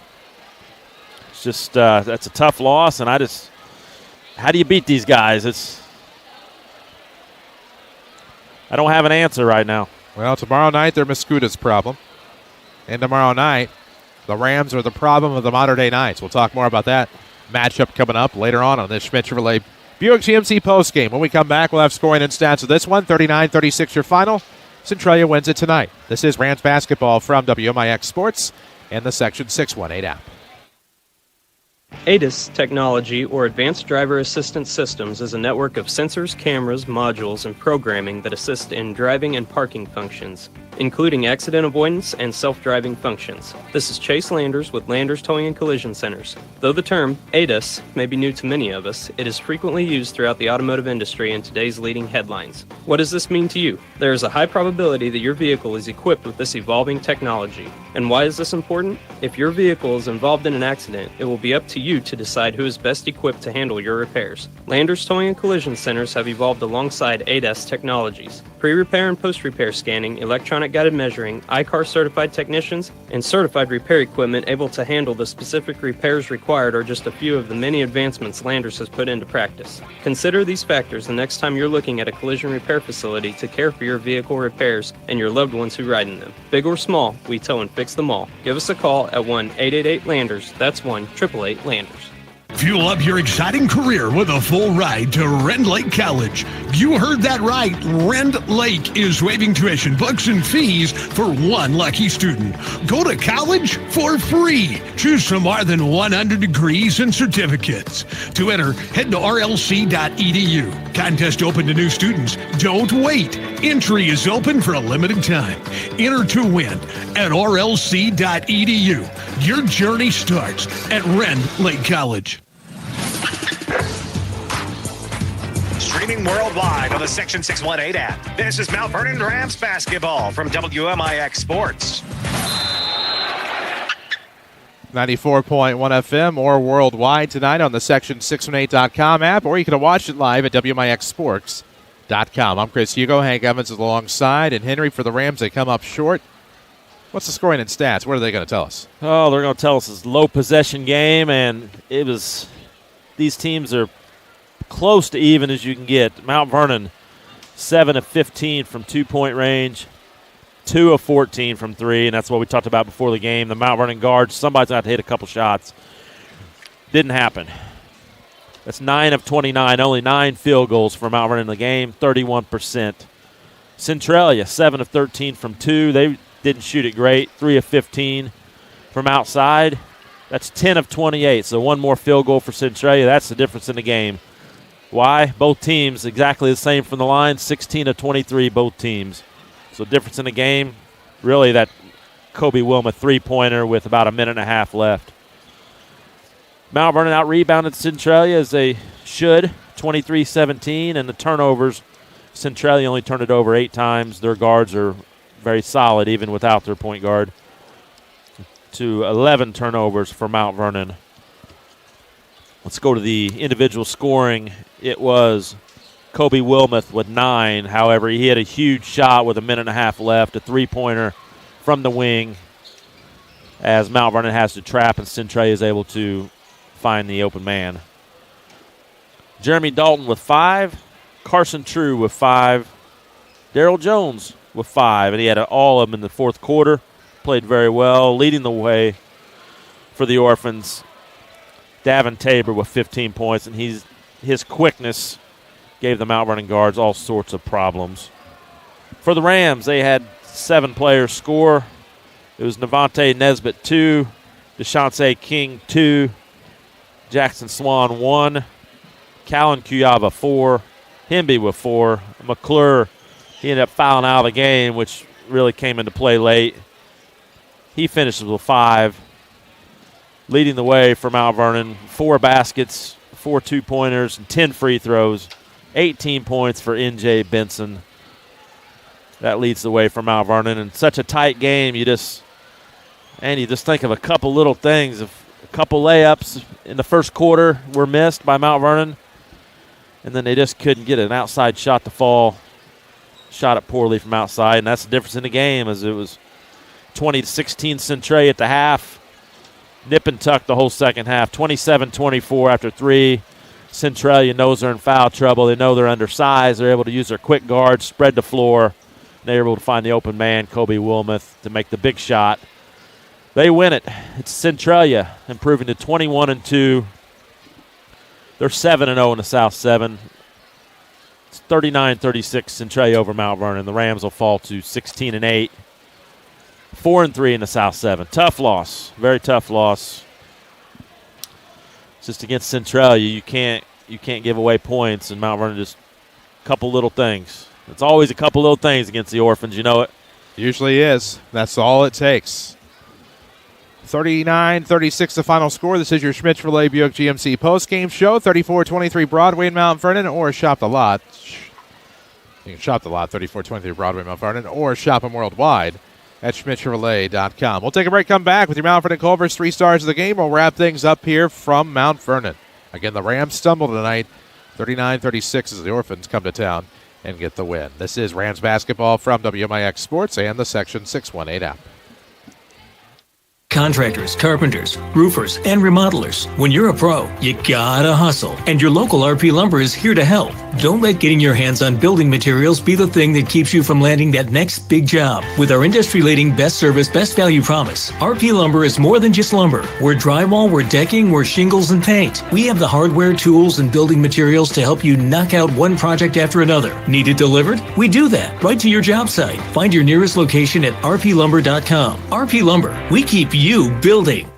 It's just, that's a tough loss, and how do you beat these guys? I don't have an answer right now. Well, tomorrow night, they're Mascuta's problem. And tomorrow night, the Rams are the problem of the modern-day Knights. We'll talk more about that matchup coming up later on this Schmidt Chevrolet Buick GMC postgame. When we come back, we'll have scoring and stats of this one. 39-36 your final. Centralia wins it tonight. This is Rams basketball from WMIX Sports and the Section 618 app. ADAS technology, or Advanced Driver Assistance Systems, is a network of sensors, cameras, modules, and programming that assist in driving and parking functions, including accident avoidance and self-driving functions. This is Chase Landers with Landers Towing and Collision Centers. Though the term ADAS may be new to many of us, it is frequently used throughout the automotive industry in today's leading headlines. What does this mean to you? There is a high probability that your vehicle is equipped with this evolving technology. And why is this important? If your vehicle is involved in an accident, it will be up to you to decide who is best equipped to handle your repairs. Landers Towing and Collision Centers have evolved alongside ADAS technologies. Pre-repair and post-repair scanning, electronic guided measuring, ICAR certified technicians, and certified repair equipment able to handle the specific repairs required are just a few of the many advancements Landers has put into practice. Consider these factors the next time you're looking at a collision repair facility to care for your vehicle repairs and your loved ones who ride in them. Big or small, we tow and fix them all. Give us a call at 1-888-LANDERS. That's 1-888-LANDERS. Fuel up your exciting career with a full ride to Rend Lake College. You heard that right. Rend Lake is waiving tuition, books, and fees for one lucky student. Go to college for free. Choose from more than 100 degrees and certificates. To enter, head to rlc.edu. Contest open to new students. Don't wait. Entry is open for a limited time. Enter to win at rlc.edu. Your journey starts at Rend Lake College. Streaming worldwide on the Section 618 app. This is Mount Vernon Rams basketball from WMIX Sports. 94.1 FM or worldwide tonight on the Section618.com app, or you can watch it live at WMIXsports.com. I'm Chris Hugo. Hank Evans is alongside, and Henry for the Rams. They come up short. What's the scoring and stats? What are they going to tell us? Oh, they're going to tell us it's a low possession game, and these teams are close to even as you can get. Mount Vernon, 7 of 15 from 2-point range, 2 of 14 from 3, and that's what we talked about before the game. The Mount Vernon guards, somebody's going to have to hit a couple shots. Didn't happen. That's 9 of 29, only 9 field goals for Mount Vernon in the game, 31%. Centralia, 7 of 13 from 2. They didn't shoot it great, 3 of 15 from outside. That's 10 of 28, so one more field goal for Centralia. That's the difference in the game. Why? Both teams exactly the same from the line, 16 of 23, both teams. So difference in the game, really that Kobe Wilma three-pointer with about a minute and a half left. Mount Vernon out-rebounded Centralia as they should, 23-17, and the turnovers, Centralia only turned it over 8 times. Their guards are very solid even without their point guard. To 11 turnovers for Mount Vernon. Let's go to the individual scoring. It was Kobe Wilmoth with 9. However, he had a huge shot with a minute and a half left, a three-pointer from the wing as Mount Vernon has to trap and Centralia is able to find the open man. Jeremy Dalton with 5. Carson True with 5. Daryl Jones with 5. And he had all of them in the fourth quarter. Played very well, leading the way for the Orphans. Davin Tabor with 15 points, and his quickness gave the Mount Vernon guards all sorts of problems. For the Rams, they had 7 players score. It was Navante Nesbitt 2, DeShante King 2, Jackson Swan 1, Callan Cuyava 4, Hemby with 4. McClure, he ended up fouling out of the game, which really came into play late. He finishes with 5. Leading the way for Mount Vernon, 4 baskets, 4 two-pointers, and 10 free throws. 18 points for N.J. Benson. That leads the way for Mount Vernon. And such a tight game, you just think of a couple little things. A couple layups in the first quarter were missed by Mount Vernon, and then they just couldn't get an outside shot to fall. Shot it poorly from outside, and that's the difference in the game, as it was 20-16 Centralia at the half. Nip and tuck the whole second half. 27-24 after 3. Centralia knows they're in foul trouble. They know they're undersized. They're able to use their quick guards, spread the floor. They're able to find the open man, Kobe Wilmoth, to make the big shot. They win it. It's Centralia improving to 21-2. They're 7-0 in the South 7. It's 39-36 Centralia over Mount Vernon. The Rams will fall to 16-8. 4-3 in the South 7. Tough loss. Very tough loss. Just against Centralia, you can't give away points, and Mount Vernon just a couple little things. It's always a couple little things against the Orphans, you know it. Usually is. That's all it takes. 39-36 the final score. This is your Schmitz-Relay Buick GMC postgame show. 3423 Broadway in Mount Vernon, or shop the lot. You can shop the lot, 3423 Broadway, Mount Vernon, or shop them worldwide at schmitzchevrolet.com. We'll take a break, come back with your Mount Vernon Culver's 3 stars of the game. We'll wrap things up here from Mount Vernon. Again, the Rams stumble tonight, 39-36 as the Orphans come to town and get the win. This is Rams basketball from WMIX Sports and the Section 618 app. Contractors, carpenters, roofers, and remodelers. When you're a pro, you gotta hustle. And your local RP Lumber is here to help. Don't let getting your hands on building materials be the thing that keeps you from landing that next big job. With our industry-leading best service, best value promise, RP Lumber is more than just lumber. We're drywall, we're decking, we're shingles and paint. We have the hardware, tools, and building materials to help you knock out one project after another. Need it delivered? We do that right to your job site. Find your nearest location at rplumber.com. RP Lumber, we keep you building.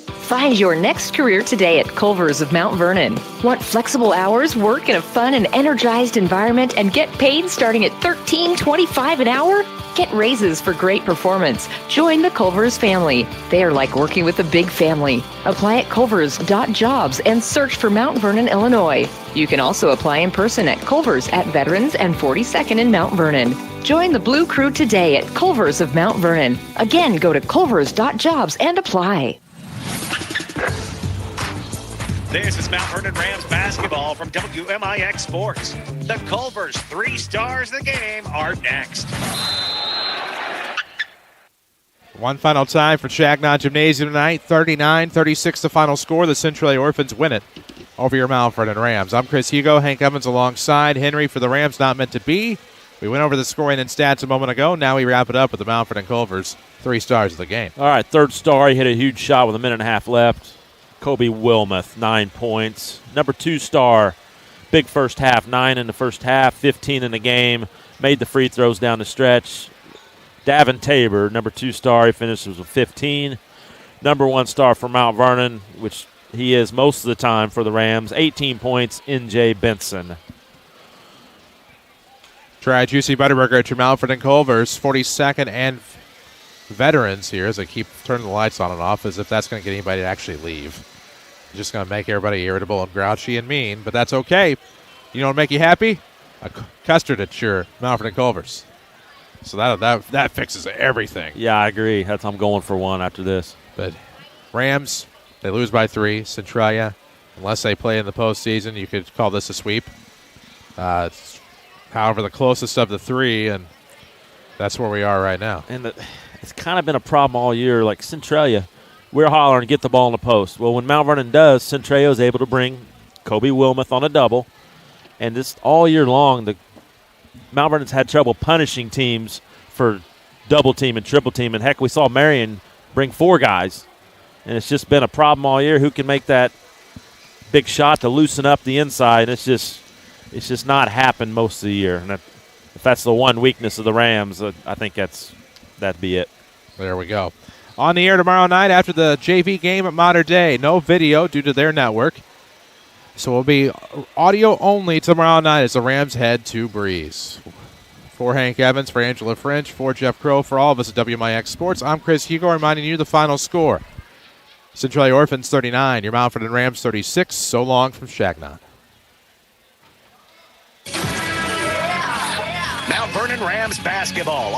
Find your next career today at Culver's of Mount Vernon. Want flexible hours, work in a fun and energized environment, and get paid starting at $13.25 an hour? Get raises for great performance. Join the Culver's family. They are like working with a big family. Apply at culvers.jobs and search for Mount Vernon, Illinois. You can also apply in person at Culver's at Veterans and 42nd in Mount Vernon. Join the Blue Crew today at Culver's of Mount Vernon. Again, go to culvers.jobs and apply. This is Mount Vernon Rams basketball from WMIX Sports. The Culver's 3 stars of the game are next. One final time for Shagnon Gymnasium tonight. 39-36 the final score. The Centralia Orphans win it over your Mount Vernon Rams. I'm Chris Hugo. Hank Evans alongside Henry for the Rams. Not meant to be. We went over the scoring and stats a moment ago. Now we wrap it up with the Mount Vernon Culver's 3 stars of the game. All right, third star. He hit a huge shot with a minute and a half left. Kobe Wilmoth, 9 points. Number 2 star, big first half, 9 in the first half, 15 in the game. Made the free throws down the stretch. Davin Tabor, number 2 star, he finishes with 15. Number 1 star for Mount Vernon, which he is most of the time for the Rams, 18 points, N.J. Benson. Try Juicy Butterburger at your Mount Vernon Culver's, 42nd and Veterans here as they keep turning the lights on and off as if that's going to get anybody to actually leave. Just going to make everybody irritable and grouchy and mean, but that's okay. You know what will make you happy? A custard at your Mount Vernon Culver's. So that fixes everything. Yeah, I agree. I'm going for one after this. But Rams, they lose by 3. Centralia, unless they play in the postseason, you could call this a sweep. However, the closest of the 3, and that's where we are right now. And it's kind of been a problem all year. Like Centralia, we're hollering, get the ball in the post. Well, when Mount Vernon does, Centralia is able to bring Kobe Wilmoth on a double. And this all year long, the Mount Vernon's had trouble punishing teams for double team and triple team. And heck, we saw Marion bring 4 guys. And it's just been a problem all year. Who can make that big shot to loosen up the inside? It's just not happened most of the year. And if that's the one weakness of the Rams, I think that'd be it. There we go. On the air tomorrow night after the JV game at Mater Dei. No video due to their network. So we'll be audio only tomorrow night as the Rams head to Breeze. For Hank Evans, for Angela French, for Jeff Crow, for all of us at WMIX Sports, I'm Chris Hugo reminding you the final score. Centralia Orphans 39, your Mount Vernon Rams 36. So long from Shagnon. Mount Vernon Rams basketball.